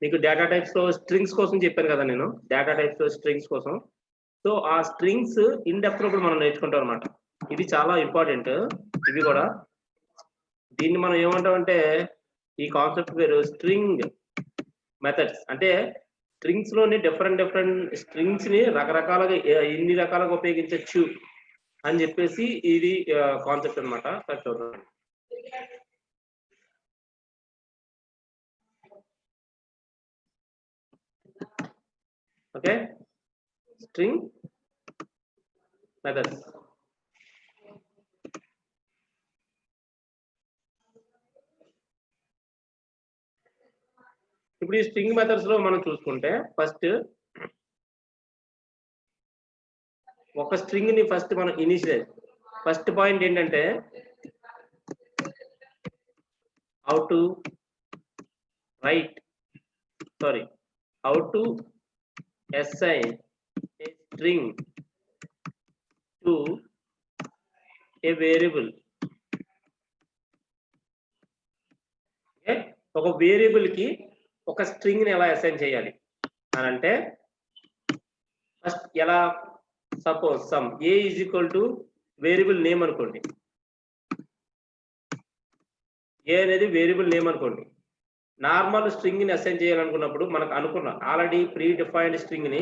మీకు data types లో strings కోసం చెప్పాను కదా నేను, డేటా టైప్స్ లో స్ట్రింగ్స్ కోసం. సో ఆ స్ట్రింగ్స్ ఇన్ డెప్త్ లో కూడా మనం నేర్చుకుంటాం అనమాట. ఇది చాలా ఇంపార్టెంట్. ఇది కూడా దీన్ని మనం ఏమంటామంటే, ఈ కాన్సెప్ట్ పేరు స్ట్రింగ్ మెథడ్స్. అంటే స్ట్రింగ్స్ లోని డిఫరెంట్ స్ట్రింగ్స్ ని రకరకాలుగా ఎన్ని రకాలుగా ఉపయోగించవచ్చు అని చెప్పేసి ఇది కాన్సెప్ట్ అనమాట. చూద్దాం. Okay, string methods. ఇప్పుడు ఈ స్ట్రింగ్ మెథడ్స్ లో మనం చూసుకుంటే ఫస్ట్ ఒక స్ట్రింగ్ ని ఫస్ట్ మనం ఇనిషియల్ ఫస్ట్ పాయింట్ ఏంటంటే how to assign a string to a variable. Okay, ఒక వేరియబుల్ కి ఒక స్ట్రింగ్ ని ఎలా అసైన్ చేయాలి అని అంటే, ఫస్ట్ ఎలా, suppose some A is equal to variable name అనుకోండి. ఏ అనేది వేరియబుల్ నేమ్ అనుకోండి. నార్మల్ స్ట్రింగ్ ని అసైన్ చేయాలనుకున్నప్పుడు మనకు అనుకున్న ఆల్రెడీ ప్రీ డిఫైన్డ్ స్ట్రింగ్ ని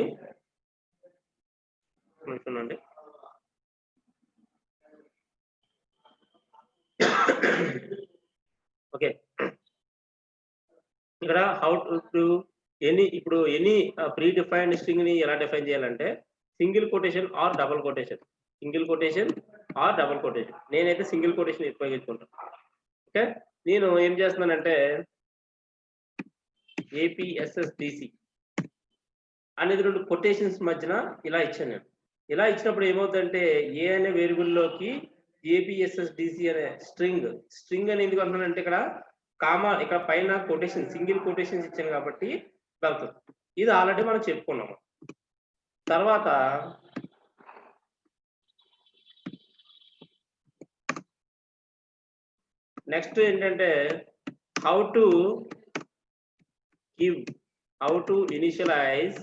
చూడండి. ఓకే, ఇక్కడ హౌ టు ఇప్పుడు ఎనీ ప్రీ డిఫైన్డ్ స్ట్రింగ్ ని ఎలా డిఫైన్ చేయాలంటే, single quotation or double quotation, నేనైతే సింగిల్ కొటేషన్ ఉపయోగించుకుంటాను. ఓకే, నేను ఏం చేస్తున్నానంటే APSSDC అనేది 2 కొటేషన్స్ మధ్యన ఇలా ఇచ్చాను నేను. ఇలా ఇచ్చినప్పుడు ఏమవుతుందంటే, ఏ అనే వేరియబుల్ లోకి APSSDC అనే స్ట్రింగ్ అని ఎందుకు అంటున్నానంటే, ఇక్కడ కామా, ఇక్కడ పైన కొటేషన్ సింగిల్ కొటేషన్స్ ఇచ్చాను కాబట్టి వెళ్తుంది. ఇది ఆల్రెడీ మనం చెప్పుకున్నాము. తర్వాత నెక్స్ట్ ఏంటంటే how to initialise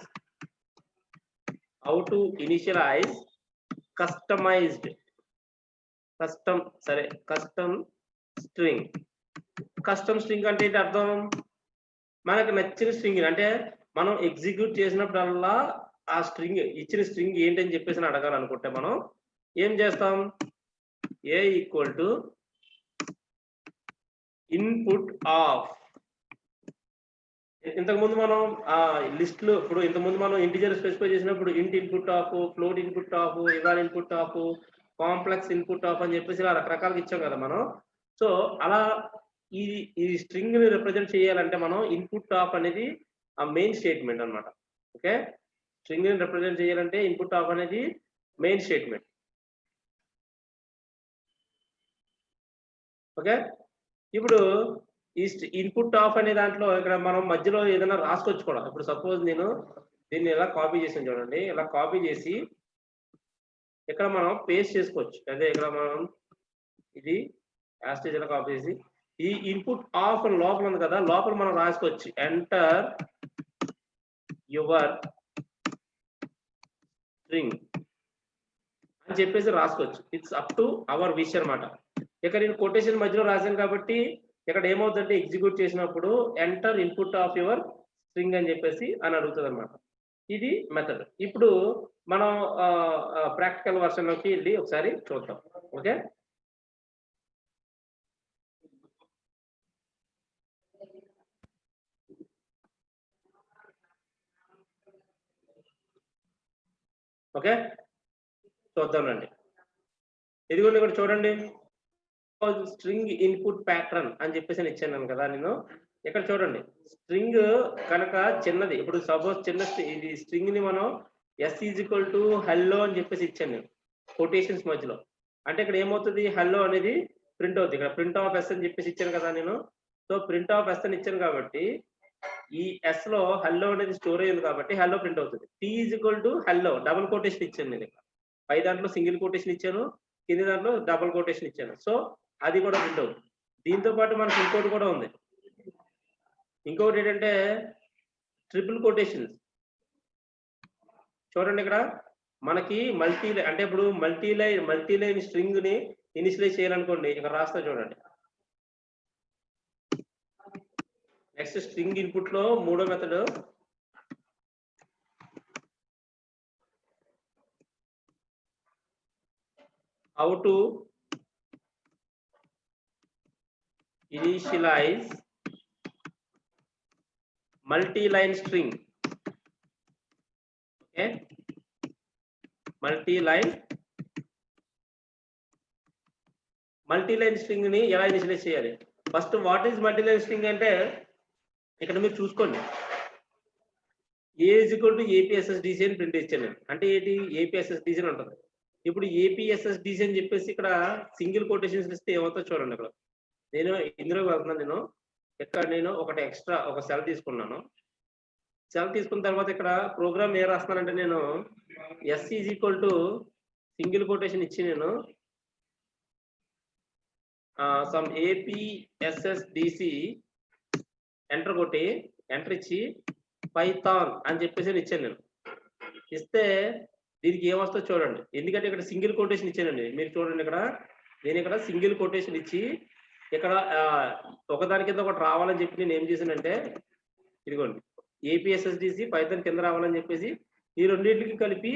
customised custom string అంటే ఏంటి అర్థం? మనకు నచ్చిన స్ట్రింగ్, అంటే మనం ఎగ్జిక్యూట్ చేసినప్పుడల్లా ఆ స్ట్రింగ్, ఇచ్చిన స్ట్రింగ్ ఏంటని చెప్పేసి అడగాలనుకుంటే మనం ఏం చేస్తాం, ఏ ఈక్వల్ టు ఇన్పుట్ ఆఫ్. ఇంతకుముందు మనం లిస్ట్ లో, ఇప్పుడు ఇంతకుముందు మనం ఇంటిజర్ స్పెసిఫై చేసినప్పుడు int input of, float input of, eval input of, complex input of అని చెప్పేసి ఇలా రకరకాలుగా ఇచ్చాం కదా మనం. సో అలా ఈ స్ట్రింగ్ ని రిప్రజెంట్ చేయాలంటే మనం ఇన్పుట్ ఆఫ్ అనేది ఆ మెయిన్ స్టేట్మెంట్ అన్నమాట. ఓకే, స్ట్రింగ్ ని రిప్రజెంట్ చేయాలంటే ఇన్పుట్ ఆఫ్ అనేది మెయిన్ స్టేట్మెంట్. ఓకే, ఇప్పుడు ఈ ఇన్పుట్ ఆఫ్ అనే దాంట్లో ఇక్కడ మనం మధ్యలో ఏదైనా రాసుకోవచ్చు కూడా. ఇప్పుడు సపోజ్ నేను దీన్ని ఇలా కాపీ చేసాను చూడండి, ఇలా కాపీ చేసి ఇక్కడ మనం పేస్ట్ చేసుకోవచ్చు. అదే ఇక్కడ మనం ఇది యాస్టేజ్ ఇలా కాపీ చేసి ఈ ఇన్పుట్ ఆఫ్ లోపల ఉంది కదా, లోపల మనం రాసుకోవచ్చు ఎంటర్ యువర్ స్ట్రింగ్ అని చెప్పేసి రాసుకోవచ్చు. It's up to our wish అనమాట. ఇక్కడ నేను కొటేషన్ మధ్యలో రాశాను కాబట్టి ఇక్కడ ఏమవుతుందంటే ఎగ్జిక్యూట్ చేసినప్పుడు enter input of your string అని చెప్పేసి అని అడుగుతుంది అనమాట. ఇది మెథడ్. ఇప్పుడు మనం ప్రాక్టికల్ వర్షన్ లోకి వెళ్ళి ఒకసారి చూద్దాం. ఓకే, ఓకే చూద్దామండి. ఇదిగోండి ఇక్కడ చూడండి, స్ట్రింగ్ ఇన్పుట్ ప్యాటర్న్ అని చెప్పేసి ఇచ్చాను కదా నేను. ఇక్కడ చూడండి, స్ట్రింగ్ కనుక చిన్నది, ఇప్పుడు సపోజ్ చిన్న ఇది స్ట్రింగ్ ని మనం S is equal to hello అని చెప్పేసి ఇచ్చాను నేను కొటేషన్స్ మధ్యలో. అంటే ఇక్కడ ఏమవుతుంది, హెల్లో అనేది ప్రింట్ అవుతుంది. ఇక్కడ ప్రింట్ ఆఫ్ ఎస్ అని చెప్పేసి ఇచ్చాను కదా నేను. సో ప్రింట్ ఆఫ్ ఎస్ అని ఇచ్చాను కాబట్టి ఈ ఎస్ లో హెల్లో అనేది స్టోర్ అయ్యింది కాబట్టి హెల్లో ప్రింట్ అవుతుంది. T is equal to hello double quotation ఇచ్చాను నేను. ఇక్కడ పై దాంట్లో సింగిల్ కొటేషన్ ఇచ్చాను, కింది దాంట్లో డబుల్ కొటేషన్ ఇచ్చాను. సో అది కూడా ప్రింట్ అవుతుంది. దీంతో పాటు మనకి ఇంకోటి కూడా ఉంది. ఇంకొకటి ఏంటంటే ట్రిపుల్ కొటేషన్స్ చూడండి ఇక్కడ మనకి మల్టీ అంటే ఇప్పుడు మల్టీ లైన్ స్ట్రింగ్ ని ఇనిషియలైజ్ చేయాలనుకోండి ఇక్కడ రాస్తా చూడండి. నెక్స్ట్ స్ట్రింగ్ ఇన్పుట్ లో మూడో method how to initialize multi-line string. Okay, multi-line string ని ఎలా ఇనిషియలైజ్ చేయాలి? First what is multi-line string అంటే ఇక్కడ మీరు చూసుకోండి. A is equal to APSSDC అని ప్రింట్ ఇచ్చాను. అంటే ఏంటి? APSSDC అని ఉంటుంది. ఇప్పుడు APSSDC అని చెప్పేసి ఇక్కడ సింగిల్ కొటేషన్స్ ఇస్తే ఏమవుతుందో చూడండి. ఇక్కడ నేను ఇందులో వెళ్తున్నాను. ఇక్కడ నేను ఒకటి ఎక్స్ట్రా ఒక సెల్ తీసుకున్నాను. సెల్ తీసుకున్న తర్వాత ఇక్కడ ప్రోగ్రామ్ ఏ రాస్తున్నానంటే నేను S is equal to single quotation ఇచ్చి నేను సమ్ APSSDC ఎంటర్ కొట్టి ఎంటర్ ఇచ్చి పైథాన్ అని చెప్పేసి ఇచ్చాను. నేను ఇస్తే దీనికి ఏమొస్తుందో చూడండి. ఎందుకంటే ఇక్కడ సింగిల్ కొటేషన్ ఇచ్చానండి. మీరు చూడండి ఇక్కడ నేను ఇక్కడ సింగిల్ కొటేషన్ ఇచ్చి ఇక్కడ ఒకదాని కింద ఒకటి రావాలని చెప్పి నేను ఏం చేశానంటే ఇదిగోండి APSSDC పైథాన్ కింద రావాలని చెప్పేసి ఈ రెండింటికి కలిపి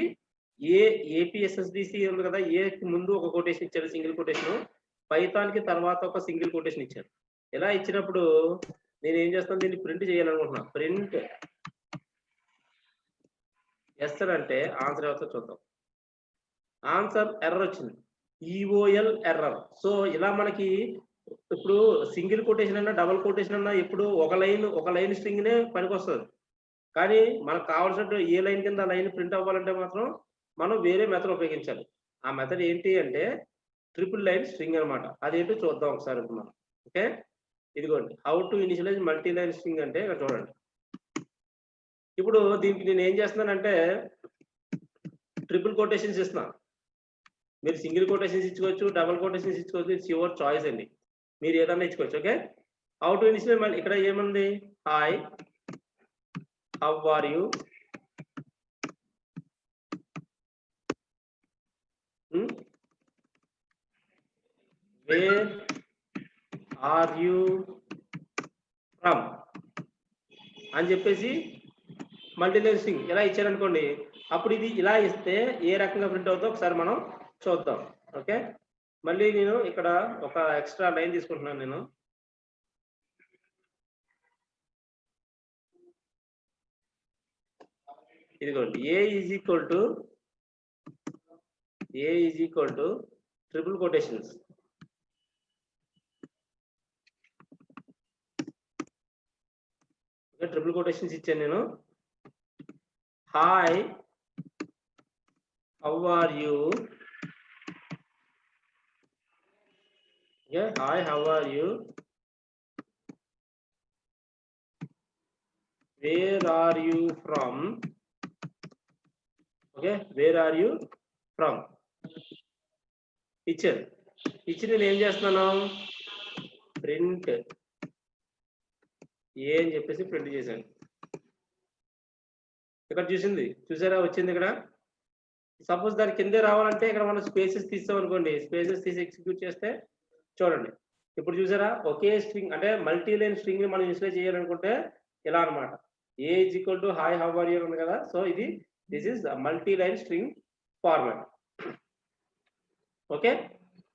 APSSDC ఉంది కదా, ఏ ముందు ఒక కొటేషన్ ఇచ్చాను సింగిల్ కొటేషన్, పైథాన్ కి తర్వాత ఒక సింగిల్ కొటేషన్ ఇచ్చాను. ఇలా ఇచ్చినప్పుడు నేను ఏం చేస్తాను, దీన్ని ప్రింట్ చేయాలనుకుంటున్నా. ప్రింట్ ఎస్ అంటే ఆన్సర్ అవుతుందో చూద్దాం. ఆన్సర్ ఎర్రర్ వచ్చింది, EOL ఎర్రర్. సో ఇలా మనకి ఇప్పుడు సింగిల్ కొటేషన్ అన్నా డబుల్ కొటేషన్ అన్నా ఎప్పుడు ఒక లైన్ స్ట్రింగ్ నే పనికొస్తుంది. కానీ మనకు కావాల్సినట్టు ఏ లైన్ కింద లైన్ ప్రింట్ అవ్వాలంటే మాత్రం మనం వేరే మెథడ్ ఉపయోగించాలి. ఆ మెథడ్ ఏంటి అంటే ట్రిపుల్ లైన్ స్ట్రింగ్ అనమాట. అదేంటో చూద్దాం ఒకసారి ఇప్పుడు మనం. ఓకే, ఇదిగోండి how to initialise multi line string అంటే ఇక్కడ చూడండి. ఇప్పుడు దీనికి నేను ఏం చేస్తున్నానంటే ట్రిపుల్ కొటేషన్స్ ఇస్తున్నాను. మీరు సింగిల్ కొటేషన్స్ ఇచ్చుకోవచ్చు, డబుల్ కొటేషన్స్ ఇచ్చుకోవచ్చు, ఇట్స్ యువర్ చాయిస్ అండి. మీరు ఏదన్నా ఇచ్చుకోవచ్చు. ఓకే, హౌ టు ఇనిషియలైజ్ మళ్ళీ ఇక్కడ ఏముంది, hi how are you, where are you from అని చెప్పేసి మల్టీలైన్ స్ట్రింగ్ ఇలా ఇచ్చారనుకోండి. అప్పుడు ఇది ఇలా ఇస్తే ఏ రకంగా ప్రింట్ అవుతుందో ఒకసారి మనం చూద్దాం. ఓకే, మళ్ళీ నేను ఇక్కడ ఒక ఎక్స్ట్రా లైన్ తీసుకుంటున్నాను. నేను ఇదిగోండి A is equal to triple quotations. Triple quotations ఇచ్చాను నేను. Hi how are you, hi how are you, where are you from, okay where are you from ఇచ్చారు. ఇచ్చి నేను ఏం చేస్తున్నాను, ప్రింట్ ఏ అని చెప్పేసి ప్రింట్ చేశాను. ఇక్కడ చూసారా వచ్చింది. ఇక్కడ సపోజ్ దాని కిందే రావాలంటే ఇక్కడ మనం స్పేసెస్ తీస్తాం అనుకోండి, స్పేసెస్ తీసి ఎగ్జిక్యూట్ చేస్తే చూడండి ఇప్పుడు చూసారా ఒకే స్ట్రింగ్ అంటే మల్టీ లైన్ స్ట్రింగ్ ని మనం ఇన్స్టేట్ చేయాలనుకుంటే ఇలా అనమాట. A is equal to hi how are you ఉంది కదా, so this is multi line string format. Okay,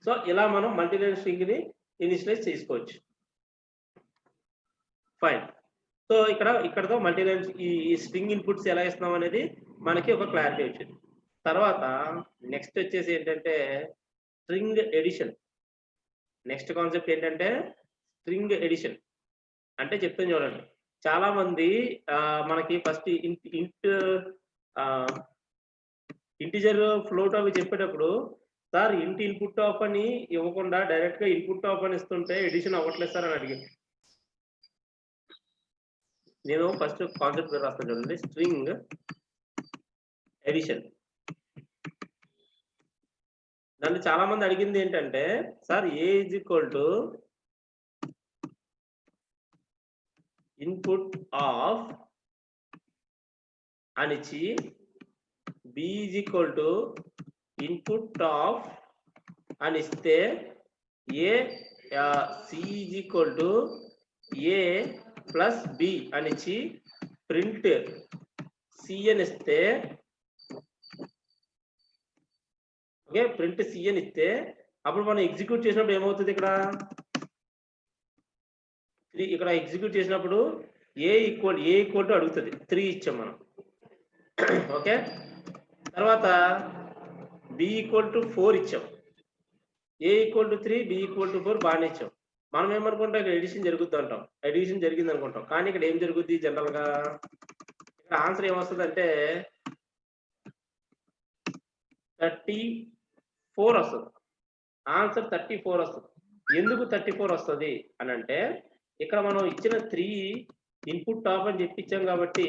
so ఇలా మనం మల్టీ లైన్ స్ట్రింగ్ ని ఇనిషియలైజ్ చేసుకోవచ్చు. ఫైన్. సో ఇక్కడతో మల్టీ లైన్ ఈ స్ట్రింగ్ ఇన్పుట్స్ ఎలా ఇస్తున్నాం అనేది మనకి ఒక క్లారిటీ వచ్చింది. తర్వాత నెక్స్ట్ వచ్చేసి ఏంటంటే స్ట్రింగ్ ఎడిషన్. నెక్స్ట్ కాన్సెప్ట్ ఏంటంటే స్ట్రింగ్ ఎడిషన్ అంటే చెప్తాను చూడండి. చాలా మంది మనకి ఫస్ట్ ఇంటిజర్ ఫ్లోట్ అవి చెప్పేటప్పుడు సార్ ఇంటి ఇన్పుట్ టాప్ అని ఇవ్వకుండా డైరెక్ట్ గా ఇన్పుట్ టాప్ అని ఇస్తుంటే ఎడిషన్ అవ్వట్లేదు సార్ అని అడిగింది. నేను ఫస్ట్ కాన్సెప్ట్ రాస్తాను చూడండి, స్ట్రింగ్ ఎడిషన్. నన్ను చాలా మంది అడిగింది ఏంటంటే sir A is equal to input of అని ఇచ్చి b is equal to input of అని ఇస్తే ఏ C is equal to A plus B అని ఇచ్చి ప్రింట్ సి అని ఇస్తే ఓకే ప్రింట్ సి అని ఇస్తే అప్పుడు మనం ఎగ్జిక్యూట్ చేసినప్పుడు ఏమవుతుంది ఇక్కడ ఎగ్జిక్యూట్ చేసినప్పుడు ఏ ఈక్వల్ టు అడుగుతుంది 3 ఇచ్చాం మనం ఓకే తర్వాత బి ఈక్వల్ టు 4 ఇచ్చాం A equal to 3 B equal to 4 బాగానే ఇచ్చాం మనం ఏమనుకుంటాం ఇక్కడ ఎడిషన్ జరుగుద్ది అంటాం ఎడిషన్ జరిగింది అనుకుంటాం కానీ ఇక్కడ ఏం జరుగుద్ది జనరల్ గా ఇక్కడ ఆన్సర్ ఏమొస్తుంది అంటే 34 వస్తుంది ఆన్సర్ 34 వస్తుంది ఎందుకు 34 వస్తుంది అని అంటే ఇక్కడ మనం ఇచ్చిన 3 ఇన్పుట్ టాప్ అని చెప్పించాం కాబట్టి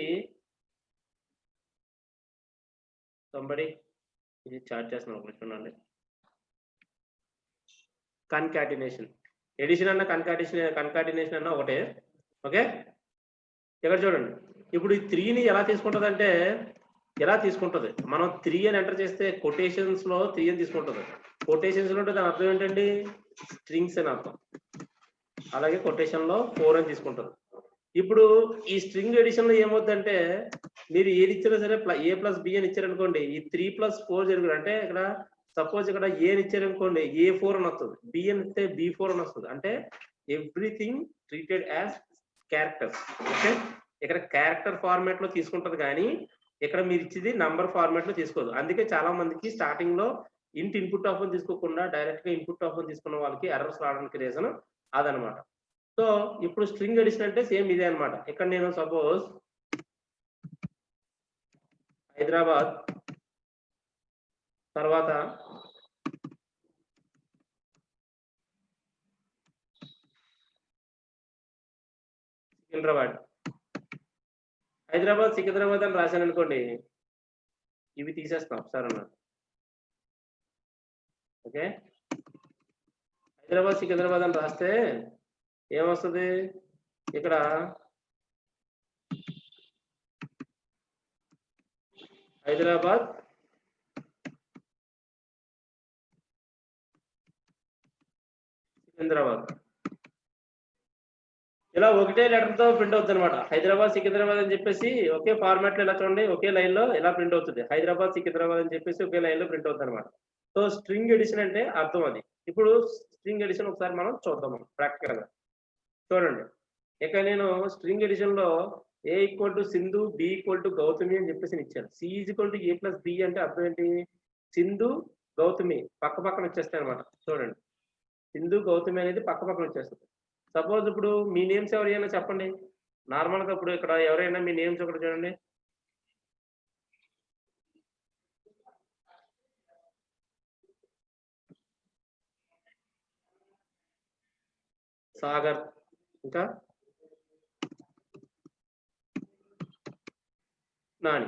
ఇది చార్ట్ చేస్తున్నాం చూడండి కన్కాటినేషన్ ఎడిషన్ అన్న కన్కాటినేషన్ అన్న ఒకటే ఓకే ఇక్కడ చూడండి ఇప్పుడు ఈ 3ని ఎలా తీసుకుంటుంది అంటే ఎలా తీసుకుంటుంది మనం 3 అని ఎంటర్ చేస్తే కొటేషన్స్ లో 3 అని తీసుకుంటుంది కొటేషన్స్ లో దాని అర్థం ఏంటండి స్ట్రింగ్స్ అని అర్థం అలాగే కొటేషన్ లో 4 అని తీసుకుంటుంది ఇప్పుడు ఈ స్ట్రింగ్ ఎడిషన్ లో ఏమవుతుందంటే మీరు ఏది ఇచ్చినా సరే ఏ ప్లస్ బి అని ఇచ్చారనుకోండి ఈ 3 + 4 జరుగుతుంది అంటే ఇక్కడ సపోజ్ ఇక్కడ ఏ అని ఇచ్చారనుకోండి A4 అని వస్తుంది బి అని ఇస్తే B4 అని వస్తుంది అంటే everything treated as characters okay ఇక్కడ క్యారెక్టర్ ఫార్మాట్ లో తీసుకుంటది కానీ ఇక్కడ మీరు ఇచ్చేది నంబర్ ఫార్మాట్ లో తీసుకోదు అందుకే చాలా మందికి స్టార్టింగ్ లో ఇన్పుట్ ఆఫ్ తీసుకోకుండా డైరెక్ట్ గా ఇన్పుట్ ఆఫ్ తీసుకున్న వాళ్ళకి ఎర్రర్స్ రావడానికి రీజన్ అదనమాట సో ఇప్పుడు స్ట్రింగ్ ఎడిషన్ అంటే సేమ్ ఇదే అనమాట ఇక్కడ నేను సపోజ్ హైదరాబాద్ తర్వాత సికింద్రాబాద్ అని రాశాను అనుకోండి ఇవి తీసేస్తాం సార్ అన్నారు ఓకే సికింద్రాబాద్ అని రాస్తే ఏమొస్తుంది ఇక్కడ హైదరాబాద్ సికింద్రాబాద్ ఇలా ఒకటే లెటర్ తో ప్రింట్ అవుతుంది అనమాట హైదరాబాద్ సికింద్రాబాద్ అని చెప్పేసి ఒకే ఫార్మాట్ లో ఇలా చూడండి ఒకే లైన్ లో ఇలా ప్రింట్ అవుతుంది హైదరాబాద్ సికింద్రాబాద్ అని చెప్పేసి ఒకే లైన్ లో ప్రింట్ అవుతుంది అనమాట సో స్ట్రింగ్ ఎడిషన్ అంటే అర్థం అది ఇప్పుడు స్ట్రింగ్ ఎడిషన్ ఒకసారి మనం చూద్దాం ప్రాక్టికల్ గా చూడండి ఇక నేను స్ట్రింగ్ ఎడిషన్ లో A equal to Sindhu B equal to Gautami అని చెప్పేసి ఇచ్చాను C is equal to A plus B అంటే అర్థం ఏంటి సింధు గౌతమి పక్క పక్కన వచ్చేస్తాయి అనమాట చూడండి సింధు గౌతమి అనేది పక్క పక్కన వచ్చేస్తుంది సపోజ్ ఇప్పుడు మీ నేమ్స్ ఎవరైనా చెప్పండి నార్మల్ గా ఇప్పుడు ఇక్కడ ఎవరైనా మీ నేమ్స్ ఒకటి చూడండి సాగర్ ఇంకా నాని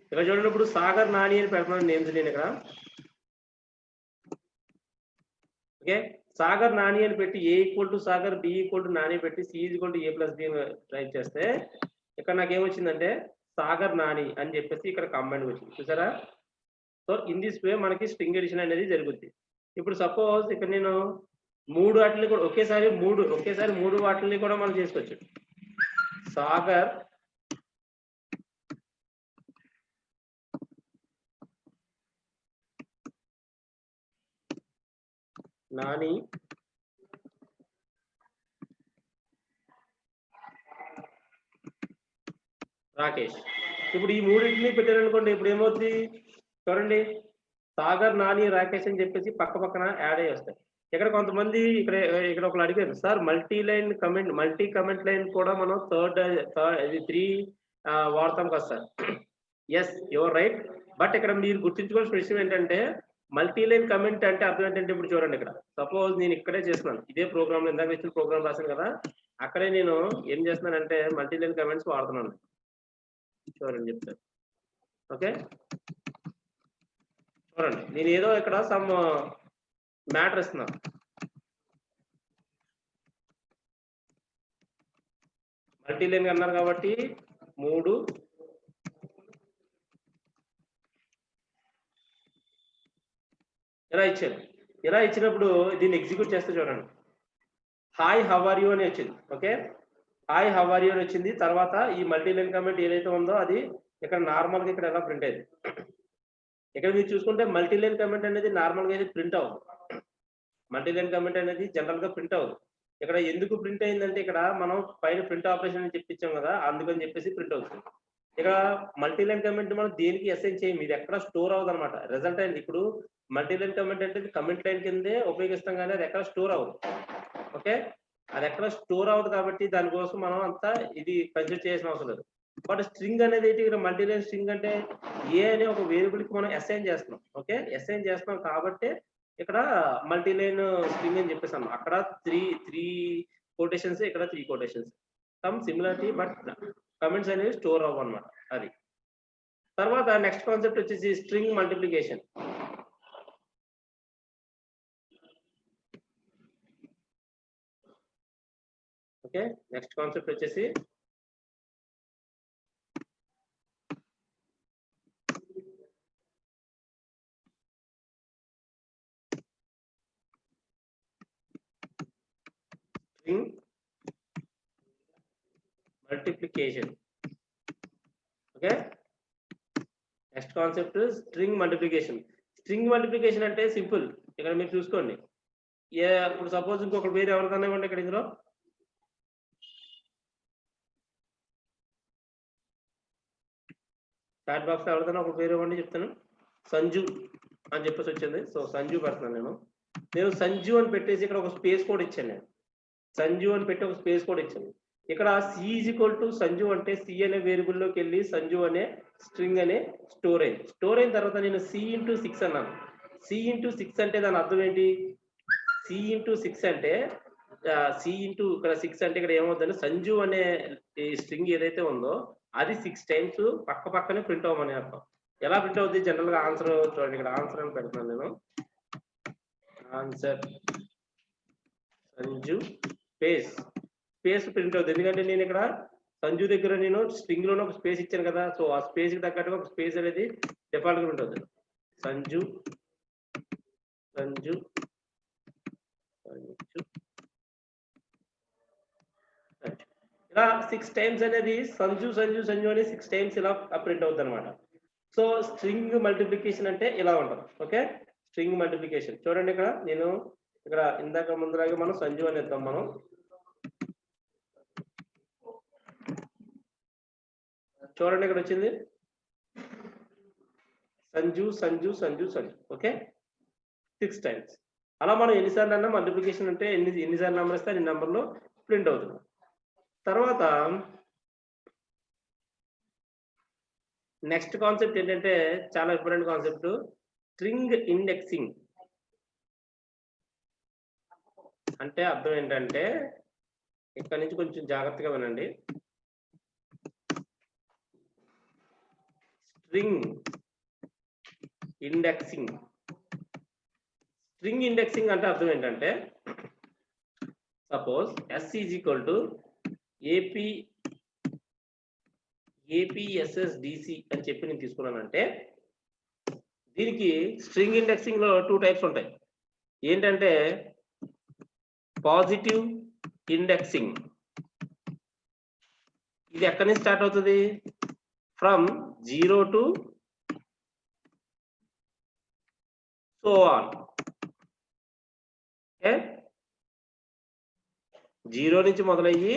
ఇక్కడ చూడండి ఇప్పుడు సాగర్ నాని అని పెడుతున్నాను నేమ్స్ నేను ఇక్కడ ఓకే సాగర్ నాని అని పెట్టి A equal to Sagar B equal to Nani పెట్టి C equal to A plus B type చేస్తే ఇక్కడ నాకు ఏమొచ్చిందంటే సాగర్ నాని అని చెప్పేసి ఇక్కడ కంబైండ్ వచ్చింది చూసారా సో ఇన్ దిస్ వే మనకి స్ట్రింగ్ ఎడిషన్ అనేది జరుగుద్ది ఇప్పుడు సపోజ్ ఇక్కడ నేను 3 వాటిని కూడా ఒకేసారి మూడు వాటిని కూడా మనం చేసుకోవచ్చు సాగర్ నాని రాకేష్ ఇప్పుడు ఈ మూడింటిని పెట్టారనుకోండి ఇప్పుడు ఏమవుతుంది చూడండి సాగర్ నాని రాకేష్ అని చెప్పేసి పక్క పక్కన యాడ్ అయ్యి వస్తాయి ఇక్కడ కొంతమంది ఇక్కడ ఒకరు అడిగారు సార్ మల్టీ కమెంట్ లైన్ కూడా మనం థర్డ్ 3 వాడతాం కదా sir yes your right but ఇక్కడ మీరు గుర్తుంచుకోవాల్సిన విషయం ఏంటంటే మల్టీ లైన్ కమెంట్ అంటే అర్థం ఏంటంటే ఇప్పుడు చూడండి ఇక్కడ సపోజ్ నేను ఇక్కడే చేస్తున్నాను ఇదే ప్రోగ్రామ్ లో ఇందాక ఇచ్చిన ప్రోగ్రామ్ రాశాను కదా అక్కడే నేను ఏం చేస్తున్నానంటే మల్టీ లైన్ కమెంట్స్ వాడుతున్నాను చూడండి చెప్తాను ఓకే చూడండి నేను ఏదో ఇక్కడ సమ్ మ్యాటర్ ఇస్తున్నాను మల్టీ లైన్ అన్నారు కాబట్టి 3 ఇలా ఇచ్చారు. ఇలా ఇచ్చినప్పుడు దీన్ని ఎగ్జిక్యూట్ చేస్తే చూడండి. హాయ్ హౌ ఆర్ యూ అని వచ్చింది. Okay, hi how are you అని వచ్చింది. తర్వాత ఈ మల్టీ లైన్ కామెంట్ ఏదైతే ఉందో అది ఇక్కడ నార్మల్గా ఇక్కడ ఎలా ప్రింట్ అయింది. ఇక్కడ మీరు చూసుకుంటే మల్టీ లైన్ కామెంట్ అనేది నార్మల్గా అయితే ప్రింట్ అవ్వదు. మల్టీ లైన్ కామెంట్ అనేది జనరల్ గా ప్రింట్ అవ్వదు. ఇక్కడ ఎందుకు ప్రింట్ అయిందంటే ఇక్కడ మనం పైన ప్రింట్ ఆపరేషన్ అని చెప్పించాం కదా, అందుకని చెప్పేసి ప్రింట్ అవుతుంది. ఇక్కడ మల్టీ లైన్ కామెంట్ మనం దేనికి అసైన్ చేయం, ఇది ఎక్కడ స్టోర్ అవ్వదు అనమాట. రిజల్ట్ అయింది. ఇప్పుడు మల్టీ లైన్ కామెంట్ అంటే కమెంట్ లైన్ కిందే ఉపయోగిస్తాం కానీ అది ఎక్కడ స్టోర్ అవ్వదు. ఓకే, అది ఎక్కడ స్టోర్ అవ్వదు కాబట్టి దానికోసం మనం అంతా ఇది కన్సిడర్ చేయాల్సిన అవసరం లేదు. బట్ స్ట్రింగ్ అనేది ఏంటి, ఇక్కడ మల్టీ లైన్ స్ట్రింగ్ అంటే ఏ అనే ఒక వేరియబుల్ కి మనం అసైన్ చేస్తున్నాం. ఓకే, అసైన్ చేస్తున్నాం కాబట్టి ఇక్కడ మల్టీ లైన్ స్ట్రింగ్ అని చెప్పేసాం. అక్కడ త్రీ కోటేషన్స్, ఇక్కడ 3 quotations. Some similarity but comments అనేవి స్టోర్ అవ్వ అనమాట. అది తర్వాత నెక్స్ట్ కాన్సెప్ట్ వచ్చేసి string multiplication. Okay, next concept వచ్చేసి string multiplication. Okay, next concept string multiplication. String multiplication అంటే సింపుల్. ఇక్కడ మీరు చూసుకోండి. ఇప్పుడు సపోజ్ ఇంకొక పేరు ఎవరికన్నా ఇవ్వండి. ఇక్కడ ఇందులో చాట్ బాక్స్ ఎవరికైనా ఒక పేరు ఇవ్వండి, చెప్తాను. సంజు అని చెప్పేసి వచ్చింది. సో సంజు పెడుతున్నాను. నేను సంజు అని పెట్టేసి ఇక్కడ ఒక స్పేస్ కోడ్ ఇచ్చాను. నేను సంజు అని పెట్టి ఒక స్పేస్ కోడ్ ఇచ్చాను. ఇక్కడ C is equal to Sanju అంటే సి అనే వేరియబుల్ లోకి వెళ్ళి సంజు అనే స్ట్రింగ్ అనే స్టోర్ అయింది. స్టోర్ అయిన తర్వాత నేను సి ఇంటూ 6 అన్నాను. సి ఇంటూ 6 అంటే దాని అర్థం ఏంటి? సి ఇంటూ 6 అంటే సి ఇంటూ ఇక్కడ 6 అంటే ఇక్కడ ఏమవుతుందంటే సంజు అనే స్ట్రింగ్ ఏదైతే ఉందో అది 6 టైమ్స్ పక్క పక్కనే ప్రింట్ అవ్వమని అర్థం. ఎలా ప్రింట్ అవుతుంది? జనరల్ గా ఆన్సర్ చూడండి. ఇక్కడ ఆన్సర్ అని పెడుతున్నాను నేను. ఆన్సర్ సంజు స్పేస్ ప్రింట్ అవుతుంది. ఎందుకంటే నేను ఇక్కడ సంజు దగ్గర నేను స్ట్రింగ్ లోనే ఒక స్పేస్ ఇచ్చాను కదా. సో ఆ స్పేస్ కి తగ్గట్టుగా ఒక స్పేస్ అనేది డిఫాల్ట్ గా ప్రింట్ అవుతుంది. సంజు ఇలా 6 టైమ్స్ అనేది సంజు అని 6 టైమ్స్ ఇలా ప్రింట్ అవుతుంది అనమాట. సో స్ట్రింగ్ మల్టిప్లికేషన్ అంటే ఇలా ఉంటుంది. ఓకే, స్ట్రింగ్ మల్టిప్లికేషన్ చూడండి. ఇక్కడ నేను ఇక్కడ ఇందాక ముందులాగా మనం సంజు అని ఇద్దాం. మనం చూడండి, ఇక్కడ వచ్చింది సంజు. Okay, 6 times. అలా మనం ఎన్నిసార్లు అన్నా మల్టిప్లికేషన్ అంటే ఎన్నిసార్లు నెంబర్ ఇస్తే అన్ని నెంబర్లో ప్రింట్ అవుతుంది. తర్వాత నెక్స్ట్ కాన్సెప్ట్ ఏంటంటే చాలా ఇంపార్టెంట్ కాన్సెప్ట్, స్ట్రింగ్ ఇండెక్సింగ్. అంటే అర్థం ఏంటంటే ఇక్కడ నుంచి కొంచెం జాగ్రత్తగా వినండి. స్ట్రింగ్ ఇండెక్సింగ్ అంటే అర్థం ఏంటంటే suppose S is equal to APSSDC అని చెప్పి నేను తీసుకున్నానంటే దీనికి స్ట్రింగ్ ఇండెక్సింగ్ లో 2 టైప్స్ ఉంటాయి. ఏంటంటే పాజిటివ్ ఇండెక్సింగ్. ఇది ఎక్కడి నుంచి స్టార్ట్ అవుతుంది? From 0 to so on. Okay, 0 నుంచి మొదలయ్యి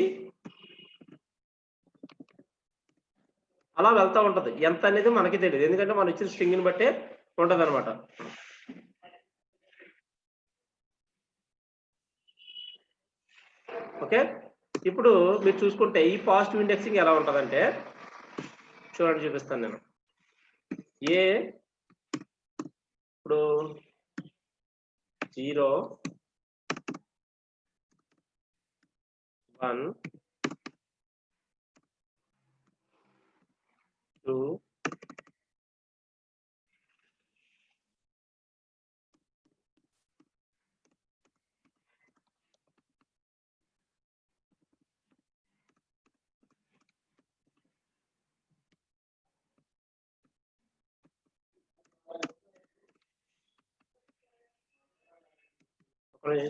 అలా వెళ్తా ఉంటది. ఎంత అనేది మనకి తెలియదు, ఎందుకంటే మనం ఇచ్చిన స్ట్రింగ్ ని బట్టే ఉంటది అనమాట. ఓకే, ఇప్పుడు మీరు చూసుకుంటే ఈ పాజిటివ్ ఇండెక్సింగ్ ఎలా ఉంటదంటే చూడండి, చూపిస్తాను నేను. ఇప్పుడు 0 1 2 3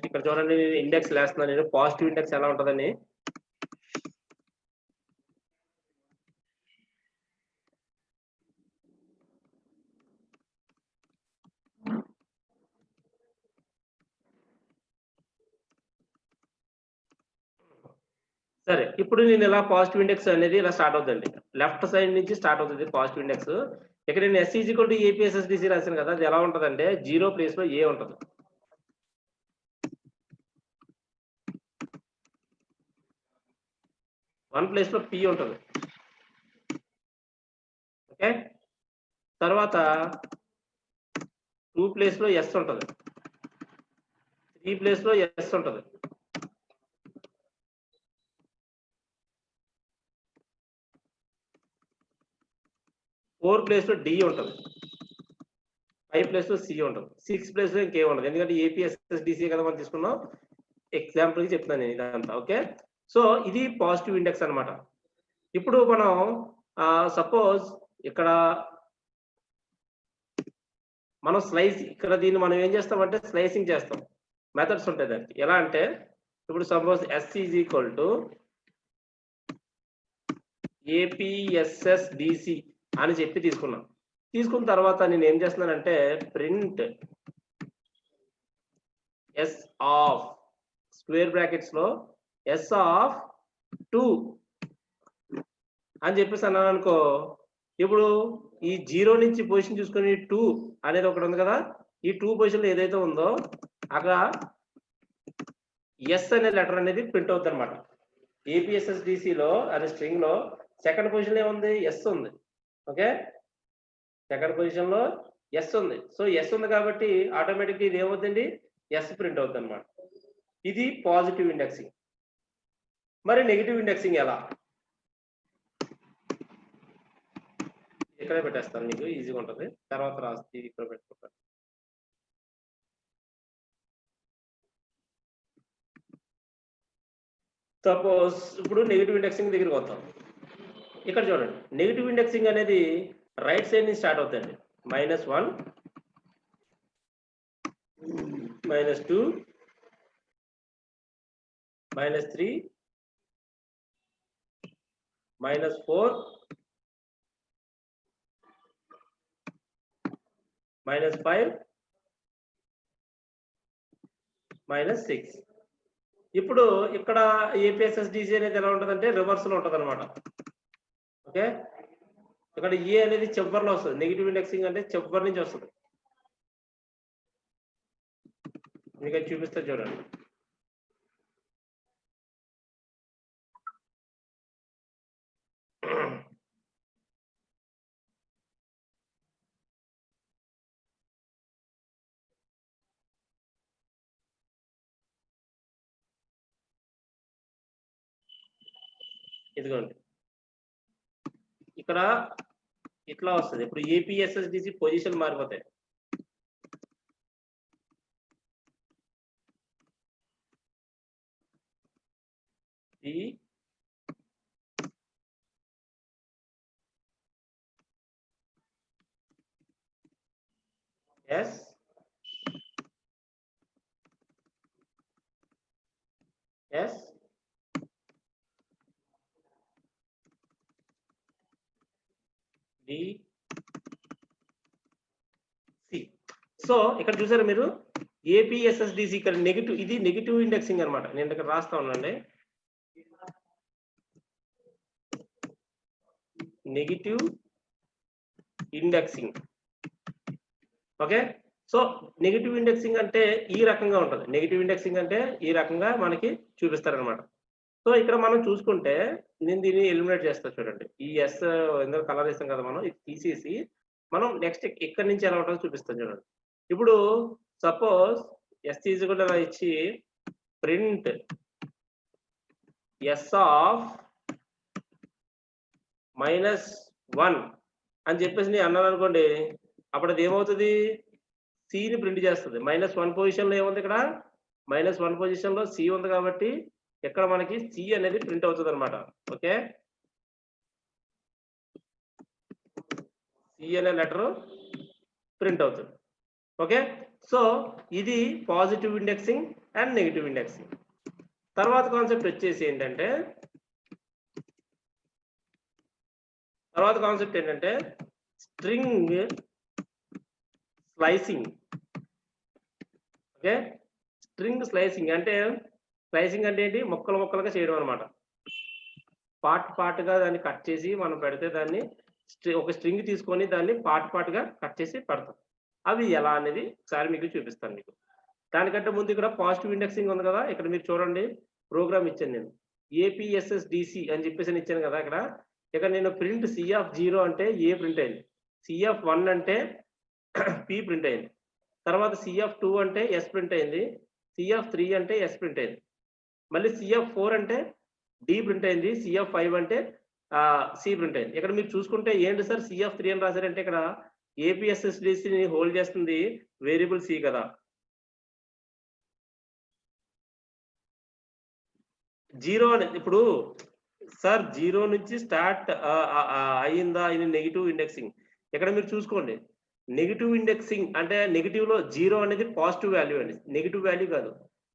ఇక్కడ చూడండి, ఇండెక్స్ వేస్తున్నాను నేను. పాజిటివ్ ఇండెక్స్ ఎలా ఉంటుందని. సరే, ఇప్పుడు నేను ఇలా పాజిటివ్ ఇండెక్స్ అనేది ఇలా స్టార్ట్ అవుతుందండి. లెఫ్ట్ సైడ్ నుంచి స్టార్ట్ అవుతుంది పాజిటివ్ ఇండెక్స్. ఇక్కడ నేను yes is equal to APSSDC రాశాను కదా, అది ఎలా ఉంటుందంటే 0 ప్లేస్ లో ఏ ఉంటుంది. వన్ ప్లేస్ లో పి ఉంటుంది. ఓకే, తర్వాత 2 ప్లేస్ లో ఎస్ ఉంటుంది. 3 ప్లేస్ లో ఎస్ ఉంటుంది. 4 ప్లేస్ లో డి ఉంటుంది. 5 ప్లేస్ లో సి ఉంటుంది. 6 ప్లేస్ లో ఇంకే ఉండదు, ఎందుకంటే ఏపీఎస్ఎస్డిసి కదా మనం తీసుకున్నాం. ఎగ్జాంపుల్ కి చెప్తున్నాను నేను ఇదంతా. ఓకే, సో ఇది పాజిటివ్ ఇండెక్స్ అన్నమాట. ఇప్పుడు మనం సపోజ్ ఇక్కడ మనం ఇక్కడ దీన్ని మనం ఏం చేస్తామంటే స్లైసింగ్ చేస్తాం. మెథడ్స్ ఉంటాయి దానికి. ఎలా అంటే ఇప్పుడు suppose S is equal to APSSDC అని చెప్పి తీసుకున్నాం. తీసుకున్న తర్వాత నేను ఏం చేస్తున్నానంటే print S of square brackets లో ఎస్ ఆఫ్ 2 అని చెప్పేసి అన్నాను అనుకో. ఇప్పుడు ఈ 0 నుంచి పొజిషన్ చూసుకొని 2 అనేది ఒకటి ఉంది కదా, ఈ 2 పొజిషన్ లో ఏదైతే ఉందో అక్కడ ఎస్ అనే లెటర్ అనేది ప్రింట్ అవుతుంది అనమాట. ఏపీఎస్ఎస్డిసి లో అనే స్ట్రింగ్ లో సెకండ్ పొజిషన్ లో ఏముంది, ఎస్ ఉంది. ఓకే, సెకండ్ పొజిషన్ లో ఎస్ ఉంది. సో ఎస్ ఉంది కాబట్టి ఆటోమేటిక్ ఇది ఏమవుతుంది, ఎస్ ప్రింట్ అవుతుంది అనమాట. ఇది పాజిటివ్ ఇండెక్సింగ్. మరి నెగిటివ్ ఇండెక్సింగ్ ఎలా? ఇక్కడే పెట్టేస్తాను, మీకు ఈజీగా ఉంటుంది. తర్వాత రాసి ఇక్కడ పెట్టుకుంటాను. సపోజ్ ఇప్పుడు నెగిటివ్ ఇండెక్సింగ్ దగ్గరికి వస్తాం. ఇక్కడ చూడండి, నెగిటివ్ ఇండెక్సింగ్ అనేది రైట్ సైడ్ నుంచి స్టార్ట్ అవుతుంది. -1, -2, -3, -4, -5, -6. ఇప్పుడు ఇక్కడ ఏపీఎస్ఎస్డిసి అనేది ఎలా ఉంటుందంటే రివర్స్ లో ఉంటుంది అనమాట. ఓకే, ఇక్కడ ఏ అనేది చివరిలో వస్తుంది. నెగిటివ్ ఇండెక్సింగ్ అంటే చివరి నుంచి వస్తుంది. మీకు చూపిస్తే చూడండి. ఇదిగోండి, ఇక్కడ ఇట్లా వస్తుంది. ఇప్పుడు ఏపీఎస్ఎస్డిసి పొజిషన్ మారిపోతాయి. S S D C. So ఇక్కడ చూసారు మీరు, ఏపీఎస్ఎస్డిసి ఇక్కడ నెగిటివ్, ఇది నెగిటివ్ ఇండెక్సింగ్ అనమాట. నేను ఇక్కడ రాస్తా ఉన్నాండి, negative indexing. Okay, so negative indexing అంటే ఈ రకంగా ఉంటుంది. నెగిటివ్ ఇండెక్సింగ్ అంటే ఈ రకంగా మనకి చూపిస్తారనమాట. సో ఇక్కడ మనం చూసుకుంటే నేను దీన్ని ఎలిమినేట్ చేస్తా చూడండి. ఈ ఎస్ ఎందుకు కలర్ ఇస్తాం కదా, మనం ఇది తీసేసి మనం నెక్స్ట్ ఇక్కడి నుంచి ఎలా ఉంటుందో చూపిస్తాం చూడండి. ఇప్పుడు సపోజ్ ఎస్ ఈజ్వల్ ఇలా ఇచ్చి ప్రింట్ ఎస్ ఆఫ్ -1 అని చెప్పేసి నేను అన్నాను అనుకోండి, అప్పుడు అది ఏమవుతుంది, సిని ప్రింట్ చేస్తుంది. -1 పొజిషన్ లో ఏముంది, ఇక్కడ -1 పొజిషన్ లో సి ఉంది కాబట్టి ఇక్కడ మనకి సి అనేది ప్రింట్ అవుతుంది అనమాట. ఓకే, సి అనే లెటర్ ప్రింట్ అవుతుంది. ఓకే, సో ఇది positive indexing, and negative indexing. తర్వాత కాన్సెప్ట్ వచ్చేసి ఏంటంటే string slicing. Okay, string slicing అంటే ఏంటి, ముక్కలుగా చేయడం అనమాట. పార్ట్గా దాన్ని కట్ చేసి మనం పెడితే దాన్ని ఒక స్ట్రింగ్ తీసుకొని దాన్ని పార్ట్గా కట్ చేసి పెడతాం. అవి ఎలా అనేది ఒకసారి మీకు చూపిస్తాను. మీకు దానికంటే ముందు ఇక్కడ పాజిటివ్ ఇండెక్సింగ్ ఉంది కదా, ఇక్కడ మీరు చూడండి ప్రోగ్రామ్ ఇచ్చాను నేను, ఏపీఎస్ఎస్డిసి అని చెప్పేసి ఇచ్చాను కదా. ఇక్కడ నేను ప్రింట్ C(0) అంటే ఏ ప్రింట్ అయింది, C(1) అంటే పి ప్రింట్ అయింది, తర్వాత C(2) అంటే ఎస్ ప్రింట్ అయింది, C(3) అంటే ఎస్ ప్రింట్ అయింది, మళ్ళీ C(4) అంటే డి ప్రింట్ అయింది, C(5) అంటే సి ప్రింట్ అయింది. ఇక్కడ మీరు చూసుకుంటే ఏంటి సార్ C(3) అని రాశారంటే ఇక్కడ ఏపీఎస్ఎస్డిసిని హోల్డ్ చేస్తుంది వేరియబుల్ సి కదా. 0 అని ఇప్పుడు సార్ 0 నుంచి స్టార్ట్ అయ్యిందా ఇది నెగిటివ్ ఇండెక్సింగ్. ఇక్కడ మీరు చూసుకోండి, నెగిటివ్ ఇండెక్సింగ్ అంటే నెగిటివ్ లో 0 అనేది పాజిటివ్ వాల్యూ అండి, నెగిటివ్ వాల్యూ కాదు.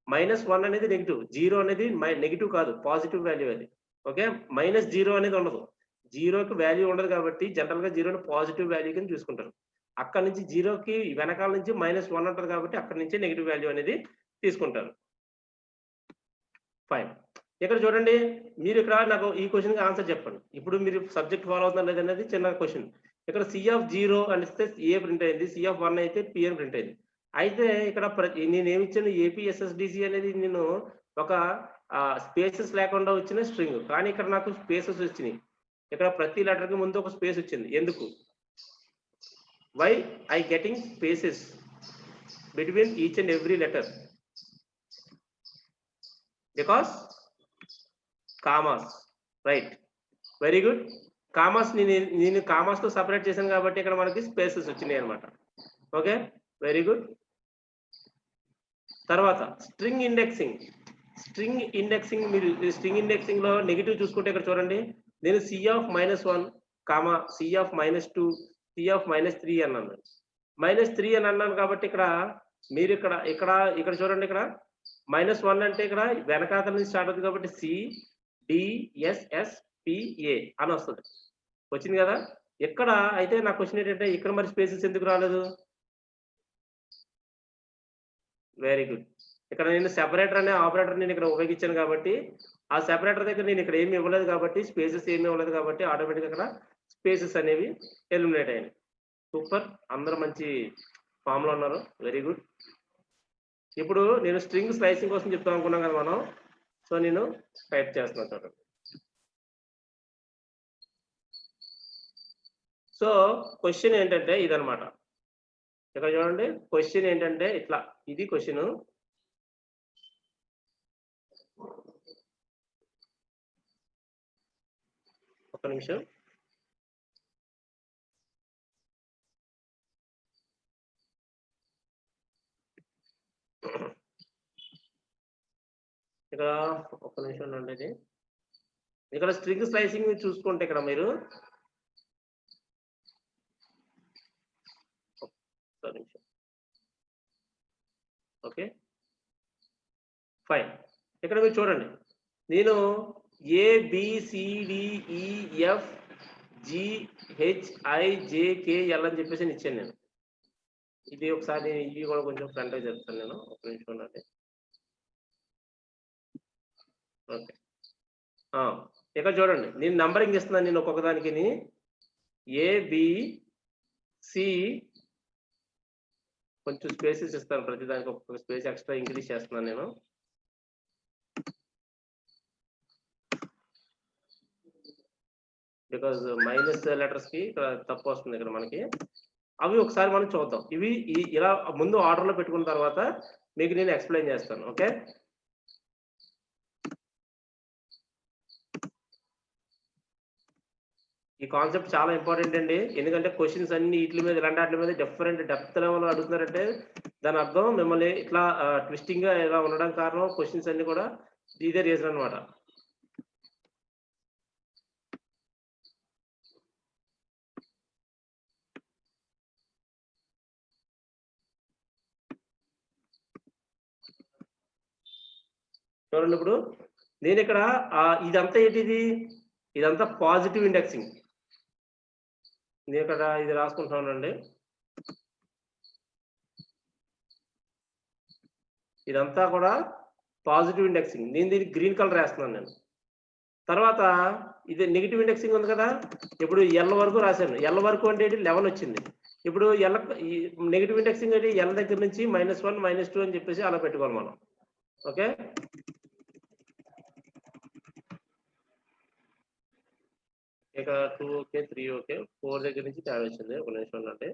-1 అనేది నెగిటివ్, 0 అనేది నెగిటివ్ కాదు, పాజిటివ్ వాల్యూ అది. ఓకే, -0 అనేది ఉండదు, 0కి వాల్యూ ఉండదు కాబట్టి జనరల్ గా 0ని పాజిటివ్ వాల్యూ కింద చూసుకుంటారు. అక్కడ నుంచి 0కి వెనకాల నుంచి -1 ఉంటుంది కాబట్టి అక్కడ నుంచి నెగిటివ్ వాల్యూ అనేది తీసుకుంటారు. ఫైన్. ఇక్కడ చూడండి, మీరు ఇక్కడ నాకు ఈ క్వశ్చన్కి ఆన్సర్ చెప్పండి. ఇప్పుడు మీరు సబ్జెక్ట్ ఫాలో అవుతున్నారు లేదనేది చిన్న క్వశ్చన్. ఇక్కడ C(0) అనిస్తే ఏ ప్రింట్ అయింది, C(1) అయితే పి అని ప్రింట్ అయింది. అయితే ఇక్కడ నేను ఏమి ఇచ్చాను, ఏపీఎస్ఎస్డిసి అనేది నేను ఒక స్పేసెస్ లేకుండా వచ్చిన స్ట్రింగ్, కానీ ఇక్కడ నాకు స్పేసెస్ వచ్చినాయి. ఇక్కడ ప్రతి లెటర్ కి ముందు ఒక స్పేస్ వచ్చింది. ఎందుకు? Why I getting spaces between each and every letter? Because commas, right, very good. Commas నేను కామాస్ తో సపరేట్ చేశాను కాబట్టి ఇక్కడ మనకి స్పేసెస్ వచ్చినాయి అనమాట. Okay, very good. తర్వాత స్ట్రింగ్ ఇండెక్సింగ్. మీరు స్ట్రింగ్ ఇండెక్సింగ్ లో నెగిటివ్ చూసుకుంటే ఇక్కడ చూడండి, నేను C(-1), C(-2), C(-3) అన్నాను. -3 అని అన్నాను కాబట్టి ఇక్కడ మీరు ఇక్కడ చూడండి, ఇక్కడ -1 అంటే ఇక్కడ వెనకాతల నుంచి స్టార్ట్ అవుతుంది కాబట్టి CDSSPA అని వస్తుంది. వచ్చింది కదా. ఇక్కడ అయితే నా క్వశ్చన్ ఏంటంటే ఇక్కడ మరి స్పేసెస్ ఎందుకు రాలేదు? Very good. ఇక్కడ నేను సెపరేటర్ అనే ఆపరేటర్ నేను ఇక్కడ ఉపయోగించాను కాబట్టి ఆ సెపరేటర్ దగ్గర నేను ఇక్కడ ఏమి ఇవ్వలేదు కాబట్టి స్పేసెస్ ఏమి ఇవ్వలేదు కాబట్టి ఆటోమేటిక్గా ఇక్కడ స్పేసెస్ అనేవి ఎలిమినేట్ అయ్యాయి. సూపర్, అందరూ మంచి ఫామ్ లో ఉన్నారు, వెరీ గుడ్. ఇప్పుడు నేను స్ట్రింగ్ స్లైసింగ్ కోసం చెప్తాం అనుకున్నాం కదా మనం. సో నేను టైప్ చేస్తున్నాను చూడండి. సో క్వశ్చన్ ఏంటంటే ఇదనమాట. ఇక్కడ చూడండి, క్వశ్చన్ ఏంటంటే ఇట్లా, ఇది క్వశ్చన్. ఒక్క నిమిషం. ఇక్కడ ఒక్క నిమిషం ఉండేది. ఇక్కడ స్ట్రింగ్ స్లైసింగ్ చూసుకుంటే ఇక్కడ మీరు ఓకే ఫైన్. ఇక్కడ మీరు చూడండి, నేను ABCDEFGHIJKL అని చెప్పేసి ఇచ్చాను నేను. ఇది ఒకసారి ఇవి కూడా కొంచెం ఫ్రంట్ చెప్తాను నేను, ఒక నిమిషం ఉండండి. ఓకే, ఇక్కడ చూడండి, నేను నంబరింగ్ ఇస్తున్నాను నేను ఒక్కొక్క దానికి. ABC కొంచెం స్పేసెస్ ఇస్తాను, ప్రతి దానికి ఒక్కొక్క స్పేస్ ఎక్స్ట్రా ఇంక్రీజ్ చేస్తున్నాను నేను. బికాజ్ మైనస్ లెటర్స్ కి ఇక్కడ తప్పు వస్తుంది ఇక్కడ మనకి. అవి ఒకసారి మనం చూద్దాం. ఇవి ఇలా ముందు ఆర్డర్ లో పెట్టుకున్న తర్వాత మీకు నేను ఎక్స్ప్లెయిన్ చేస్తాను. ఓకే, ఈ కాన్సెప్ట్ చాలా ఇంపార్టెంట్ అండి. ఎందుకంటే క్వశ్చన్స్ అన్ని వీటి మీద ఇలాంటి వాటి మీద డిఫరెంట్ డెప్త్ లెవెల్ అడుగుతున్నారంటే దాని అర్థం మిమ్మల్ని ఇట్లా ట్విస్టింగ్ గా ఇలా ఉండడం కారణం క్వశ్చన్స్ అన్ని కూడా ఇదే రీజన్ అనమాట. చూడండి ఇప్పుడు నేను ఇక్కడ ఇదంతా ఏంటిది, ఇదంతా పాజిటివ్ ఇండెక్సింగ్. నేను ఇక్కడ ఇది రాసుకుంటున్నానండి. ఇదంతా కూడా పాజిటివ్ ఇండెక్సింగ్. నేను దీనికి గ్రీన్ కలర్ వేస్తున్నాను నేను. తర్వాత ఇది నెగిటివ్ ఇండెక్సింగ్ ఉంది కదా, ఇప్పుడు ఎల్ వరకు రాశాను. ఎల్ వరకు అంటే 11 వచ్చింది. ఇప్పుడు ఎల్ నెగిటివ్ ఇండెక్సింగ్ అంటే ఎల్ దగ్గర నుంచి -1 -2 అని చెప్పేసి అలా పెట్టుకోవాలి మనం. ఓకే, ఇక 2 ఓకే, 3 ఓకే, 4 దగ్గర నుంచి ట్యాబ్ వచ్చింది. ఒక నిమిషం అంటే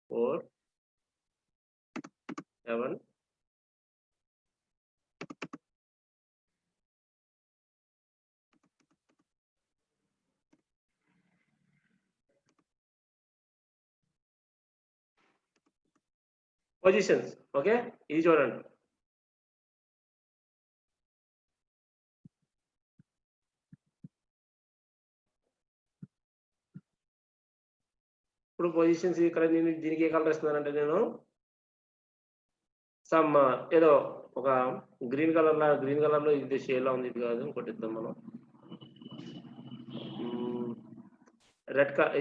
4 7 పొజిషన్స్. ఓకే, ఇది చూడండి. ఇప్పుడు పొజిషన్స్ ఇక్కడ నేను దీనికి ఏ కలర్ ఇస్తున్నానంటే నేను సమ్ ఏదో ఒక గ్రీన్ కలర్ లో ఇది షేడ్ లా ఉంది. ఇది కాదు, ఇంకోటి ఇద్దాం మనం.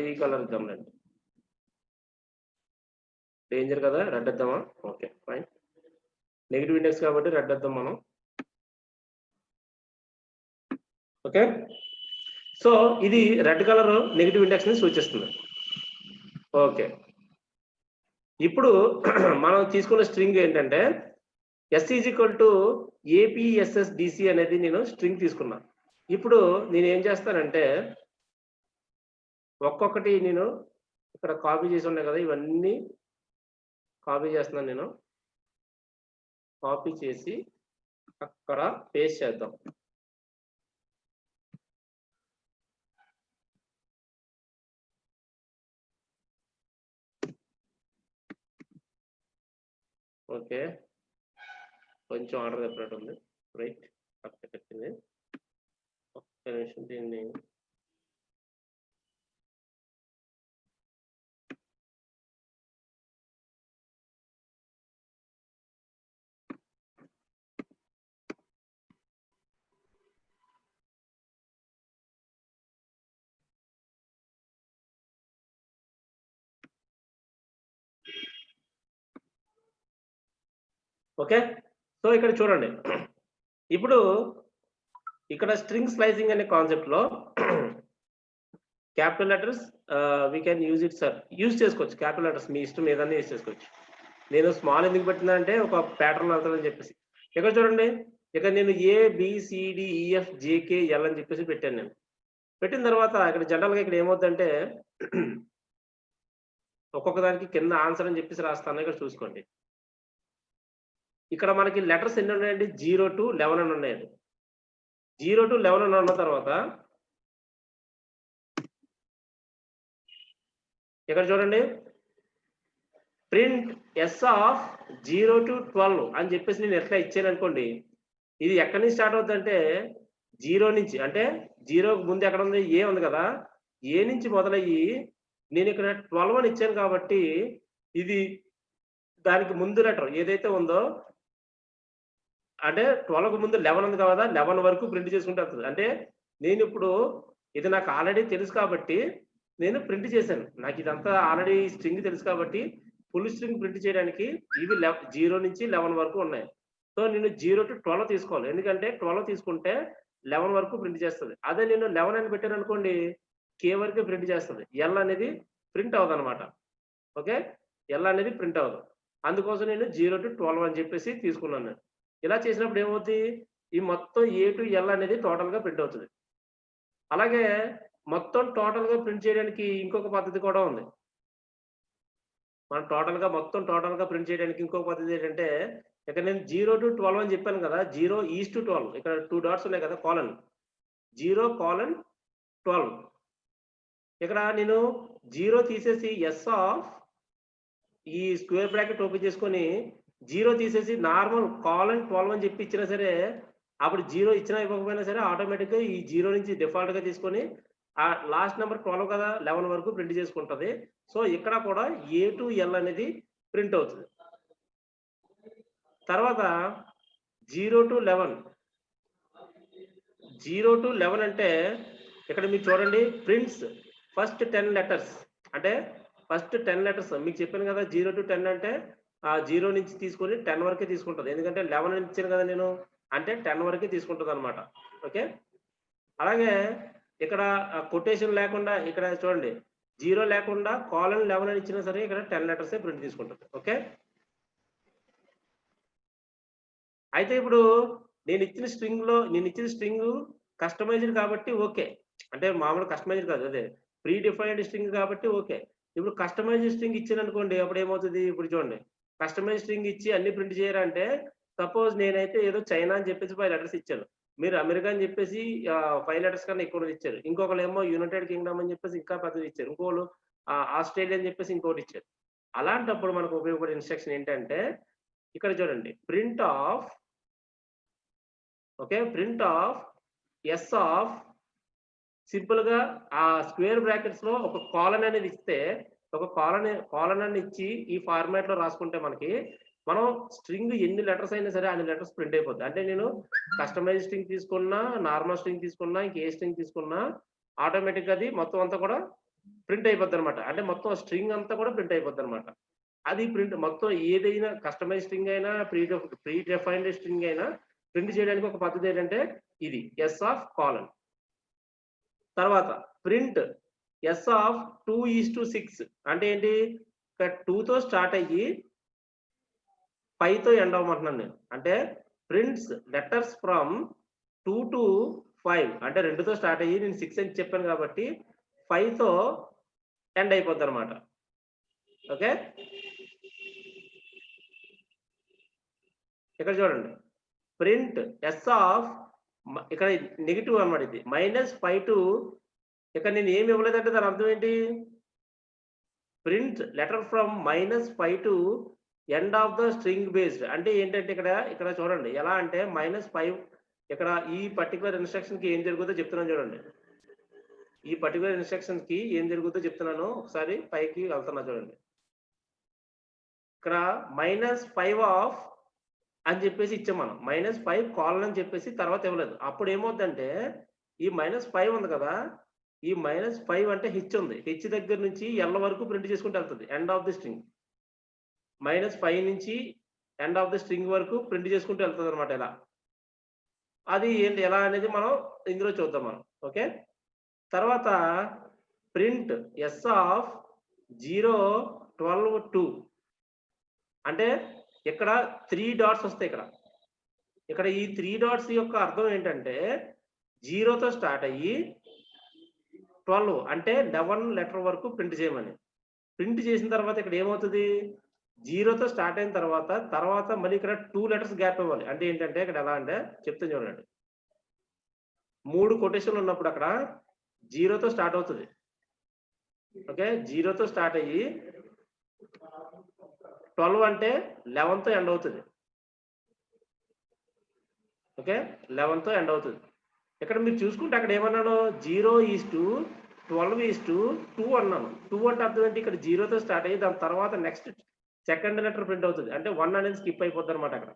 ఈ కలర్ ఇద్దాంలేండి. డేంజర్ కదా, రెడ్ ఇద్దామా? Okay fine. నెగిటివ్ ఇండెక్స్ కాబట్టి రెడ్ ఇద్దాం మనం. ఓకే, సో ఇది రెడ్ కలర్ నెగిటివ్ ఇండెక్స్ ని సూచిస్తుంది. ఓకే, ఇప్పుడు మనం తీసుకున్న స్ట్రింగ్ ఏంటంటే S = APSSDC అనేది నేను స్ట్రింగ్ తీసుకున్నా. ఇప్పుడు నేను ఏం చేస్తానంటే ఒక్కొక్కటి నేను ఇక్కడ కాపీ చేసి ఉన్నాయి కదా, ఇవన్నీ కాపీ చేస్తున్నాను నేను. కాపీ చేసి అక్కడ పేస్ట్ చేద్దాం. ఓకే, కొంచెం ఆర్డర్ చెప్పినట్టు ఉంది. రైట్, కరెక్ట్ వచ్చింది. ఒక్క నిమిషం దీన్ని ఓకే. సో ఇక్కడ చూడండి, ఇప్పుడు ఇక్కడ స్ట్రింగ్ స్లైసింగ్ అనే కాన్సెప్ట్ లో capital letters we can use it sir, use చేసుకోవచ్చు. క్యాపిటల్ లెటర్స్ మీ ఇష్టం ఏదన్నా యూజ్ చేసుకోవచ్చు. నేను స్మాల్ ఎందుకు పెట్టిందంటే ఒక ప్యాటర్న్ అవుతుందని చెప్పేసి. ఇక్కడ చూడండి, ఇక్కడ నేను ABCDEFJKL అని చెప్పేసి పెట్టాను. నేను పెట్టిన తర్వాత ఇక్కడ జనరల్గా ఇక్కడ ఏమవుతుందంటే ఒక్కొక్క దానికి కింద ఆన్సర్ అని చెప్పేసి రాస్తాను. ఇక్కడ చూసుకోండి, ఇక్కడ మనకి లెటర్స్ ఎన్ని ఉన్నాయండి? 0 to 11 అని ఉన్నాయండి. 0 to 11 అని ఉన్న తర్వాత ఇక్కడ చూడండి, ప్రింట్ S of 0 to 12 అని చెప్పేసి నేను ఎట్లా ఇచ్చాను అనుకోండి, ఇది ఎక్కడి నుంచి స్టార్ట్ అవుతుందంటే 0 నుంచి, అంటే 0కు ముందు ఎక్కడ ఉంది? ఏ ఉంది కదా, ఏ నుంచి మొదలయ్యి నేను ఇక్కడ 12 అని ఇచ్చాను కాబట్టి ఇది దానికి ముందు లెటర్ ఏదైతే ఉందో, అంటే 12కు ముందు 11 ఉంది కదా, 11 వరకు ప్రింట్ చేసుకుంటూ వస్తుంది. అంటే నేను ఇప్పుడు ఇది నాకు ఆల్రెడీ తెలుసు కాబట్టి నేను ప్రింట్ చేశాను. నాకు ఇదంతా ఆల్రెడీ స్ట్రింగ్ తెలుసు కాబట్టి ఫుల్ స్ట్రింగ్ ప్రింట్ చేయడానికి ఇవి 0 నుంచి 11 వరకు ఉన్నాయి. సో నేను 0 to 12 తీసుకోవాలి, ఎందుకంటే 12 తీసుకుంటే 11 వరకు ప్రింట్ చేస్తుంది. అదే నేను 11 అని పెట్టాను అనుకోండి, K వరకే ప్రింట్ చేస్తుంది. L అనేది ప్రింట్ అవ్వదు అనమాట. ఓకే, L అనేది ప్రింట్ అవ్వదు. అందుకోసం నేను 0 to 12 అని చెప్పేసి తీసుకున్నాను. నేను ఇలా చేసినప్పుడు ఏమవుతుంది, ఈ మొత్తం A to L అనేది టోటల్ గా ప్రింట్ అవుతుంది. అలాగే మొత్తం టోటల్ గా ప్రింట్ చేయడానికి ఇంకొక పద్ధతి కూడా ఉంది. మనం మొత్తం టోటల్ గా ప్రింట్ చేయడానికి ఇంకొక పద్ధతి ఏంటంటే, ఇక్కడ నేను 0 to 12 అని చెప్పాను కదా, 0 is to 12, ఇక్కడ 2 డాట్స్ ఉన్నాయి కదా, కోలన్ 0:12. ఇక్కడ నేను 0 తీసేసి S ఆఫ్ ఈ స్క్వేర్ బ్రాకెట్ ఓపెన్ చేసుకొని 0 తీసేసి నార్మల్ :12 అని చెప్పి ఇచ్చినా సరే, అప్పుడు 0 ఇచ్చినా ఇవ్వకపోయినా సరే ఆటోమేటిక్ గా ఈ 0 నుంచి డిఫాల్ట్ గా తీసుకొని ఆ లాస్ట్ నెంబర్ 12 కదా, 11 వరకు ప్రింట్ చేసుకుంటది. సో ఇక్కడ కూడా A to L అనేది ప్రింట్ అవుతుంది. తర్వాత 0 to 11. 0 to 11 అంటే ఇక్కడ మీరు చూడండి ప్రింట్స్ ఫస్ట్ 10 లెటర్స్ అంటే ఫస్ట్ 10 లెటర్స్ మీకు చెప్పాను కదా 0 to 10 అంటే ఆ 0 నుంచి తీసుకొని 10 వరకే తీసుకుంటుంది ఎందుకంటే 11 ఇచ్చాను కదా నేను అంటే 10 వరకే తీసుకుంటుంది అనమాట ఓకే అలాగే ఇక్కడ కొటేషన్ లేకుండా ఇక్కడ చూడండి 0 లేకుండా కాలన్ 11 అని ఇచ్చినా సరే ఇక్కడ 10 లెటర్సే ప్రింట్ తీసుకుంటుంది ఓకే అయితే ఇప్పుడు నేను ఇచ్చిన స్ట్రింగ్ కస్టమైజ్డ్ కాబట్టి ఓకే అంటే మామూలు కస్టమైజ్డ్ కాదు అదే ప్రీ డిఫైన్డ్ స్ట్రింగ్ కాబట్టి ఓకే ఇప్పుడు కస్టమైజ్డ్ స్ట్రింగ్ ఇచ్చాను అనుకోండి అప్పుడు ఏమవుతుంది ఇప్పుడు చూడండి కస్టమైజ్ స్ట్రింగ్ ఇచ్చి అన్ని ప్రింట్ చేయాలంటే సపోజ్ నేనైతే ఏదో చైనా అని చెప్పేసి 5 లెటర్స్ ఇచ్చాను మీరు అమెరికా అని చెప్పేసి 5 లెటర్స్ కన్నా ఎక్కువ ఇచ్చారు ఇంకొకరు ఏమో యునైటెడ్ కింగ్డమ్ అని చెప్పేసి ఇంకా పెద్దది ఇచ్చారు ఇంకోళ్ళు ఆస్ట్రేలియా అని చెప్పేసి ఇంకోటి ఇచ్చారు అలాంటప్పుడు మనకు ఉపయోగపడే ఇన్స్ట్రక్షన్ ఏంటంటే ఇక్కడ చూడండి print of okay print of S of simple గా ఆ స్క్వేర్ బ్రాకెట్స్ లో ఒక కాలన్ అనేది ఇస్తే ఒక కాలన్ అని ఇచ్చి ఈ ఫార్మాట్ లో రాసుకుంటే మనకి మనం స్ట్రింగ్ ఎన్ని లెటర్స్ అయినా సరే అన్ని లెటర్స్ ప్రింట్ అయిపోద్ది అంటే నేను కస్టమైజ్ స్ట్రింగ్ తీసుకున్నా నార్మల్ స్ట్రింగ్ తీసుకున్నా ఇంకే స్ట్రింగ్ తీసుకున్నా ఆటోమేటిక్ అది మొత్తం అంతా కూడా ప్రింట్ అయిపోద్ది అనమాట అంటే మొత్తం స్ట్రింగ్ అంతా కూడా ప్రింట్ అయిపోద్ది అనమాట అది ప్రింట్ మొత్తం ఏదైనా కస్టమైజ్ స్ట్రింగ్ అయినా ప్రీ డిఫైన్డ్ స్ట్రింగ్ అయినా ప్రింట్ చేయడానికి ఒక పద్ధతి ఏంటంటే ఇది ఎస్ ఆఫ్ కాలన్ తర్వాత ప్రింట్ ఎస్ ఆఫ్ 2:6 అంటే ఏంటి ఇక్కడ 2 తో స్టార్ట్ అయ్యి 5 తో ఎండ్ అవ్వమంటున్నాను నేను అంటే ప్రింట్స్ లెటర్స్ ఫ్రమ్ 2 to 5 అంటే 2 తో స్టార్ట్ అయ్యి నేను 6 అని చెప్పాను కాబట్టి 5 తో ఎండ్ అయిపోద్ది అనమాట ఓకే ఇక్కడ చూడండి ప్రింట్ ఎస్ ఆఫ్ ఇక్కడ నెగిటివ్ అన్నమాట ఇది -5 to ఇక్కడ నేను ఏమి ఇవ్వలేదంటే దాని అర్థం ఏంటి print letter from -5 to end of the string based అంటే ఏంటంటే ఇక్కడ చూడండి ఎలా అంటే -5 ఇక్కడ ఈ పర్టికులర్ ఇన్స్ట్రక్షన్ కి ఏం జరుగుతుందో చెప్తున్నాను చూడండి ఈ పర్టికులర్ ఇన్స్ట్రక్షన్ కి ఏం జరుగుతుందో చెప్తున్నాను ఒకసారి పైకి వెళ్తున్నా చూడండి ఇక్కడ -5 ఆఫ్ అని చెప్పేసి ఇచ్చాం మనం -5 కాలన్ అని చెప్పేసి తర్వాత ఇవ్వలేదు అప్పుడు ఏమవుతుందంటే ఈ -5 ఉంది కదా ఈ -5 అంటే హెచ్ ఉంది హెచ్ దగ్గర నుంచి ఎల్ వరకు ప్రింట్ చేసుకుంటూ వెళ్తుంది ఎండ్ ఆఫ్ ది స్ట్రింగ్ -5 నుంచి ఎండ్ ఆఫ్ ది స్ట్రింగ్ వరకు ప్రింట్ చేసుకుంటూ వెళ్తుంది అనమాట ఇలా అది ఏంటి ఎలా అనేది మనం ఇందులో చూద్దాం మనం ఓకే తర్వాత ప్రింట్ ఎస్ ఆఫ్ 0 12 2 అంటే ఇక్కడ 3 డాట్స్ వస్తాయి ఇక్కడ ఈ 3 డాట్స్ యొక్క అర్థం ఏంటంటే 0 తో స్టార్ట్ అయ్యి 12 అంటే 11 లెటర్ వరకు ప్రింట్ చేయమని ప్రింట్ చేసిన తర్వాత ఇక్కడ ఏమవుతుంది 0 తో స్టార్ట్ అయిన తర్వాత మళ్ళీ ఇక్కడ 2 లెటర్స్ గ్యాప్ ఇవ్వాలి అంటే ఏంటంటే ఇక్కడ ఎలా అంటే చెప్తాను చూడండి 3 కొటేషన్లు ఉన్నప్పుడు అక్కడ 0 తో స్టార్ట్ అవుతుంది ఓకే 0 తో స్టార్ట్ అయ్యి 12 అంటే 11 తో ఎండ్ అవుతుంది ఓకే 11 తో ఎండ్ అవుతుంది ఇక్కడ మీరు చూసుకుంటే అక్కడ ఏమన్నాను 0:12:2 అన్నాను 2 అంటే అర్థం ఏంటి ఇక్కడ 0 తో స్టార్ట్ అయ్యి దాని తర్వాత నెక్స్ట్ సెకండ్ లెటర్ ప్రింట్ అవుతుంది అంటే 1 అనేది స్కిప్ అయిపోద్ది అనమాట అక్కడ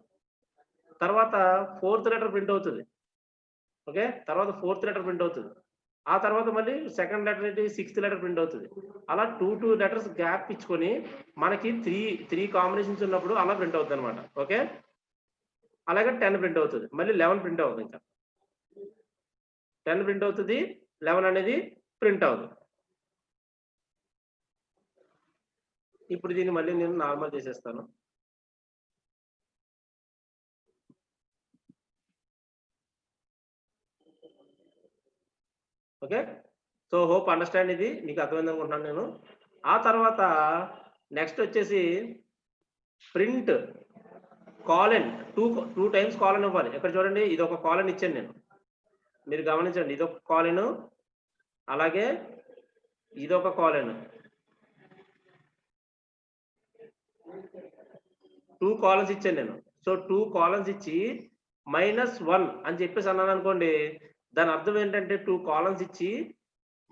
తర్వాత 4th లెటర్ ప్రింట్ అవుతుంది ఓకే తర్వాత 4th లెటర్ ప్రింట్ అవుతుంది ఆ తర్వాత మళ్ళీ సెకండ్ లెటర్ ఏంటి 6th లెటర్ ప్రింట్ అవుతుంది అలా 2 లెటర్స్ గ్యాప్ ఇచ్చుకొని మనకి 3 కాంబినేషన్స్ ఉన్నప్పుడు అలా ప్రింట్ అవుతుంది అనమాట ఓకే అలాగే 10 ప్రింట్ అవుతుంది మళ్ళీ 11 ప్రింట్ అవుతుంది ఇంకా 10 ప్రింట్ అవుతుంది 11 అనేది ప్రింట్ అవుతుంది ఇప్పుడు దీన్ని మళ్ళీ నేను నార్మల్ చేసేస్తాను ఓకే సో హోప్ అండర్స్టాండ్ ఇది మీకు అర్థమైంది అనుకుంటున్నాను నేను ఆ తర్వాత నెక్స్ట్ వచ్చేసి ప్రింట్ కాలన్ 2 టైమ్స్ కాలన్ ఇవ్వాలి ఇక్కడ చూడండి ఇది ఒక కాలన్ ఇచ్చాను నేను మీరు గమనించండి ఇది ఒక కాలన్ అలాగే ఇది ఒక కాలన్ 2 కాలన్స్ ఇచ్చాను నేను సో 2 కాలన్స్ ఇచ్చి -1 అని చెప్పేసి అన్నాను అనుకోండి దాని అర్థం ఏంటంటే 2 కాలన్స్ ఇచ్చి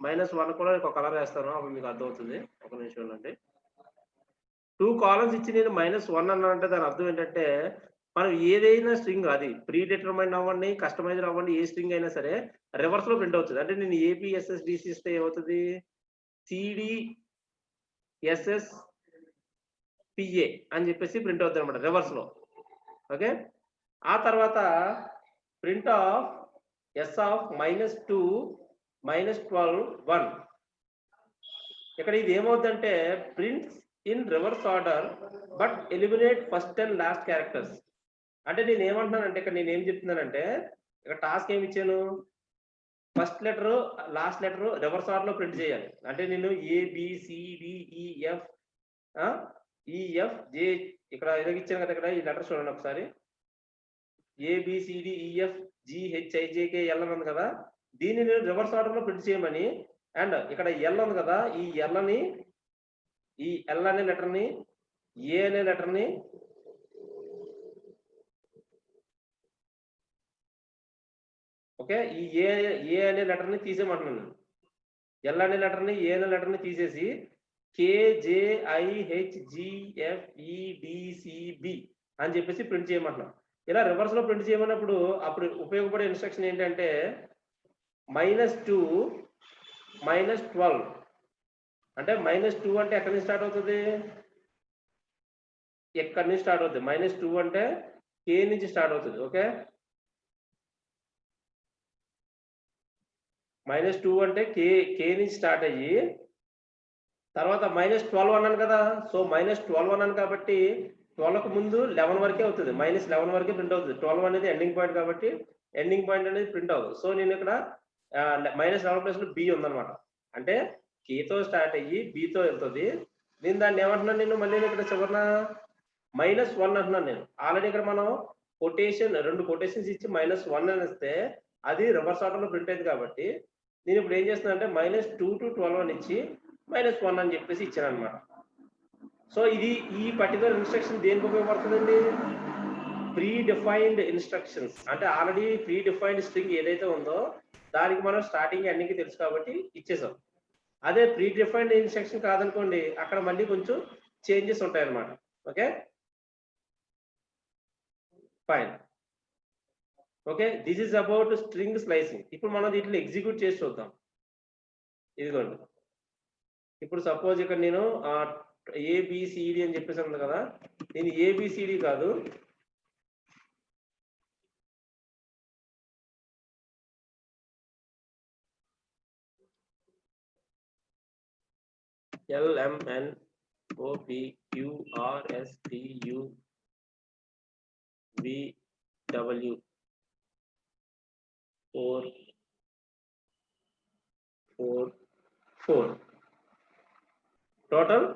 -1 కూడా ఒక కలర్ వేస్తాను అప్పుడు మీకు అర్థమవుతుంది ఒక నిమిషం అండి 2 కాలన్స్ ఇచ్చి నేను -1 అన్నానంటే దాని అర్థం ఏంటంటే మనం ఏదైనా స్ట్రింగ్ అది ప్రీ డిటర్మైన్డ్ అవ్వండి, కస్టమైజ్డ్ అవ్వండి, ఏ స్ట్రింగ్ అయినా సరే రివర్స్ లో ప్రింట్ అవుతుంది. అంటే నేను ఏపీఎస్ఎస్డిసి ఇస్తే ఏమవుతుంది, సిడిఎస్ఎస్పిఏ అని చెప్పేసి ప్రింట్ అవుతుంది అనమాట రివర్స్ లో. ఓకే, ఆ తర్వాత ప్రింట్ ఆఫ్ ఎస్ ఆఫ్ -2 -12 1. ఇక్కడ ఇది ఏమవుతుందంటే prints in reverse order but eliminate first and last characters. అంటే నేను ఏమంటున్నానంటే ఇక్కడ నేను ఏం చెప్తున్నానంటే ఇక్కడ టాస్క్ ఏమి ఇచ్చాను, first letter last letter reverse order లో ప్రింట్ చేయాలి. అంటే నేను ఏబిసిడిఈఎఫ్ ఇక్కడ ఎలాగ ఇచ్చాను కదా, ఇక్కడ ఈ లెటర్ చూడండి ఒకసారి, ABCDEFGHIJKL ఉంది కదా, దీన్ని నేను రివర్స్ ఆర్డర్ లో ప్రింట్ చేయమని, అండ్ ఇక్కడ ఎల్ ఉంది కదా, ఈ ఎల్ అనే లెటర్ ని, ఏ అనే లెటర్ ని, ఓకే, ఈ ఏ అనే లెటర్ ని తీసేయమంటున్నాను. ఎల్ అనే లెటర్ ని, ఏ అనే లెటర్ ని తీసేసి KJIHGFEDCB అని చెప్పేసి ప్రింట్ చేయమంటున్నాం. ఇలా రివర్స్ లో ప్రింట్ చేయమన్నప్పుడు అప్పుడు ఉపయోగపడే ఇన్స్ట్రక్షన్ ఏంటంటే -2 -12. అంటే -2 అంటే ఎక్కడి నుంచి స్టార్ట్ అవుతుంది, ఎక్కడి నుంచి స్టార్ట్ అవుతుంది. -2 అంటే K నుంచి స్టార్ట్ అవుతుంది. ఓకే, -2 అంటే K నుంచి స్టార్ట్ అయ్యి తర్వాత -12 అన్నాను కదా, సో -12 అన్నాను కాబట్టి 12కు ముందు 11 వరకే అవుతుంది, -11 వరకే ప్రింట్ అవుతుంది. 12 అనేది ఎండింగ్ పాయింట్ కాబట్టి ఎండింగ్ పాయింట్ అనేది ప్రింట్ అవ్వదు. సో నేను ఇక్కడ -11 ప్లేస్ లో B ఉందన్నమాట. అంటే Kతో స్టార్ట్ అయ్యి Bతో వెళ్తుంది. నేను దాన్ని ఏమంటున్నాను, నేను మళ్ళీ ఇక్కడ చివరిన -1 అంటున్నాను. నేను ఆల్రెడీ ఇక్కడ మనం రెండు కొటేషన్స్ ఇచ్చి -1 అని ఇస్తే అది రివర్స్ ఆర్డర్ లో ప్రింట్ అయింది కాబట్టి నేను ఇప్పుడు ఏం చేస్తున్నా అంటే -2 to 12 అని ఇచ్చి -1 అని చెప్పేసి ఇచ్చాను అనమాట. సో ఇది ఈ పర్టికులర్ ఇన్స్ట్రక్షన్ దేనికి ఉపయోగపడుతుందండి, ప్రీ డిఫైన్డ్ ఇన్స్ట్రక్షన్స్. అంటే ఆల్రెడీ ప్రీ డిఫైన్డ్ స్ట్రింగ్ ఏదైతే ఉందో దానికి మనం స్టార్టింగ్ ఎండింగ్ తెలుసు కాబట్టి ఇచ్చేసాం. అదే ప్రీ డిఫైన్డ్ ఇన్స్ట్రక్షన్ కాదనుకోండి, అక్కడ మళ్ళీ కొంచెం చేంజెస్ ఉంటాయి అన్నమాట. Okay fine. Okay, this is about string slicing. ఇప్పుడు మనం దీంట్లో ఎగ్జిక్యూట్ చేసి చూద్దాం. ఇదిగోండి, ఇప్పుడు సపోజ్ ఇక్కడ నేను ABCD అని చెప్పేసి ఉంది కదా, నేను ABCD కాదు, LMNOPQRSTUVW 4 total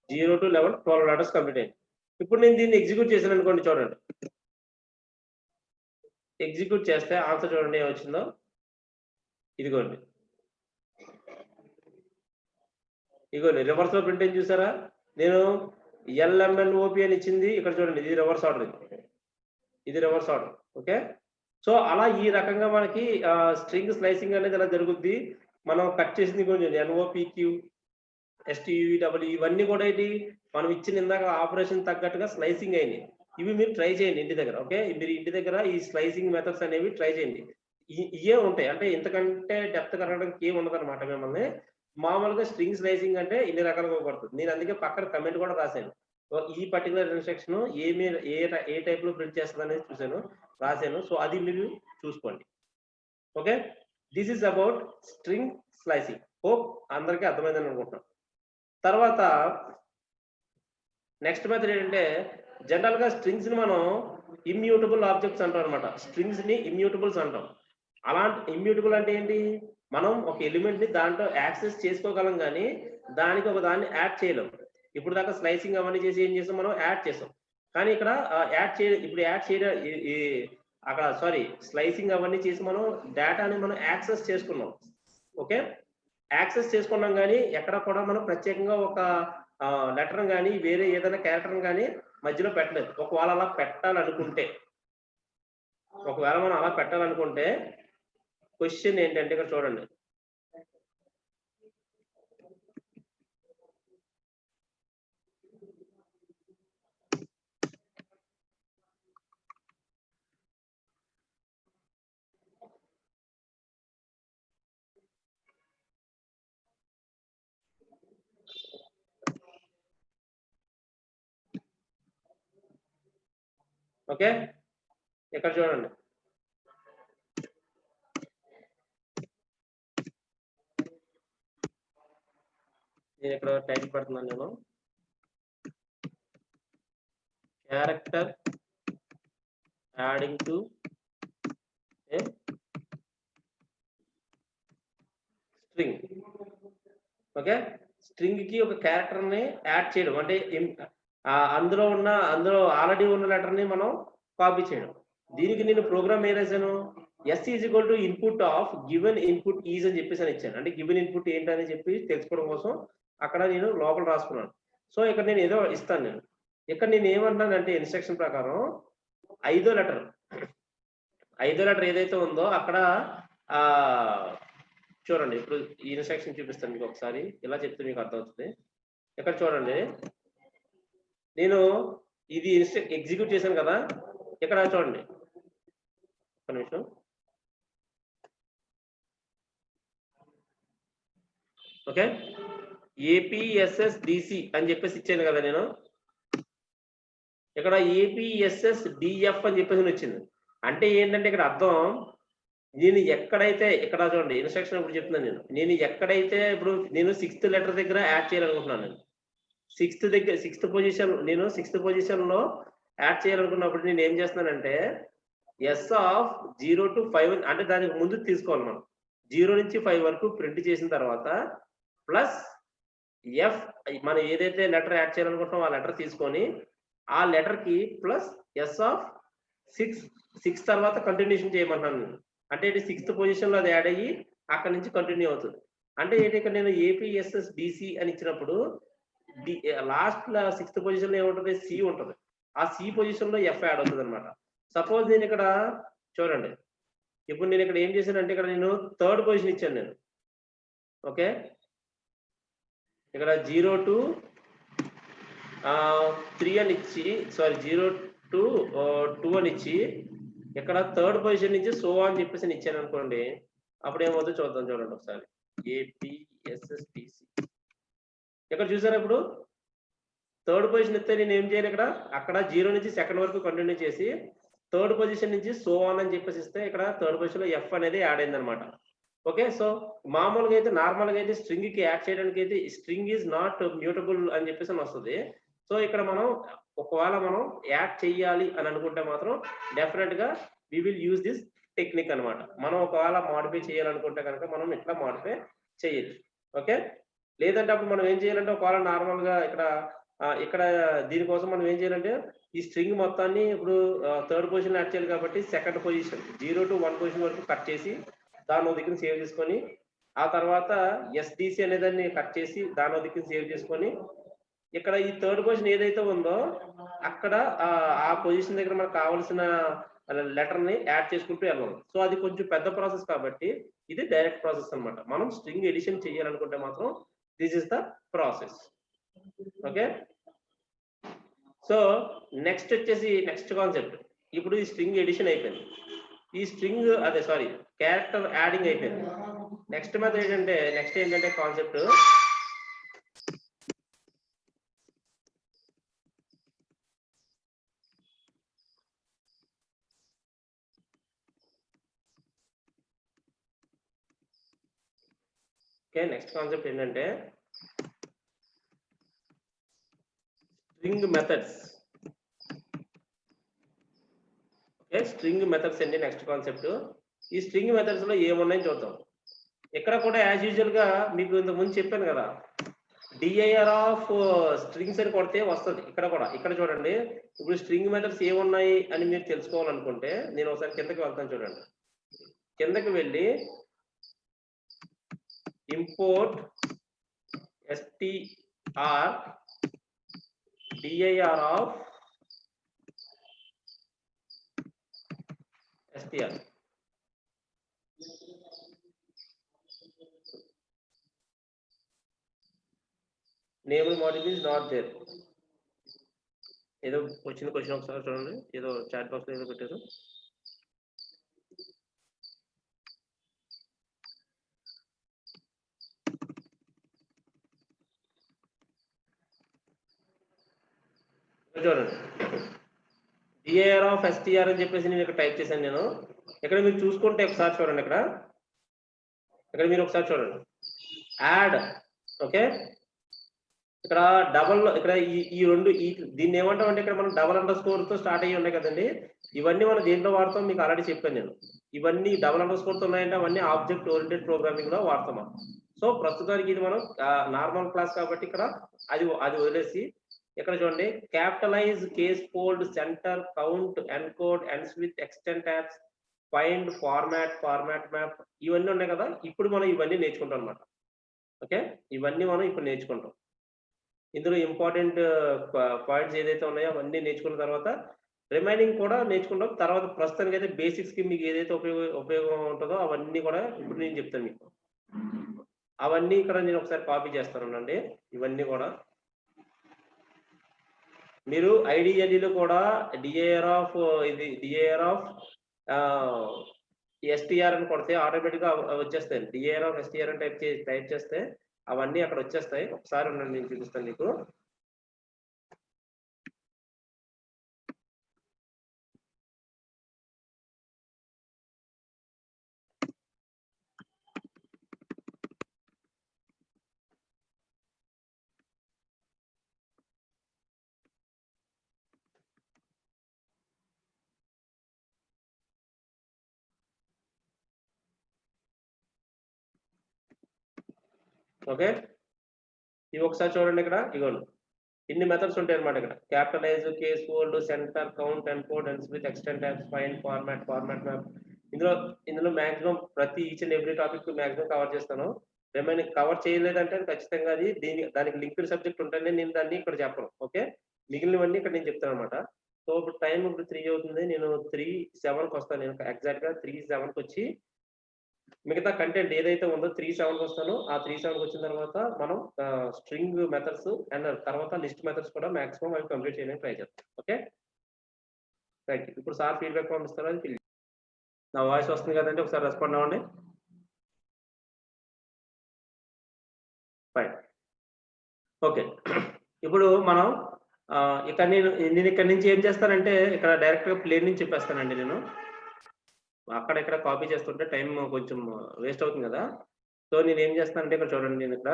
0 to 11 12 letters complete అయ్యింది. ఇప్పుడు నేను దీన్ని ఎగ్జిక్యూట్ చేశాను అనుకోండి, చూడండి ఎగ్జిక్యూట్ చేస్తే ఆన్సర్ చూడండి ఏమొచ్చిందో. ఇదిగోండి రివర్స్ లో ప్రింట్ ఏం చూసారా, నేను LMNOP అని ఇచ్చింది, ఇక్కడ చూడండి ఇది రివర్స్ ఆర్డర్, ఇది రివర్స్ ఆర్డర్. ఓకే, సో అలా ఈ రకంగా మనకి స్ట్రింగ్ స్లైసింగ్ అనేది ఇలా జరుగుద్ది. మనం కట్ చేసింది కొంచెం NOPQ STUVW ఇవన్నీ కూడా ఏంటి మనం ఇచ్చిన ఇందాక ఆపరేషన్ తగ్గట్టుగా స్లైసింగ్ అయినాయి. ఇవి మీరు ట్రై చేయండి ఇంటి దగ్గర. ఓకే, మీరు ఇంటి దగ్గర ఈ స్లైసింగ్ మెథడ్స్ అనేవి ట్రై చేయండి. ఇవే ఉంటాయి, అంటే ఇంతకంటే డెప్త్ కలగడానికి ఏమి ఉండదు అనమాట. మిమ్మల్ని మామూలుగా స్ట్రింగ్ స్లైసింగ్ అంటే ఇన్ని రకాలుగా పడుతుంది. నేను అందుకే పక్కన కమెంట్ కూడా రాశాను, ఈ పర్టికులర్ ఇన్స్ట్రక్షన్ ఏ టైప్ లో ప్రింట్ చేస్తుంది అనేది రాశాను. సో అది మీరు చూసుకోండి. Okay, this is about string slicing. Hope అందరికీ అర్థమైందని అనుకుంటున్నాను. తర్వాత నెక్స్ట్ మెథడ్ ఏంటంటే జనరల్ గా స్ట్రింగ్స్ ని మనం ఇమ్యూటబుల్ ఆబ్జెక్ట్స్ అంటాం అనమాట. స్ట్రింగ్స్ ని ఇమ్యూటబుల్స్ అంటాం. అలాంటి ఇమ్యూటబుల్ అంటే ఏంటి, మనం ఒక ఎలిమెంట్ ని దాంట్లో యాక్సెస్ చేసుకోగలం కానీ దానికి ఒక దాన్ని యాడ్ చేయలేం. ఇప్పుడు దాకా స్లైసింగ్ అవన్నీ చేసి ఏం చేసాం, మనం యాడ్ చేసాం. కానీ ఇక్కడ యాడ్ చేయడం అక్కడ స్లైసింగ్ అవన్నీ చేసి మనం డేటాని మనం యాక్సెస్ చేసుకున్నాం. ఓకే, యాక్సెస్ చేసుకున్నాం కానీ ఎక్కడ కూడా మనం ప్రత్యేకంగా ఒక లెటర్ కానీ వేరే ఏదైనా క్యారెక్టర్ కానీ మధ్యలో పెట్టలేదు. ఒకవేళ మనం అలా పెట్టాలనుకుంటే క్వశ్చన్ ఏంటంటే ఇక్కడ చూడండి, ఓకే, ఇక్కడ చూడండి. నేను ఇక్కడ టైటిల్ పెడుతున్నాను. నేను character adding to a string. Okay, string కి ఒక క్యారెక్టర్ ని యాడ్ చేయడం అంటే అందులో ఆల్రెడీ ఉన్న లెటర్ ని మనం కాపీ చేయడం. దీనికి నేను ప్రోగ్రామ్ ఏ రాశాను, S is equal to input of given input is అని చెప్పేసి అని ఇచ్చాను. అంటే గివెన్ ఇన్పుట్ ఏంటని చెప్పి తెలుసుకోవడం కోసం అక్కడ నేను లోపల రాసుకున్నాను. సో ఇక్కడ నేను ఏదో ఇస్తాను. నేను ఇక్కడ నేను ఏమంటున్నానంటే ఇన్స్ట్రక్షన్ ప్రకారం ఐదో లెటర్ ఏదైతే ఉందో అక్కడ చూడండి. ఇప్పుడు ఈ ఇన్స్ట్రక్షన్ చూపిస్తాను మీకు ఒకసారి, ఇలా చెప్తే మీకు అర్థమవుతుంది. ఇక్కడ చూడండి, నేను ఇది ఎగ్జిక్యూట్ చేశాను కదా. ఇక్కడ చూడండి, ఒక నిమిషం. ఓకే, ఏపీఎస్ఎస్డిసి అని చెప్పేసి ఇచ్చాను కదా నేను. ఇక్కడ ఏపీఎస్ఎస్డిఎఫ్ అని చెప్పేసి వచ్చింది. అంటే ఏంటంటే ఇక్కడ అర్థం, నేను ఎక్కడైతే ఇక్కడ చూడండి ఇన్స్ట్రక్షన్ ఇప్పుడు చెప్తున్నాను. నేను ఎక్కడైతే ఇప్పుడు నేను 6th లెటర్ దగ్గర యాడ్ చేయాలనుకుంటున్నాను. నేను 6th పొజిషన్ లో యాడ్ చేయాలనుకున్నప్పుడు నేను ఏం చేస్తున్నానంటే ఎస్ ఆఫ్ 0 to 5 అంటే దానికి ముందు తీసుకోవాలి. మనం 0 నుంచి 5 వరకు ప్రింట్ చేసిన తర్వాత ప్లస్ ఎఫ్, మనం ఏదైతే లెటర్ యాడ్ చేయాలనుకుంటున్నామో ఆ లెటర్ తీసుకొని ఆ లెటర్ కి ప్లస్ ఎస్ ఆఫ్ 6 తర్వాత కంటిన్యూషన్ చేయమంటున్నాను నేను. అంటే 6th పొజిషన్ లో అది యాడ్ అయ్యి అక్కడ నుంచి కంటిన్యూ అవుతుంది. అంటే ఏంటి, ఇక్కడ నేను ఏపీఎస్ఎస్డిసి అని ఇచ్చినప్పుడు లాస్ట్ 6th పొజిషన్ లో ఏముంటుంది, సి ఉంటుంది. ఆ సి పొజిషన్ లో ఎఫ్ యాడ్ అవుతుంది అనమాట. సపోజ్ నేను ఇక్కడ చూడండి, ఇప్పుడు నేను ఇక్కడ ఏం చేశానంటే ఇక్కడ నేను 3rd పొజిషన్ ఇచ్చాను నేను. ఓకే, ఇక్కడ 0 to 3 అని ఇచ్చి 0 to 2 అని ఇచ్చి ఇక్కడ 3rd పొజిషన్ నుంచి సో అని చెప్పేసి ఇచ్చాను అనుకోండి. అప్పుడు ఏమవుతుందో చూద్దాం. చూడండి ఒకసారి, ఏపీఎస్ఎస్డిసి ఇక్కడ చూసారా. ఇప్పుడు 3rd పొజిషన్ ఇస్తే నేను ఏం చేయాలి, అక్కడ 0 నుంచి 2nd వరకు కంటిన్యూ చేసి 3rd పొజిషన్ నుంచి సో ఆన్ అని చెప్పేసి ఇస్తే ఇక్కడ 3rd పొజిషన్ లో ఎఫ్ అనేది యాడ్ అయింది అనమాట. ఓకే, సో మామూలుగా అయితే నార్మల్గా అయితే స్ట్రింగ్ కి యాడ్ చేయడానికి అయితే స్ట్రింగ్ ఈజ్ నాట్ మ్యూటబుల్ అని చెప్పేసి వస్తుంది. సో ఇక్కడ మనం ఒకవేళ మనం యాడ్ చెయ్యాలి అని అనుకుంటే మాత్రం డెఫినెట్ గా we will use this technique అనమాట. మనం ఒకవేళ మాడిఫై చేయాలనుకుంటే కనుక మనం ఇట్లా మాడిఫై చేయొచ్చు. ఓకే, లేదంటే అప్పుడు మనం ఏం చేయాలంటే ఒకవేళ నార్మల్ గా ఇక్కడ దీనికోసం మనం ఏం చేయాలంటే ఈ స్ట్రింగ్ మొత్తాన్ని ఇప్పుడు 3rd పొజిషన్ యాడ్ చేయాలి కాబట్టి 2nd పొజిషన్ 0 to 1 పొజిషన్ వరకు కట్ చేసి దాని దగ్గర సేవ్ చేసుకొని ఆ తర్వాత ఎస్డిసి అనేదాన్ని కట్ చేసి దాని దగ్గర సేవ్ చేసుకొని ఇక్కడ ఈ 3rd పొజిషన్ ఏదైతే ఉందో అక్కడ ఆ పొజిషన్ దగ్గర మనకు కావాల్సిన లెటర్ ని యాడ్ చేసుకుంటూ వెళ్ళాలి. సో అది కొంచెం పెద్ద ప్రాసెస్ కాబట్టి ఇది డైరెక్ట్ ప్రాసెస్ అన్నమాట. మనం స్ట్రింగ్ ఎడిషన్ చేయాలనుకుంటే మాత్రం this is the process. Okay, so next వచ్చేసి నెక్స్ట్ కాన్సెప్ట్. ఇప్పుడు ఈ స్ట్రింగ్ ఎడిషన్ అయిపోయింది, ఈ స్ట్రింగ్ క్యారెక్టర్ యాడింగ్ అయిపోయింది. నెక్స్ట్ మెథడ్ ఏంటంటే కాన్సెప్ట్ ఏంటంటే string methods. Okay, string methods అండి నెక్స్ట్ కాన్సెప్ట్. ఈ స్ట్రింగ్ మెథడ్స్ లో ఏమున్నాయని చూద్దాం. ఇక్కడ కూడా యాజ్ యూజువల్ గా మీకు ఇంతకు ముందు చెప్పాను కదా, డిఐఆర్ ఆఫ్ స్ట్రింగ్స్ అని కొడితే వస్తుంది. ఇక్కడ చూడండి, ఇప్పుడు స్ట్రింగ్ మెథడ్స్ ఏమున్నాయి అని మీరు తెలుసుకోవాలనుకుంటే నేను ఒకసారి కిందకి వెళ్తాను. చూడండి, కిందకి వెళ్ళి import str dir of str. Name module is not there. ఏదో వచ్చిన క్వశ్చన్ ఒకసారి చూడండి, ఏదో చాట్ బాక్స్ లో ఏదో పెట్టారు. చూడండి, డిఏఆర్ ఆఫ్ ఎస్టీఆర్ అని చెప్పేసి నేను ఇక్కడ టైప్ చేశాను నేను. ఇక్కడ మీరు చూసుకుంటే ఒకసారి చూడండి, ఇక్కడ మీరు ఒకసారి చూడండి, యాడ్. ఓకే, ఇక్కడ డబల్, ఇక్కడ ఈ రెండు దీన్ని ఏమంటాం అంటే ఇక్కడ మనం డబల్ అండర్ స్కోర్ తో స్టార్ట్ అయ్యి ఉన్నాయి కదండి. ఇవన్నీ మనం దేంట్లో వాడతాం మీకు ఆల్రెడీ చెప్పాను నేను. ఇవన్నీ డబల్ అండర్ స్కోర్ తో ఉన్నాయంటే అవన్నీ ఆబ్జెక్ట్ ఓరియంటెడ్ ప్రోగ్రామింగ్ లో వాడతాం. సో ప్రస్తుతానికి ఇది మనం నార్మల్ క్లాస్ కాబట్టి ఇక్కడ అది వదిలేసి ఇక్కడ చూడండి, capitalise, case fold, centre, count, encode, ends with, extend tabs, find, format map, ఇవన్నీ ఉన్నాయి కదా. ఇప్పుడు మనం ఇవన్నీ నేర్చుకుంటాం అనమాట. ఓకే, ఇవన్నీ మనం ఇప్పుడు నేర్చుకుంటాం. ఇందులో ఇంపార్టెంట్ పాయింట్స్ ఏదైతే ఉన్నాయో అవన్నీ నేర్చుకున్న తర్వాత రిమైనింగ్ కూడా నేర్చుకుంటాం. తర్వాత ప్రస్తుతానికి అయితే బేసిక్స్ కి మీకు ఏదైతే ఉపయోగం ఉంటుందో అవన్నీ కూడా ఇప్పుడు నేను చెప్తాను మీకు. అవన్నీ ఇక్కడ నేను ఒకసారి కాపీ చేస్తానండి. ఇవన్నీ కూడా మీరు ఐడిఎల్ఈలో కూడా డిఏఆర్ ఆఫ్ ఎస్టీఆర్ అని కొడితే ఆటోమేటిక్ గా వచ్చేస్తాయి. డిఏఆర్ ఆఫ్ ఎస్టీఆర్ అని టైప్ చేస్తే అవన్నీ అక్కడ వచ్చేస్తాయి. ఒకసారి ఉండండి, నేను చూపిస్తాను మీకు. ఓకే, ఇవి ఒకసారి చూడండి. ఇక్కడ ఇగోండి, ఇన్ని మెథడ్స్ ఉంటాయి అనమాట. ఇక్కడ capitalise, case fold, centre, count, encode, ends with, extend tabs, find, format map. ఇందులో మాక్సిమం ప్రతి each and every topic maximum cover చేస్తాను. రిమైనింగ్ కవర్ చేయలేదంటే ఖచ్చితంగా అది దానికి లింక్డ్ సబ్జెక్ట్ ఉంటేనే నేను దాన్ని ఇక్కడ చెప్పను. ఓకే, మిగిలినవన్నీ ఇక్కడ నేను చెప్తాను అనమాట. సో ఇప్పుడు టైం ఇప్పుడు 3 అవుతుంది. నేను 3:07కి వస్తాను. నేను ఎగ్జాక్ట్ గా 3:07కి వచ్చి మిగతా కంటెంట్ ఏదైతే ఉందో 3:07కి వస్తాను. ఆ 3:07కి వచ్చిన తర్వాత మనం స్ట్రింగ్ మెథడ్స్ అండ్ తర్వాత లిస్ట్ మెథడ్స్ కూడా మాక్సిమం అవి కంప్లీట్ చేయడానికి ట్రై చేస్తాం. Okay, thank you. ఇప్పుడు సార్ ఫీడ్బ్యాక్ పంపిస్తారు, అది ఫిల్. నా వాయిస్ వస్తుంది కదండి, ఒకసారి రెస్పాండ్ అవ్వండి. ఫైన్. ఓకే, ఇప్పుడు మనం నేను ఇక్కడ నుంచి ఏం చేస్తానంటే ఇక్కడ డైరెక్ట్ గా ప్లేన్ నుంచి చెప్పేస్తానండి. నేను అక్కడ కాపీ చేస్తుంటే టైం కొంచెం వేస్ట్ అవుతుంది కదా. సో నేను ఏం చేస్తానంటే ఇక్కడ చూడండి, నేను ఇక్కడ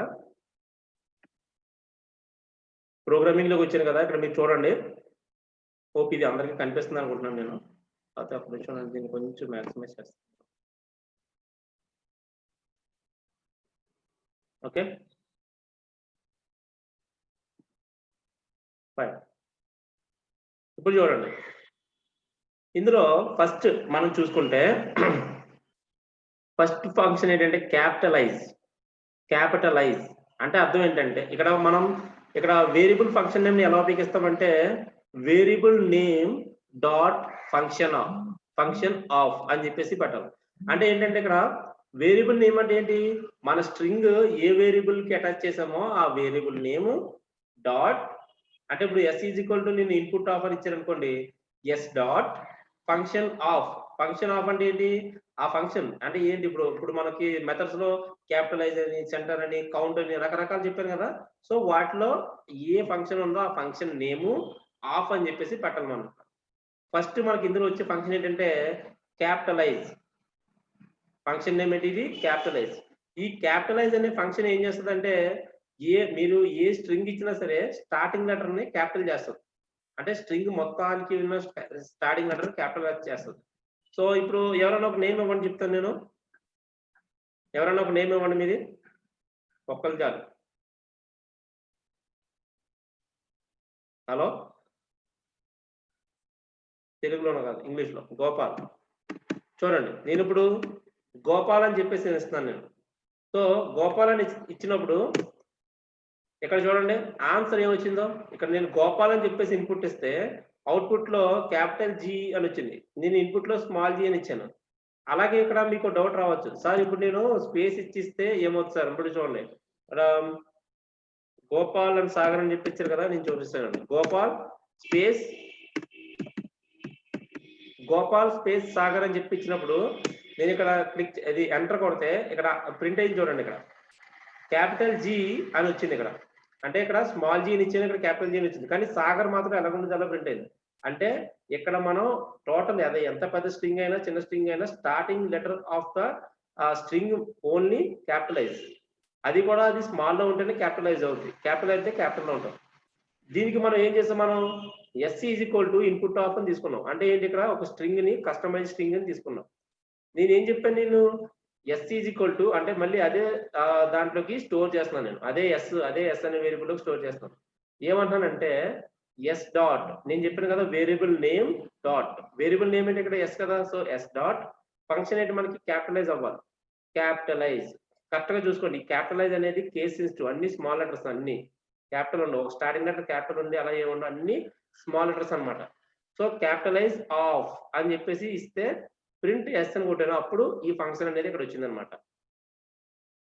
ప్రోగ్రామింగ్ లోకి వచ్చాను కదా. ఇక్కడ మీరు చూడండి, హోప్ ఇది అందరికీ కనిపిస్తుంది అనుకుంటున్నాను నేను. అయితే అప్పుడు చూడండి, దీన్ని కొంచెం మ్యాక్సిమైజ్ చేస్తాను. Okay, fine. ఇప్పుడు చూడండి, ఇందులో ఫస్ట్ మనం చూసుకుంటే ఫస్ట్ ఫంక్షన్ ఏంటంటే క్యాపిటలైజ్ అంటే అర్థం ఏంటంటే ఇక్కడ వేరియబుల్ ఫంక్షన్ నేమ్ ఎలా ఉపయోగిస్తామంటే variable name dot function of అని చెప్పేసి పెట్టాలి. అంటే ఏంటంటే ఇక్కడ వేరియబుల్ నేమ్ అంటే ఏంటి, మన స్ట్రింగ్ ఏ వేరియబుల్ కి అటాచ్ చేసామో ఆ వేరియబుల్ నేమ్ డాట్, అంటే ఇప్పుడు ఎస్ ఈజ్ ఈక్వల్ టు నేను ఇన్పుట్ ఆఫ్ అని ఇచ్చాను అనుకోండి, ఎస్ డాట్ ఫంక్షన్ ఆఫ్ అంటే ఏంటి, ఆ ఫంక్షన్ అంటే ఏంటి. ఇప్పుడు మనకి మెథడ్స్ లో క్యాపిటలైజ్ అని, సెంటర్ అని, కౌంట్ అని రకరకాలు చెప్పాను కదా. సో వాటిలో ఏ ఫంక్షన్ ఉందో ఆ ఫంక్షన్ నేము ఆఫ్ అని చెప్పేసి పెట్టాలి మనం. ఫస్ట్ మనకి ఇందులో వచ్చే ఫంక్షన్ ఏంటంటే క్యాపిటలైజ్. ఫంక్షన్ నేమ్ ఏంటి, ఇది క్యాపిటలైజ్. ఈ క్యాపిటలైజ్ అనే ఫంక్షన్ ఏం చేస్తుంది అంటే మీరు ఏ స్ట్రింగ్ ఇచ్చినా సరే స్టార్టింగ్ లెటర్ ని క్యాపిటల్ చేస్తుంది. అంటే స్ట్రింగ్ మొత్తానికి ఉన్న స్టార్టింగ్ లెటర్ క్యాపిటల్ చేస్తుంది. సో ఇప్పుడు ఎవరైనా ఒక నేమ్ ఇవ్వండి చెప్తాను నేను. ఎవరైనా ఒక నేమ్ ఇవ్వండి మీది, ఒక్కరు చాలు. హలో, తెలుగులోనో కాదు, ఇంగ్లీష్ లో. గోపాల్. చూడండి, నేను ఇప్పుడు గోపాల్ అని చెప్పేసి ఇస్తున్నాను నేను. సో గోపాల్ అని ఇచ్చినప్పుడు ఇక్కడ చూడండి ఆన్సర్ ఏమొచ్చిందో. ఇక్కడ నేను గోపాల్ అని చెప్పేసి ఇన్పుట్ ఇస్తే అవుట్పుట్ లో క్యాపిటల్ జీ అని వచ్చింది. నేను ఇన్పుట్ లో స్మాల్ జీ అని ఇచ్చాను. అలాగే ఇక్కడ మీకు డౌట్ రావచ్చు, సార్ ఇప్పుడు నేను స్పేస్ ఇచ్చిస్తే ఏమవుతుంది సార్. ఇప్పుడు చూడండి, ఇక్కడ గోపాల్ అని సాగర్ అని చెప్పి ఇచ్చారు కదా, నేను చూపిస్తాను. గోపాల్ స్పేస్ సాగర్ అని చెప్పి ఇచ్చినప్పుడు నేను ఇక్కడ క్లిక్ అది ఎంటర్ కొడితే ఇక్కడ ప్రింట్ అయింది చూడండి. ఇక్కడ క్యాపిటల్ జీ అని వచ్చింది. ఇక్కడ అంటే ఇక్కడ స్మాల్ జీ అని ఇచ్చింది, ఇక్కడ క్యాపిటల్ జీ అని వచ్చింది. కానీ సాగర్ మాత్రం ఎలా ఉంటుంది, అలా ప్రింట్ అయింది. అంటే ఇక్కడ మనం టోటల్ అదే ఎంత పెద్ద స్ట్రింగ్ అయినా చిన్న స్ట్రింగ్ అయినా starting letter of the string only capitalise. అది కూడా అది స్మాల్ లో ఉంటేనే క్యాపిటలైజ్ అవుతుంది. క్యాపిటల్ అయితే క్యాపిటల్ లో ఉంటుంది. దీనికి మనం ఏం చేస్తాం, మనం S is equal to input of అని తీసుకున్నాం. అంటే ఏంటి, ఇక్కడ ఒక స్ట్రింగ్ ని కస్టమైజ్ స్ట్రింగ్ అని తీసుకున్నాం. నేనేం చెప్పాను, నేను ఎస్ ఈజ్ ఈక్వల్ టు అంటే మళ్ళీ అదే దాంట్లోకి స్టోర్ చేస్తున్నాను. నేను అదే ఎస్ అనే వేరియబుల్ లోకి స్టోర్ చేస్తున్నాను. ఏమంటానంటే ఎస్ డాట్, నేను చెప్పాను కదా variable name dot, variable name అంటే ఇక్కడ ఎస్ కదా, సో ఎస్ డాట్ ఫంక్షన్ ఏంటి మనకి క్యాపిటలైజ్ అవ్వాలి. క్యాపిటలైజ్ కరెక్ట్ గా చూసుకోండి. క్యాపిటలైజ్ అనేది కేస్ సెన్సిటివ్, అన్ని స్మాల్ లెటర్స్, అన్ని క్యాపిటల్ ఉండవు. ఒక స్టార్టింగ్ లెటర్ క్యాపిటల్ ఉంది, అలా ఏముండవు, అన్ని స్మాల్ లెటర్స్ అన్నమాట. సో క్యాపిటలైజ్ ఆఫ్ అని చెప్పేసి ఇస్తే ప్రింట్ ఎస్ అని కొట్టాను, అప్పుడు ఈ ఫంక్షన్ అనేది ఇక్కడ వచ్చింది అనమాట.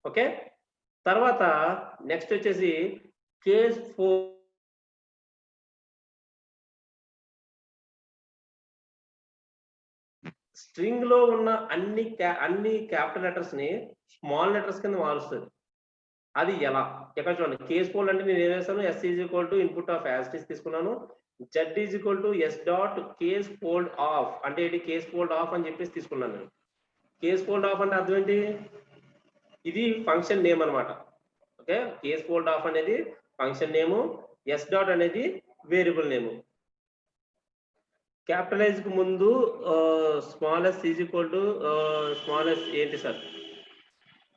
ఓకే, తర్వాత నెక్స్ట్ వచ్చేసి కేస్ 4 స్ట్రింగ్ లో ఉన్న అన్ని క్యాపిటల్ లెటర్స్ ని స్మాల్ లెటర్స్ కింద మారుస్తుంది. అది ఎలా, ఇక్కడ చూడండి. కేస్ 4 అంటే నేను ఏం చేస్తాను, S is equal to input of as తీసుకున్నాను. Z is equal to yes dot case fold of, అంటే ఏంటి కేస్ ఫోల్డ్ ఆఫ్ అని చెప్పేసి తీసుకున్నాను నేను. కేస్ ఫోల్డ్ ఆఫ్ అంటే అర్థం ఏంటి, ఇది ఫంక్షన్ నేమ్ అనమాట. ఓకే, కేస్ ఫోల్డ్ ఆఫ్ అనేది ఫంక్షన్ నేము, ఎస్ డాట్ అనేది వేరియబుల్ నేము. క్యాపిటలైజ్ కు ముందు small S is equal to small S ఏంటి సార్,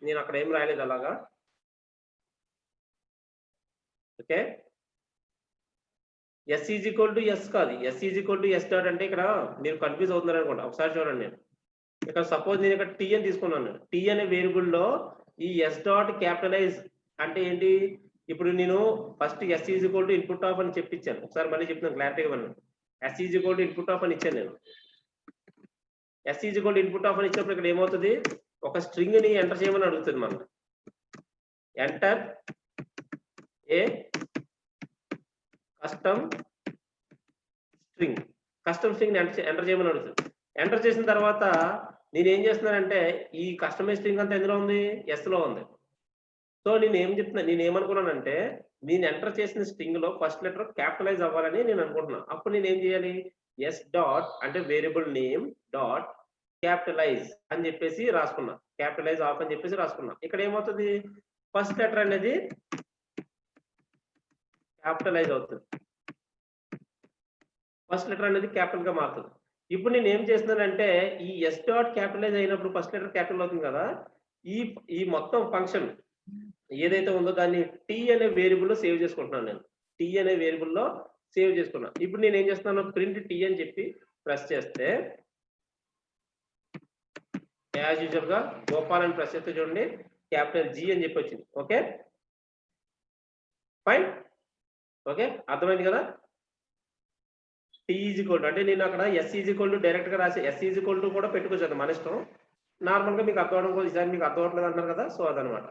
నేను అక్కడ ఏం రాయలేదు అలాగా. Okay, yes is equal to S కాదు, S is equal to yes dot అంటే ఇక్కడ మీరు కన్ఫ్యూజ్ అవుతున్నారు అనుకోండి. ఒకసారి చూడండి, నేను ఇక్కడ సపోజ్ నేను ఇక్కడ టీ అని తీసుకున్నాను. టీ అనే వేరియబుల్ లో ఈ ఎస్ డాట్ క్యాపిటలైజ్ అంటే ఏంటి, ఇప్పుడు నేను first S is equal to input of అని చెప్పించాను. ఒకసారి మళ్ళీ చెప్తున్నాను క్లారిటీగా మనం. S is equal to input of అని ఇచ్చాను నేను. Yes is equal to input of అని ఇచ్చినప్పుడు ఇక్కడ ఏమవుతుంది, ఒక స్ట్రింగ్ ని ఎంటర్ చేయమని అడుగుతుంది మనం. Enter a custom string enter చేయమని అడుగుతుంది. ఎంటర్ చేసిన తర్వాత నేను ఏం చేస్తున్నానంటే ఈ కస్టమైజ్ స్ట్రింగ్ అంతా ఎందులో ఉంది, ఎస్ లో ఉంది. సో నేను ఏమనుకున్నానంటే నేను ఎంటర్ చేసిన స్ట్రింగ్ లో ఫస్ట్ లెటర్ క్యాపిటలైజ్ అవ్వాలని నేను అనుకుంటున్నాను. అప్పుడు నేను ఏం చేయాలి, ఎస్ డాట్ అంటే వేరియబుల్ నేమ్ డాట్ క్యాపిటలైజ్ అని చెప్పేసి రాసుకున్నా, క్యాపిటలైజ్ ఆఫ్ అని చెప్పేసి రాసుకున్నా. ఇక్కడ ఏమవుతుంది, ఫస్ట్ లెటర్ అనేది క్యాపిటలైజ్ అవుతుంది, ఫస్ట్ లెటర్ అనేది క్యాపిటల్ గా మారుతుంది. ఇప్పుడు నేను ఏం చేస్తున్నానంటే ఈ ఎస్ డాట్ క్యాపిటలైజ్ అయినప్పుడు ఫస్ట్ లెటర్ క్యాపిటల్ అవుతుంది కదా, ఈ మొత్తం ఫంక్షన్ ఏదైతే ఉందో దాన్ని టీ అనే వేరియబుల్ లో సేవ్ చేసుకుంటున్నాను నేను. టీ అనే వేరియబుల్ లో సేవ్ చేసుకున్నాను. ఇప్పుడు నేను ఏం చేస్తున్నాను, ప్రింట్ టీ అని చెప్పి ప్రెస్ చేస్తే యాజ్ యూజువల్ గా గోపాల్ అని ప్రెస్ చేస్తే చూడండి క్యాపిటల్ జీ అని చెప్పి వచ్చింది. ఓకే ఫైన్, ఓకే అర్థమైంది కదా. టీ ఈజ్ ఈక్వల్ టు అంటే నేను అక్కడ s is equal to direct గా రాసి ఎస్ ఈజ్ ఈక్వల్ టు కూడా పెట్టుకోవచ్చు, అది మన ఇష్టం. నార్మల్ గా మీకు అర్థం అవడం కోసం ఈసారి మీకు అర్థం అవట్లేదు అంటున్నారు కదా, సో అదనమాట.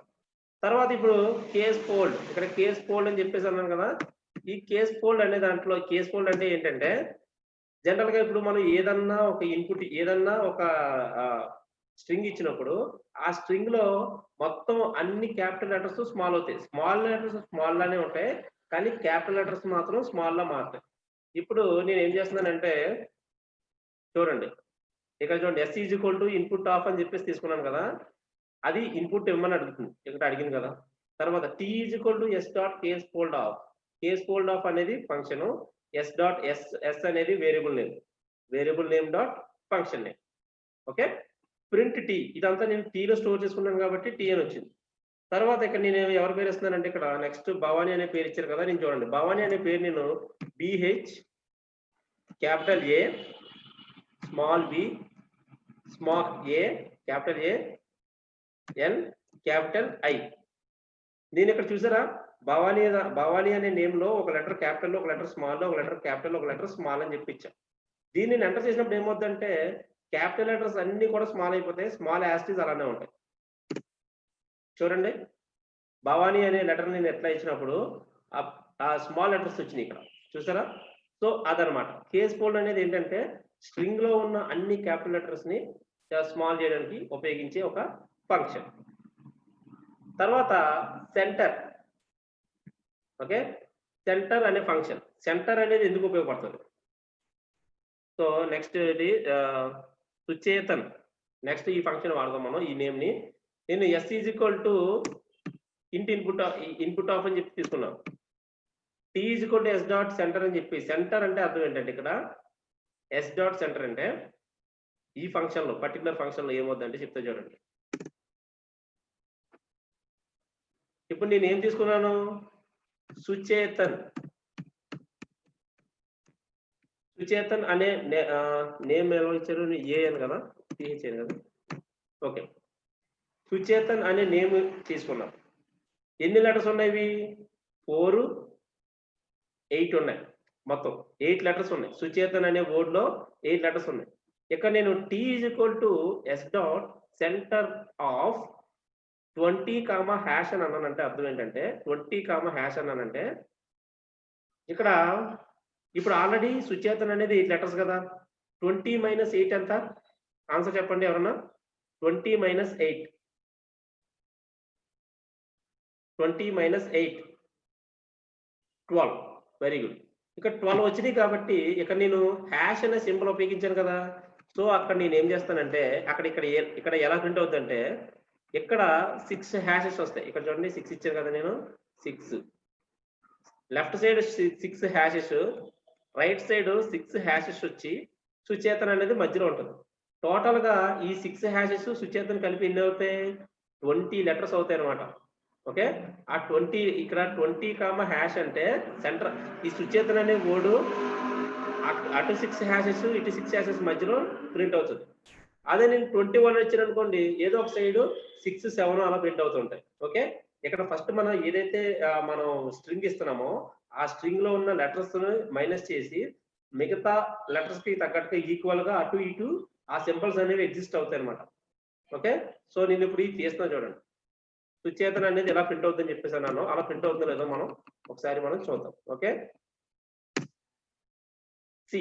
తర్వాత ఇప్పుడు కేస్ ఫోల్డ్, ఇక్కడ కేస్ ఫోల్డ్ అని చెప్పేసి అన్నాను కదా. ఈ కేస్ ఫోల్డ్ అనే దాంట్లో కేస్ ఫోల్డ్ అంటే ఏంటంటే జనరల్ గా ఇప్పుడు మనం ఏదన్నా ఒక ఇన్పుట్, ఏదన్నా ఒక స్ట్రింగ్ ఇచ్చినప్పుడు ఆ స్ట్రింగ్ లో మొత్తం అన్ని క్యాపిటల్ లెటర్స్ స్మాల్ అవుతాయి. స్మాల్ లెటర్స్ స్మాల్ లానే ఉంటాయి, కానీ క్యాపిటల్ లెటర్స్ మాత్రం స్మాల్ లా మారుతాయి. ఇప్పుడు నేను ఏం చేస్తున్నానంటే చూడండి, ఇక్కడ చూడండి yes is equal to input of అని చెప్పేసి తీసుకున్నాను కదా, అది ఇన్పుట్ ఇవ్వమని అడుగుతుంది, ఇక్కడ అడిగింది కదా. తర్వాత t is equal to yes dot case fold of, case fold of అనేది ఫంక్షన్, ఎస్ డాట్ ఎస్ అనేది variable name dot function name. Okay, print t, ఇదంతా నేను టీలో స్టోర్ చేసుకున్నాను కాబట్టి టీ అని వచ్చింది. తర్వాత ఇక్కడ నేను ఎవరి పేరు ఇస్తున్నానంటే ఇక్కడ నెక్స్ట్ భవానీ అనే పేరు ఇచ్చారు కదా, నేను చూడండి భవానీ అనే పేరు నేను B H capital A small B small A capital A N capital I. నేను ఇక్కడ చూసారా భవానీ అనే నేమ్ లో ఒక లెటర్ క్యాపిటల్ లో, ఒక లెటర్ స్మాల్ లో, ఒక లెటర్ క్యాపిటల్, ఒక లెటర్ స్మాల్ అని చెప్పి ఇచ్చా. దీన్ని నేను ఎంటర్ చేసినప్పుడు ఏమవుతుందంటే క్యాపిటల్ లెటర్స్ అన్ని కూడా స్మాల్ అయిపోతాయి, స్మాల్ యాస్టీస్ అలానే ఉంటాయి. చూడండి భవానీ అనే లెటర్ నేను ఎట్లా ఇచ్చినప్పుడు ఆ స్మాల్ లెటర్స్ వచ్చినాయి ఇక్కడ, చూసారా. సో అదనమాట కేస్ ఫోల్డ్ అనేది ఏంటంటే స్ట్రింగ్ లో ఉన్న అన్ని క్యాపిటల్ లెటర్స్ ని స్మాల్ చేయడానికి ఉపయోగించే ఒక ఫంక్షన్. తర్వాత సెంటర్, ఓకే సెంటర్ అనే ఫంక్షన్. సెంటర్ అనేది ఎందుకు ఉపయోగపడుతుంది, సో నెక్స్ట్ ఇది సుచేతన్. నెక్స్ట్ ఈ ఫంక్షన్ వాడదాం మనం ఈ నేమ్ ని. నేను yes is equal to input of అని చెప్పి తీసుకున్నాను. T is equal to yes dot center అని చెప్పి, సెంటర్ అంటే అర్థం ఏంటంటే ఇక్కడ ఎస్ డాట్ సెంటర్ అంటే ఈ ఫంక్షన్ లో పర్టికులర్ ఫంక్షన్ లో ఏమవుతుందంటే చెప్తే చూడండి. ఇప్పుడు నేను ఏం తీసుకున్నాను, సుచేతన్. సుచేతన్ అనే నేమ్ ఎలా ఇచ్చారు, ఏ అని కదా, టీహెచ్ అని కదా. ఓకే, సుచేతన్ అనే నేమ్ తీసుకున్నాం. ఎన్ని లెటర్స్ ఉన్నాయి, 4, 8 ఉన్నాయి. మొత్తం 8 లెటర్స్ ఉన్నాయి. సుచేతన్ అనే వర్డ్ లో 8 లెటర్స్ ఉన్నాయి. ఇక్కడ నేను t is equal to yes dot center of 20, hash అని అన్నానంటే అర్థం ఏంటంటే 20, హ్యాష్ అన్నానంటే ఇక్కడ ఇప్పుడు ఆల్రెడీ సుచేతన్ అనేది 8 లెటర్స్ కదా. 20 - 8 ఎంత? ఆన్సర్ చెప్పండి ఎవరన్నా. 20 - 8, 20 - 8 12. Very good. ఇక్కడ 12 వచ్చినాయి కాబట్టి ఇక్కడ నేను హ్యాష్ అనే సింబల్ ఉపయోగించాను కదా. సో అక్కడ నేను ఏం చేస్తానంటే ఇక్కడ ఎలా ప్రింట్ అవుతుందంటే ఇక్కడ 6 హ్యాషెస్ వస్తాయి. ఇక్కడ చూడండి 6 ఇచ్చాను కదా నేను. 6 left side 6 hashes, right side 6 hashes వచ్చి సుచేతన్ అనేది మధ్యలో ఉంటుంది. టోటల్ గా ఈ 6 హ్యాషెస్ సుచేతన్ కలిపి ఎన్ని అవుతాయి, 20 లెటర్స్ అవుతాయి అనమాట. ఓకే, ఆ 20 ఇక్కడ 20, హ్యాష్ అంటే సెంటర్ ఈ సుచేతన్ అనే వర్డ్ అటు 6 హ్యాషెస్ ఇటు 6 హ్యాషెస్ మధ్యలో ప్రింట్ అవుతుంది. అదే నేను 21 వచ్చాను అనుకోండి, ఏదో ఒక సైడ్ 6, 7 అలా ప్రింట్ అవుతుంటాయి. ఓకే, ఇక్కడ ఫస్ట్ మనం ఏదైతే మనం స్ట్రింగ్ ఇస్తున్నామో ఆ స్ట్రింగ్ లో ఉన్న లెటర్స్ మైనస్ చేసి మిగతా లెటర్స్ కి తగ్గట్టుగా ఈక్వల్ గా అటు ఇటు ఆ సింబల్స్ అనేవి ఎగ్జిస్ట్ అవుతాయి అనమాట. ఓకే, సో నేను ఇప్పుడు ఇది చేస్తున్నా చూడండి. సుచేతన్ అనేది ఎలా ప్రింట్ అవుతుందని చెప్పేసి అన్నాను, అలా ప్రింట్ అవుతుందో లేదో మనం ఒకసారి చూద్దాం. ఓకే, సి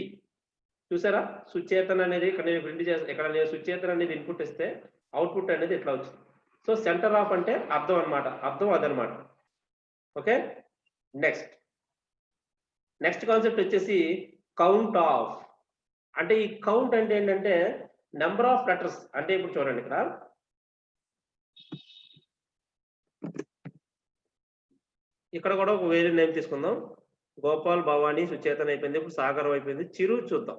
చూసారా, సుచేతన్ అనేది ఇక్కడ నేను ప్రింట్ చేస్తాను. ఇక్కడ నేను సుచేతన్ అనేది ఇన్పుట్ ఇస్తే అవుట్పుట్ అనేది ఇట్లా వచ్చింది. సో సెంటర్ ఆఫ్ అంటే అర్థం అనమాట, అర్థం అదనమాట. ఓకే, నెక్స్ట్ కాన్సెప్ట్ వచ్చేసి కౌంట్ ఆఫ్. అంటే ఈ కౌంట్ అంటే ఏంటంటే నెంబర్ ఆఫ్ లెటర్స్. అంటే ఇప్పుడు చూడండి, ఇక్కడ కూడా ఒక వేరే నేమ్ తీసుకుందాం. గోపాల్, భవానీ, సుచేతన్ అయిపోయింది. ఇప్పుడు సాగర్ అయిపోయింది. చిరు చూద్దాం.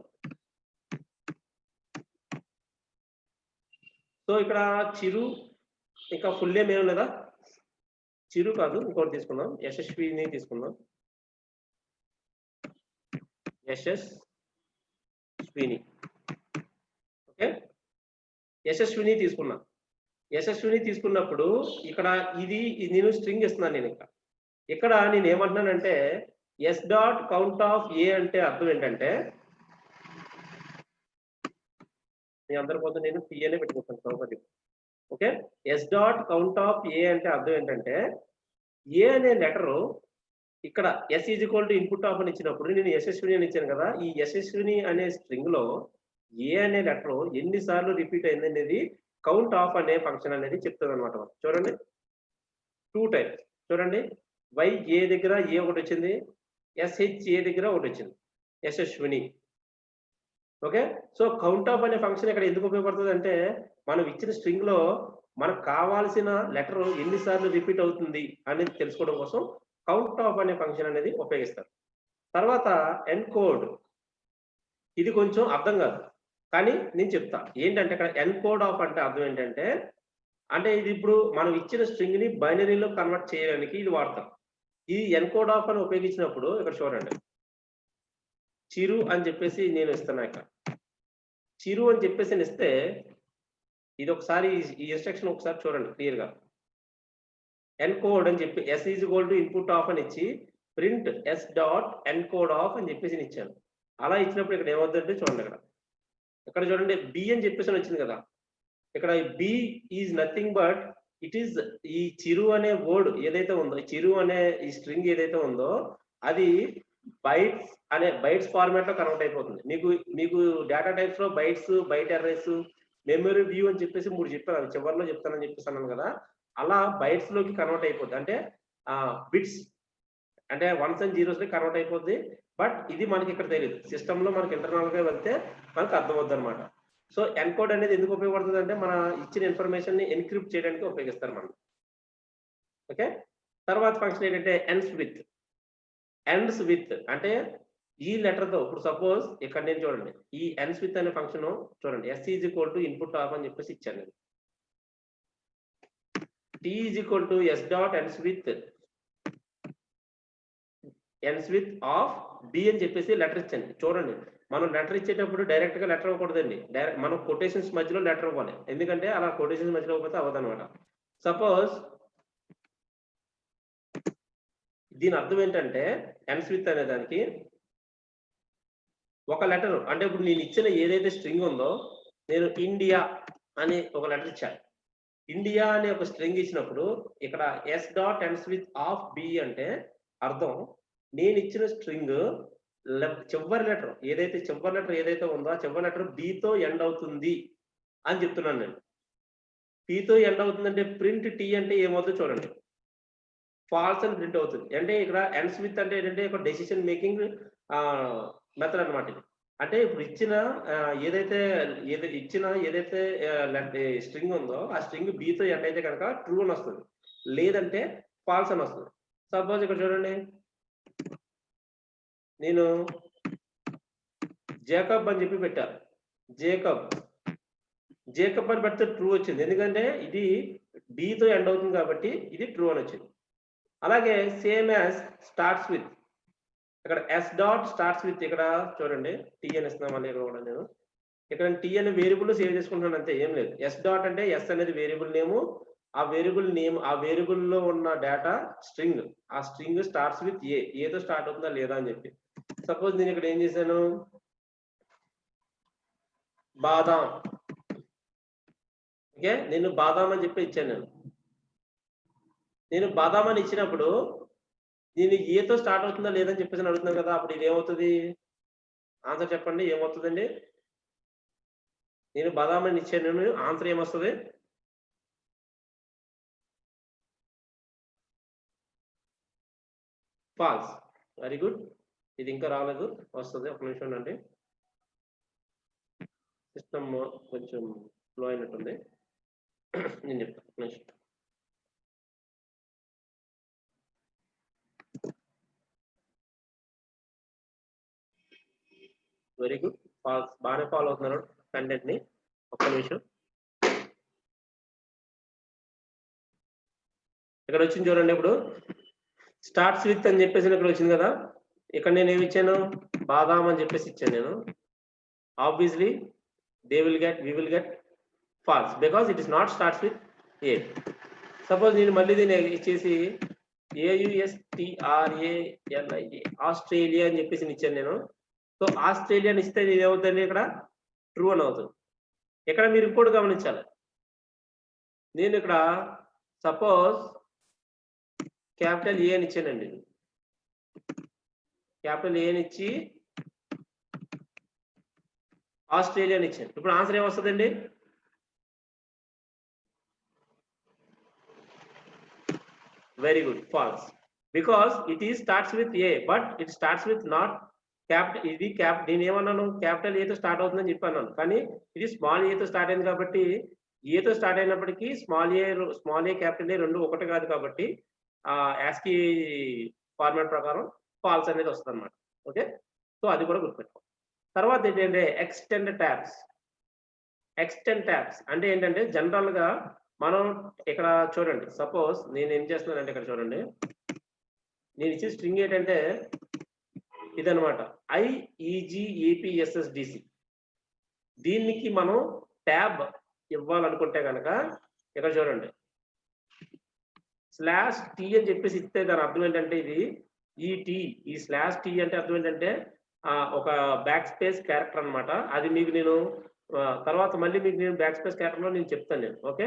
సో ఇక్కడ చిరు ఇంకా ఫుల్ నేమ్ ఏం లేదా, చిరు కాదు ఇంకోటి తీసుకుందాం, యశస్విని తీసుకుందాం. యశస్విని. ఓకే, యశస్విని తీసుకున్నా. యశస్విని తీసుకున్నప్పుడు ఇక్కడ ఇది నేను స్ట్రింగ్ ఇస్తున్నాను. నేను ఇక్కడ నేను ఏమంటున్నానంటే yes dot count of A అంటే అర్థం ఏంటంటే మీ అందరి కోసం నేను పి అనే పెట్టుకుంటాను సౌకర్యం. Okay, S dot count of A అంటే అర్థం ఏంటంటే ఏ అనే లెటరు ఇక్కడ S is equal to input of అని ఇచ్చినప్పుడు నేను యశస్విని అని ఇచ్చాను కదా. ఈ యశస్విని అనే స్ట్రింగ్ లో ఏ అనే లెటర్ ఎన్నిసార్లు రిపీట్ అయింది అనేది కౌంట్ ఆఫ్ అనే ఫంక్షన్ అనేది చెప్తుంది అనమాట. చూడండి 2 టైప్స్. చూడండి, వై ఏ దగ్గర ఏ ఒకటి వచ్చింది, ఎస్హెచ్ ఏ దగ్గర ఒకటి వచ్చింది, యశస్విని. ఓకే, సో కౌంట్ ఆఫ్ అనే ఫంక్షన్ ఇక్కడ ఎందుకు ఉపయోగపడుతుంది అంటే మనం ఇచ్చిన స్ట్రింగ్ లో మనకు కావాల్సిన లెటర్ ఎన్నిసార్లు రిపీట్ అవుతుంది అనేది తెలుసుకోవడం కోసం కౌంట్ ఆఫ్ అనే ఫంక్షన్ అనేది ఉపయోగిస్తారు. తర్వాత ఎన్కోడ్. ఇది కొంచెం అర్థం కాదు కానీ నేను చెప్తా ఏంటంటే ఇక్కడ ఎన్కోడ్ ఆఫ్ అంటే అర్థం ఏంటంటే అంటే ఇది ఇప్పుడు మనం ఇచ్చిన స్ట్రింగ్ ని బైనరీలో కన్వర్ట్ చేయడానికి ఇది వాడతాం. ఈ ఎన్కోడ్ ఆఫ్ అని ఉపయోగించినప్పుడు ఇక్కడ చూడండి, చిరు అని చెప్పేసి నేను ఇస్తున్నా. ఇక్కడ చిరు అని చెప్పేసి ఇస్తే ఇది ఒకసారి ఈ ఇన్స్ట్రక్షన్ ఒకసారి చూడండి క్లియర్ గా. ఎన్కోడ్ అని చెప్పి s is equal to input of అని ఇచ్చి print s dot encode of అని చెప్పేసి ఇచ్చాను. అలా ఇచ్చినప్పుడు ఇక్కడ ఏమవుతుందంటే చూడండి, ఇక్కడ చూడండి బి అని చెప్పేసి వచ్చింది కదా. ఇక్కడ b is nothing but it is ఈ చిరు అనే వర్డ్ ఏదైతే ఉందో, చిరు అనే ఈ స్ట్రింగ్ ఏదైతే ఉందో అది బైట్స్ ఫార్మాట్ లో కన్వర్ట్ అయిపోతుంది. మీకు డేటా టైప్స్ లో bytes, byte arrays, memory view అని చెప్పేసి 3 చెప్పాను. అవి చివరిలో చెప్తానని చెప్పేసి అన్నాను కదా. అలా బైట్స్ లోకి కన్వర్ట్ అయిపోతుంది. అంటే బిట్స్ అంటే వన్స్ అండ్ జీరోస్ కన్వర్ట్ అయిపోద్ది. బట్ ఇది మనకి ఇక్కడ తెలియదు. సిస్టమ్ లో మనకి ఇంటర్నల్ గా వెళ్తే మనకు అర్థమవుద్ది అనమాట. సో ఎన్కోడ్ అనేది ఎందుకు ఉపయోగపడుతుంది అంటే మన ఇచ్చిన ఇన్ఫర్మేషన్ ని ఎన్క్రిప్ట్ చేయడానికి ఉపయోగిస్తారు మనం. ఓకే, తర్వాత ఫంక్షన్ ఏంటంటే ఎండ్స్ విత్ అంటే ఈ లెటర్ తో ఇప్పుడు సపోజ్ ఇక్కడ నేను చూడండి ఈ ఎండ్స్ విత్ అనే ఫంక్షన్ చూడండి s is equal to input of అని చెప్పేసి ఇచ్చాను నేను. t is equal to s dot ends with of b అని చెప్పేసి లెటర్ ఇచ్చాను. చూడండి మనం లెటర్ ఇచ్చేటప్పుడు డైరెక్ట్ గా లెటర్ ఇవ్వకూడదండి. డైరెక్ట్ మనం కొటేషన్స్ మధ్యలో లెటర్ ఇవ్వాలి. ఎందుకంటే అలా కొటేషన్స్ మధ్యలో ఇవ్వకపోతే అవ్వదు అనమాట. సపోజ్ దీని అర్థం ఏంటంటే ఎండ్స్ విత్ అనే దానికి ఒక లెటర్ అంటే ఇప్పుడు నేను ఇచ్చిన ఏదైతే స్ట్రింగ్ ఉందో నేను ఇండియా అని ఒక లెటర్ ఇచ్చాను. ఇండియా అనే ఒక స్ట్రింగ్ ఇచ్చినప్పుడు ఇక్కడ s dot ends with of b అంటే అర్థం నేను ఇచ్చిన స్ట్రింగ్ చివరి లెటర్ ఏదైతే ఉందో ఆ చివరి లెటర్ b తో ఎండ్ అవుతుంది అని చెప్తున్నాను నేను. p తో ఎండ్ అవుతుందంటే ప్రింట్ t అంటే ఏమవుతుందో చూడండి, ఫాల్స్ అని ప్రింట్ అవుతుంది. అంటే ఇక్కడ ఎండ్స్ విత్ అంటే ఏంటంటే ఒక డెసిషన్ మేకింగ్ మెథడ్ అనమాట. అంటే ఇప్పుడు ఇచ్చిన ఏదైతే స్ట్రింగ్ ఉందో ఆ స్ట్రింగ్ b తో ఎండ్ అయితే కనుక ట్రూ అని వస్తుంది, లేదంటే ఫాల్స్ అని వస్తుంది. సపోజ్ ఇక్కడ చూడండి నేను జేకబ్ అని చెప్పి పెట్టాను. జేకబ్ అని పెడితే ట్రూ వచ్చింది, ఎందుకంటే ఇది b తో ఎండ్ అవుతుంది కాబట్టి ఇది ట్రూ అని వచ్చింది. అలాగే సేమ్ యాజ్ స్టార్ట్స్ విత్ ఇక్కడ s డాట్ స్టార్ట్స్ విత్ ఇక్కడ చూడండి t అని ఇస్తున్నాం. మళ్ళీ ఇక్కడ కూడా నేను ఇక్కడ t అనే వేరియబుల్ సేవ్ చేసుకుంటున్నాను అంతే, ఏం లేదు. s డాట్ అంటే s అనేది వేరియబుల్ నేమ్, ఆ వేరియబుల్ లో ఉన్న డేటా స్ట్రింగ్, ఆ స్ట్రింగ్ స్టార్ట్స్ విత్ ఏతో స్టార్ట్ అవుతుందా లేదా అని చెప్పి. సపోజ్ నేను ఇక్కడ ఏం చేశాను, బాదాం. ఓకే, నేను బాదాం అని చెప్పి ఇచ్చాను. నేను బాదాం అని ఇచ్చినప్పుడు దీన్ని ఏతో స్టార్ట్ అవుతుందా లేదని చెప్పేసి అడుగుతున్నాను కదా, అప్పుడు ఇది ఏమవుతుంది? ఆన్సర్ చెప్పండి, ఏమవుతుందండి? నేను బాదాం అని ఇచ్చాను, ఆన్సర్ ఏమొస్తుంది? ఫాల్స్. వెరీ గుడ్, ఇది ఇంకా రాలేదు, వస్తుంది, ఒక నిమిషం అండి. సిస్టమ్ కొంచెం స్లో అయినట్టుంది, నేను చెప్తాను ఒక నిమిషం. Very good, false. బాగానే ఫాలో అవుతున్నారు కంటెంట్ ని. ఒక్క నిమిషం, ఇక్కడ వచ్చింది చూడండి. ఇప్పుడు స్టార్ట్స్ విత్ అని చెప్పేసి ఇక్కడ వచ్చింది కదా, ఇక్కడ నేను ఏమి ఇచ్చాను, బాదాం అని చెప్పేసి ఇచ్చాను నేను. Obviously we will get false because it is not starts with a. Suppose నేను మళ్ళీ దీన్ని ఇచ్చేసి AUSTRALIA ఆస్ట్రేలియా అని చెప్పేసి ఇచ్చాను నేను. సో ఆస్ట్రేలియా అని ఇస్తే ఇది ఏమవుతుంది, ఇక్కడ ట్రూ అని అవుతుంది. ఇక్కడ మీరు ఇంకోటి గమనించాలి, నేను ఇక్కడ సపోజ్ క్యాపిటల్ ఏ అని ఇచ్చానండి. క్యాపిటల్ ఏ అని ఇచ్చి ఆస్ట్రేలియా అని ఇచ్చాను. ఇప్పుడు ఆన్సర్ ఏమొస్తుందండి? Very good, false. Because it ఈ starts with A but it starts with not capital. ఇది నేను ఏమన్నాను, క్యాపిటల్ ఏతో స్టార్ట్ అవుతుందని చెప్పాను, కానీ ఇది స్మాల్ ఏతో స్టార్ట్ అయింది కాబట్టి ఏతో స్టార్ట్ అయినప్పటికీ స్మాల్ ఏ క్యాపిటల్ ఏ రెండు ఒకటి కాదు కాబట్టి యాస్కీ ఫార్మాట్ ప్రకారం ఫాల్స్ అనేది వస్తుంది అనమాట. ఓకే, సో అది కూడా గుర్తుపెట్టుకో. తర్వాత ఏంటంటే ఎక్స్టెండ్ ట్యాబ్స్ అంటే ఏంటంటే జనరల్ గా మనం ఇక్కడ చూడండి, సపోజ్ నేను ఏం చేస్తున్నానంటే ఇక్కడ చూడండి, నేను ఇచ్చే స్ట్రింగ్ ఏంటంటే ఇదనమాట, IEGAPSSDC. దీనికి మనం ట్యాబ్ ఇవ్వాలనుకుంటే కనుక ఇక్కడ చూడండి /t అని చెప్పేసి ఇస్తే దాని అర్థం ఏంటంటే ఈ /t అంటే అర్థం ఏంటంటే ఒక బ్యాక్ స్పేస్ క్యారెక్టర్ అనమాట. అది మీకు నేను తర్వాత మళ్ళీ మీకు నేను బ్యాక్ స్పేస్ క్యారెక్టర్ లో నేను చెప్తాను నేను. ఓకే,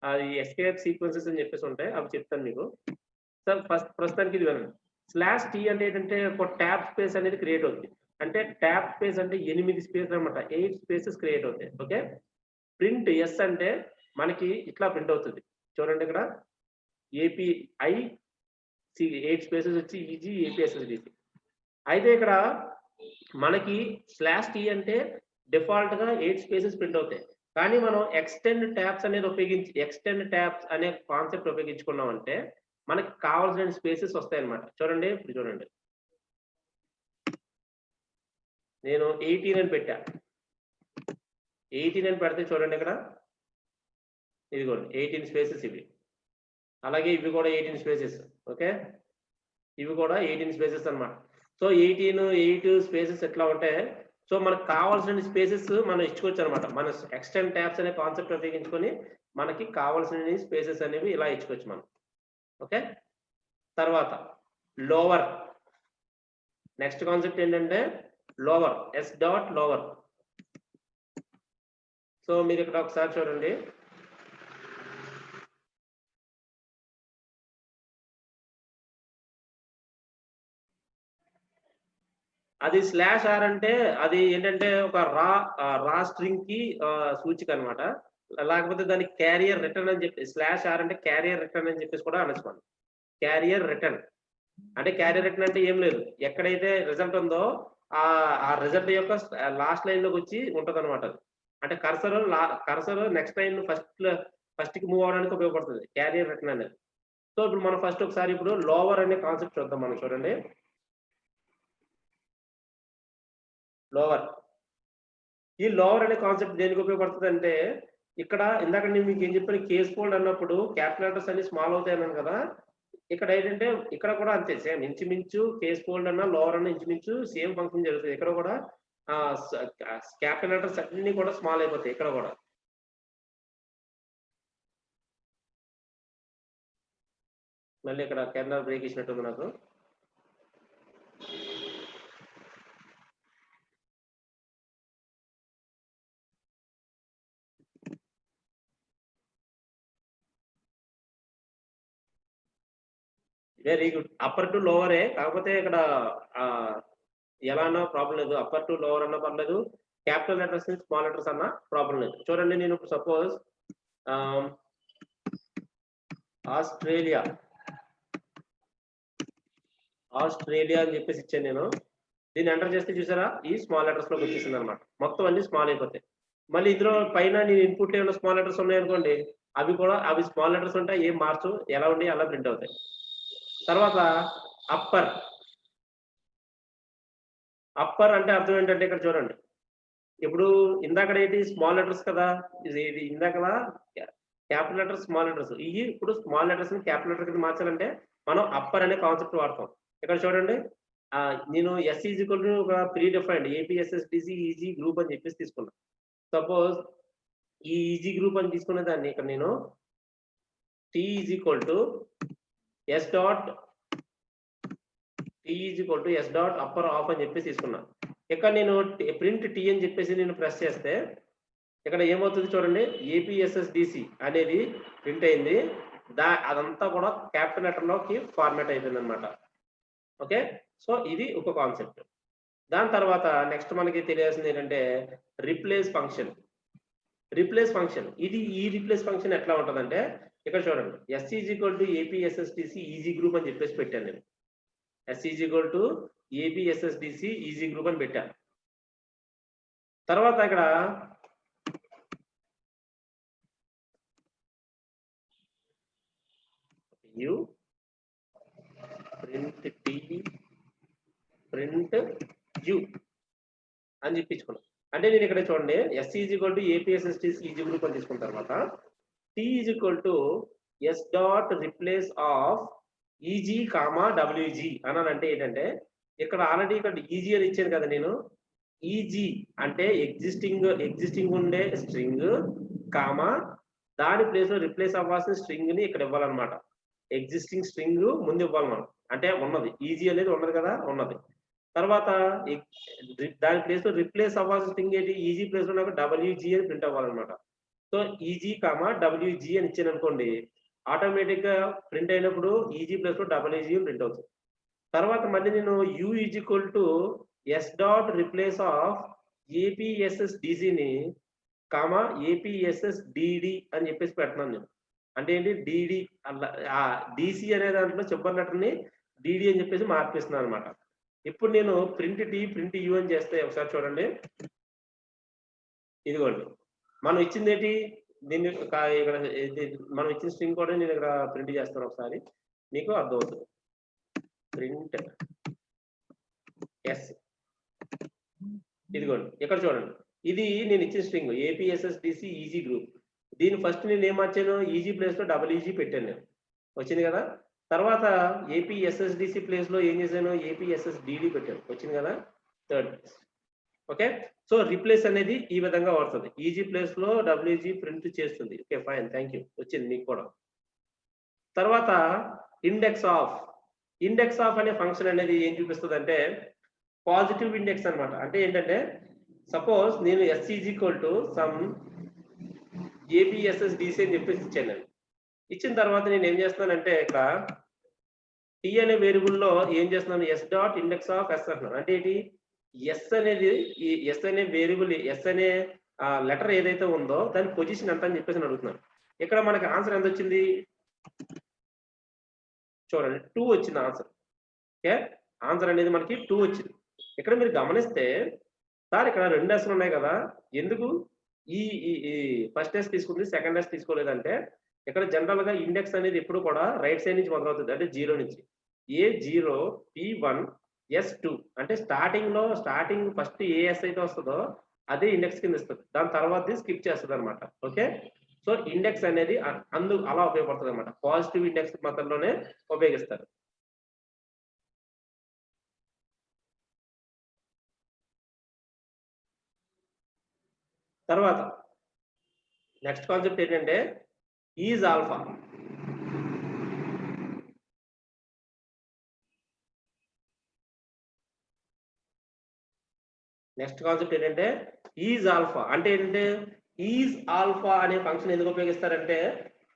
అది ఎస్కేప్ సీక్వెన్సెస్ అని చెప్పేసి ఉంటాయి, అవి చెప్తాను మీకు. సార్ ప్రస్తుతానికి ఇది వినండి. /t అంటే ఏంటంటే ఒక ట్యాబ్ స్పేస్ అనేది క్రియేట్ అవుతుంది. అంటే ట్యాబ్ స్పేస్ అంటే 8 స్పేస్ అనమాట, 8 స్పేసెస్ క్రియేట్ అవుతాయి. ఓకే, ప్రింట్ ఎస్ అంటే మనకి ఇట్లా ప్రింట్ అవుతుంది చూడండి, ఇక్కడ API 8 స్పేసెస్ వచ్చి ఈజీ ఏపీఎస్ఎస్డిసి. అయితే ఇక్కడ మనకి /t అంటే డిఫాల్ట్ గా 8 స్పేసెస్ ప్రింట్ అవుతాయి. కానీ మనం ఎక్స్టెండ్ ట్యాబ్స్ అనే కాన్సెప్ట్ ఉపయోగించుకున్నామంటే మనకి కావాల్సిన స్పేసెస్ వస్తాయన్నమాట. చూడండి, ఇప్పుడు చూడండి, నేను 18 అని పెట్టా. 18 అని పెడితే చూడండి, ఇక్కడ ఇదిగోండి 18 స్పేసెస్ ఇవి. అలాగే ఇవి కూడా 18 స్పేసెస్. ఓకే, ఇవి కూడా 18 స్పేసెస్ అన్నమాట. సో 8 స్పేసెస్ ఎట్లా ఉంటాయి. సో మనకు కావాల్సిన స్పేసెస్ మనం ఇచ్చుకోవచ్చు అనమాట. మన ఎక్స్టెండ్ ట్యాబ్స్ అనే కాన్సెప్ట్ ఉపయోగించుకొని మనకి కావాల్సిన స్పేసెస్ అనేవి ఇలా ఇచ్చుకోవచ్చు మనం. ఓకే, తర్వాత లోవర్. నెక్స్ట్ కాన్సెప్ట్ ఏంటంటే లోవర్, s.lower. సో మీరు ఇక్కడ ఒకసారి చూడండి, అది /r అంటే అది ఏంటంటే ఒక రా స్ట్రింగ్ కి సూచిక అనమాట. లేకపోతే దానికి క్యారియర్ రిటర్న్ అని చెప్పి /r అంటే క్యారియర్ రిటర్న్ అని చెప్పేసి కూడా అనొచ్చు మనం. క్యారియర్ రిటర్న్ అంటే అంటే ఏం లేదు, ఎక్కడైతే రిజల్ట్ ఉందో ఆ రిజల్ట్ యొక్క లాస్ట్ లైన్ లోకి వచ్చి ఉంటది అనమాట. అంటే కర్సర్ నెక్స్ట్ లైన్ ఫస్ట్ కి మూవ్ అవడానికి ఉపయోగపడుతుంది క్యారియర్ రిటర్న్ అనేది. సో ఇప్పుడు మనం ఫస్ట్ ఒకసారి ఇప్పుడు లోవర్ అనే కాన్సెప్ట్ చూద్దాం మనం. చూడండి, లోవర్. ఈ లోవర్ అనే కాన్సెప్ట్ దేనికి ఉపయోగపడుతుంది అంటే, ఇక్కడ ఇందాక నేను మీకు ఏం చెప్పాను, కేస్ ఫోల్డ్ అన్నప్పుడు క్యాపిటల్ లెటర్స్ అన్ని స్మాల్ అవుతాయి అన్నాను కదా. ఇక్కడ ఏంటంటే ఇక్కడ కూడా అంతే, సేమ్ ఇంచుమించు కేస్ ఫోల్డ్ అన్న లోవర్ అన్న ఇంచుమించు సేమ్ ఫంక్షన్ జరుగుతుంది. ఇక్కడ కూడా క్యాపిటల్ లెటర్స్ అన్ని కూడా స్మాల్ అయిపోతాయి ఇక్కడ కూడా. మళ్ళీ ఇక్కడ కెర్నల్ బ్రేక్ ఇచ్చినట్టుంది నాకు. Very good. అప్పర్ టు లోవరే, కాకపోతే ఇక్కడ ఎలా అన్నా ప్రాబ్లం లేదు. అప్పర్ టు లోవర్ అన్నా పర్లేదు, క్యాపిటల్ లెటర్స్ స్మాల్ లెటర్స్ అన్నా ప్రాబ్లం లేదు. చూడండి, నేను ఇప్పుడు సపోజ్ ఆస్ట్రేలియా అని చెప్పేసి ఇచ్చాను నేను. దీన్ని ఎంటర్ చేస్తే చూసారా, ఈ స్మాల్ లెటర్స్ లోకి వచ్చేసింది అనమాట. మొత్తం అన్ని స్మాల్ అయిపోతాయి. మళ్ళీ ఇందులో పైన నేను ఇన్పుట్ ఏమైనా స్మాల్ లెటర్స్ ఉన్నాయనుకోండి, అవి స్మాల్ లెటర్స్ ఉంటాయి, ఏం మార్చు, ఎలా ఉండి అలా ప్రింట్ అవుతాయి. తర్వాత అప్పర్ అంటే అర్థం ఏంటంటే, ఇక్కడ చూడండి, ఇప్పుడు ఇందాక ఏంటి స్మాల్ లెటర్స్ కదా, ఇది ఇందాక క్యాపిటల్ లెటర్స్ స్మాల్ లెటర్స్, ఇవి ఇప్పుడు స్మాల్ లెటర్స్ ని క్యాపిటల్ లెటర్ కింద మార్చాలంటే మనం అప్పర్ అనే కాన్సెప్ట్ వాడతాం. ఇక్కడ చూడండి, నేను S ఒక pre defined APSSDC easy group అని చెప్పేసి తీసుకున్నా. సపోజ్ ఈ ఈజీ గ్రూప్ అని తీసుకునే దాన్ని ఇక్కడ నేను T S dot upper of అని చెప్పేసి తీసుకున్నా. ఇక్కడ నేను ప్రింట్ T అని చెప్పేసి నేను ప్రెస్ చేస్తే ఇక్కడ ఏమవుతుంది చూడండి, ఏపీఎస్ఎస్డిసి అనేది ప్రింట్ అయింది. అదంతా కూడా క్యాపిటల్ లెటర్ లోకి ఫార్మాట్ అయిపోయింది అనమాట. ఓకే, సో ఇది ఒక కాన్సెప్ట్. దాని తర్వాత నెక్స్ట్ మనకి తెలియాల్సింది ఏంటంటే రిప్లేస్ ఫంక్షన్. ఇది ఈ రిప్లేస్ ఫంక్షన్ ఎట్లా ఉంటుందంటే, ఇక్కడ చూడండి, S ఏపీఎస్ఎస్డిసి ఈజీ గ్రూప్ అని చెప్పేసి పెట్టాను నేను. S ఏపీఎస్ఎస్డిసి ఈజీ గ్రూప్ అని పెట్టాను. తర్వాత ఇక్కడ ప్రింట్ U అని చెప్పించుకున్నాం. అంటే నేను ఇక్కడ చూడండి, S ఏపీఎస్ఎస్డిసి ఈజీ గ్రూప్ అని తీసుకున్న తర్వాత T S dot replace off easy WG అన్నానంటే ఏంటంటే, ఇక్కడ ఆల్రెడీ ఇక్కడ ఈజీ అని ఇచ్చాను కదా నేను. ఈజీ అంటే ఎగ్జిస్టింగ్ ఉండే స్ట్రింగ్ కామా దాని ప్లేస్ లో రిప్లేస్ అవ్వాల్సిన స్ట్రింగ్ ని ఇక్కడ ఇవ్వాలన్నమాట. ఎగ్జిస్టింగ్ స్ట్రింగ్ ముందు ఇవ్వాలి మనం, అంటే ఉన్నది ఈజీ అనేది ఉన్నది కదా, ఉన్నది. తర్వాత దాని ప్లేస్ లో రిప్లేస్ అవ్వాల్సిన స్ట్రింగ్ ఏంటి, ఈజీ ప్లేస్ లో నాకు WG అని ప్రింట్ అవ్వాలన్నమాట. సో ఈజీ WG అని ఇచ్చాను అనుకోండి, ఆటోమేటిక్ గా ప్రింట్ అయినప్పుడు ఈజీ ప్లేస్ లో WG ప్రింట్ అవుతుంది. తర్వాత మళ్ళీ నేను U S dot replace of APSSDC ని ఏపీఎస్ఎస్డిడి అని చెప్పేసి పెడుతున్నాను నేను. అంటే ఏంటి డిడి అలా డిసి అనే దాంట్లో చివరి లెటర్ని డిడి అని చెప్పేసి మార్పిస్తున్నాను అనమాట. ఇప్పుడు నేను ప్రింట్ టి ప్రింట్ యు అని చేస్తే ఒకసారి చూడండి. ఇదిగోండి మనం ఇచ్చింది ఏంటి, దీన్ని ఇక్కడ మనం ఇచ్చిన స్ట్రింగ్ కూడా నేను ఇక్కడ ప్రింట్ చేస్తాను, ఒకసారి మీకు అర్థమవుతుంది. ప్రింట్ ఎస్, ఇదిగోండి ఇక్కడ చూడండి, ఇది నేను ఇచ్చిన స్ట్రింగ్ ఏపీఎస్ఎస్డిసి ఈజీ గ్రూప్. దీని ఫస్ట్ నేను ఏం మార్చాను, ఈజీ ప్లేస్ లో డబుల్ ఈజీ పెట్టాను నేను, వచ్చింది కదా. తర్వాత ఏపీఎస్ఎస్డిసి ప్లేస్ లో ఏం చేశాను, ఏపీఎస్ఎస్డిడి పెట్టాను, వచ్చింది కదా third place. Okay, so replace అనేది ఈ విధంగా వస్తుంది, ఈజీ ప్లేస్ లో డబ్ల్యూజీ ప్రింట్ చేస్తుంది. ఓకే ఫైన్, థ్యాంక్ యూ, వచ్చింది మీకు కూడా. తర్వాత ఇండెక్స్ ఆఫ్ అనే ఫంక్షన్ అనేది ఏం చూపిస్తుంది అంటే పాజిటివ్ ఇండెక్స్ అన్నమాట. అంటే ఏంటంటే సపోజ్ నేను yes is equal to some APSSDC అని చెప్పేసి ఇచ్చాను నేను. ఇచ్చిన తర్వాత నేను ఏం చేస్తున్నానంటే ఇక్కడ టీ అనే వేరియబుల్లో ఏం చేస్తున్నాను, s dot index of s అంటున్నాను. అంటే ఏంటి, ఎస్ అనేది ఈ ఎస్ అనే వేరియబుల్, ఎస్ అనే లెటర్ ఏదైతే ఉందో దాని పొజిషన్ ఎంత అని చెప్పేసి అడుగుతున్నాను. ఇక్కడ మనకి ఆన్సర్ ఎంత వచ్చింది చూడండి, 2 వచ్చింది ఆన్సర్. ఓకే, ఆన్సర్ అనేది మనకి 2 వచ్చింది. ఇక్కడ మీరు గమనిస్తే సార్ ఇక్కడ 2 ఎస్లు ఉన్నాయి కదా, ఎందుకు ఈ ఫస్ట్ ఎస్ తీసుకుంది సెకండ్ ఎస్ తీసుకోలేదంటే ఇక్కడ జనరల్ గా ఇండెక్స్ అనేది ఎప్పుడు కూడా రైట్ సైడ్ నుంచి మొదలవుతుంది, అంటే 0 నుంచి. A0 P1 S2 అంటే స్టార్టింగ్ ఫస్ట్ ఏ ఎస్ అయితే వస్తుందో అదే ఇండెక్స్ కింద ఇస్తుంది, దాని తర్వాత స్కిప్ చేస్తుంది అనమాట. ఓకే, సో ఇండెక్స్ అనేది అలా ఉపయోగపడుతుంది అనమాట, పాజిటివ్ ఇండెక్స్ మొత్తంలోనే ఉపయోగిస్తారు. తర్వాత నెక్స్ట్ కాన్సెప్ట్ ఏంటంటే ఈజ్ ఆల్ఫా. నెక్స్ట్ కాన్సెప్ట్ ఏంటంటే ఈజ్ ఆల్ఫా. అంటే ఏంటంటే ఈజ్ ఆల్ఫా అనే ఫంక్షన్ ఎందుకు ఉపయోగిస్తారంటే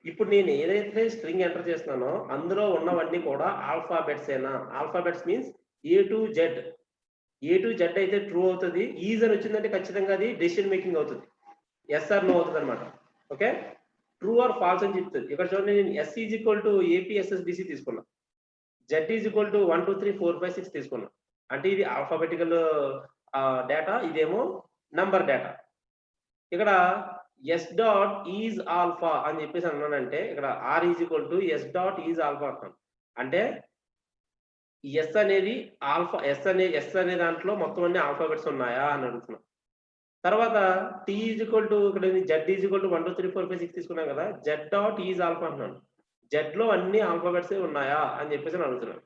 ఇప్పుడు నేను ఏదైతే స్ట్రింగ్ ఎంటర్ చేస్తున్నానో అందులో ఉన్నవన్నీ కూడా ఆల్ఫాబెట్స్ ఏనా. Alphabets means A to Z. A to Z అయితే ట్రూ అవుతుంది, ఈజ్ అని వచ్చిందంటే ఖచ్చితంగా అది డెసిషన్ మేకింగ్ అవుతుంది, ఎస్ ఆర్ నో అవుతుంది అనమాట. ఓకే, ట్రూ ఆర్ ఫాల్స్ అని చెప్తుంది. ఇక్కడ చూడండి, నేను yes is equal to APSSDC తీసుకున్నా, జెడ్ ఈజ్ ఈక్వల్ టు 1 2 3 4 5 6 తీసుకున్నా. అంటే ఇది ఆల్ఫాబెటికల్ డేటా, ఇదేమో నంబర్ డేటా. ఇక్కడ ఎస్ డాట్ ఈజ్ ఆల్ఫా అని చెప్పేసి అన్నానంటే ఇక్కడ r is equal to yes dot is alpha అంటున్నాను. అంటే ఎస్ అనేది ఆల్ఫా, ఎస్ అనే దాంట్లో మొత్తం అన్ని ఆల్ఫాబెట్స్ ఉన్నాయా అని అడుగుతున్నాం. తర్వాత టీ ఈజ్ ఈక్వల్ టు ఇక్కడ జెడ్ ఈజ్ ఈక్వల్ టు 1 2 3 4 5 6 తీసుకున్నాం కదా, జెడ్ డాట్ ఈజ్ ఆల్ఫా అంటున్నాను. జెడ్ లో అన్ని ఆల్ఫాబెట్స్ ఉన్నాయా అని చెప్పేసి అడుగుతున్నాను.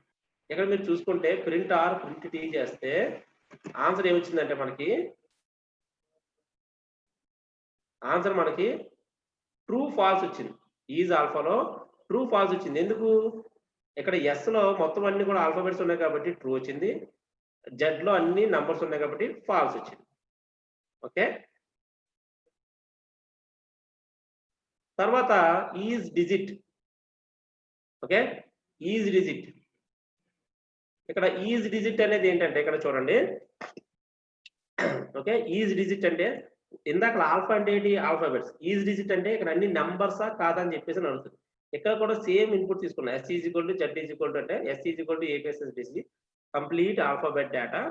ఇక్కడ మీరు చూసుకుంటే ప్రింట్ ఆర్ ప్రింట్ టీ చేస్తే ఆన్సర్ ఏమొచ్చిందంటే మనకి ట్రూ ఫాల్స్ వచ్చింది. ఈజ్ ఆల్ఫాలో ట్రూ ఫాల్స్ వచ్చింది. ఎందుకు, ఇక్కడ ఎస్ లో మొత్తం అన్ని కూడా ఆల్ఫాబెట్స్ ఉన్నాయి కాబట్టి ట్రూ వచ్చింది, జెడ్ లో అన్ని నంబర్స్ ఉన్నాయి కాబట్టి ఫాల్స్ వచ్చింది. ఓకే, తర్వాత is digit. Okay, is digit. ఇక్కడ ఈజ్ డిజిట్ అనేది ఏంటంటే ఇక్కడ చూడండి. ఓకే, ఈజ్ డిజిట్ అంటే ఇందాక ఆల్ఫా అంటే ఏంటి, ఆల్ఫాబెట్స్. ఈజ్ డిజిట్ అంటే ఇక్కడ అన్ని నంబర్సా కాదా అని చెప్పేసి అడుగుతుంది. ఇక్కడ కూడా సేమ్ ఇన్పుట్ తీసుకున్నా, S is equal to Z is equal to అంటే S is equal to APSSDC complete alphabet data,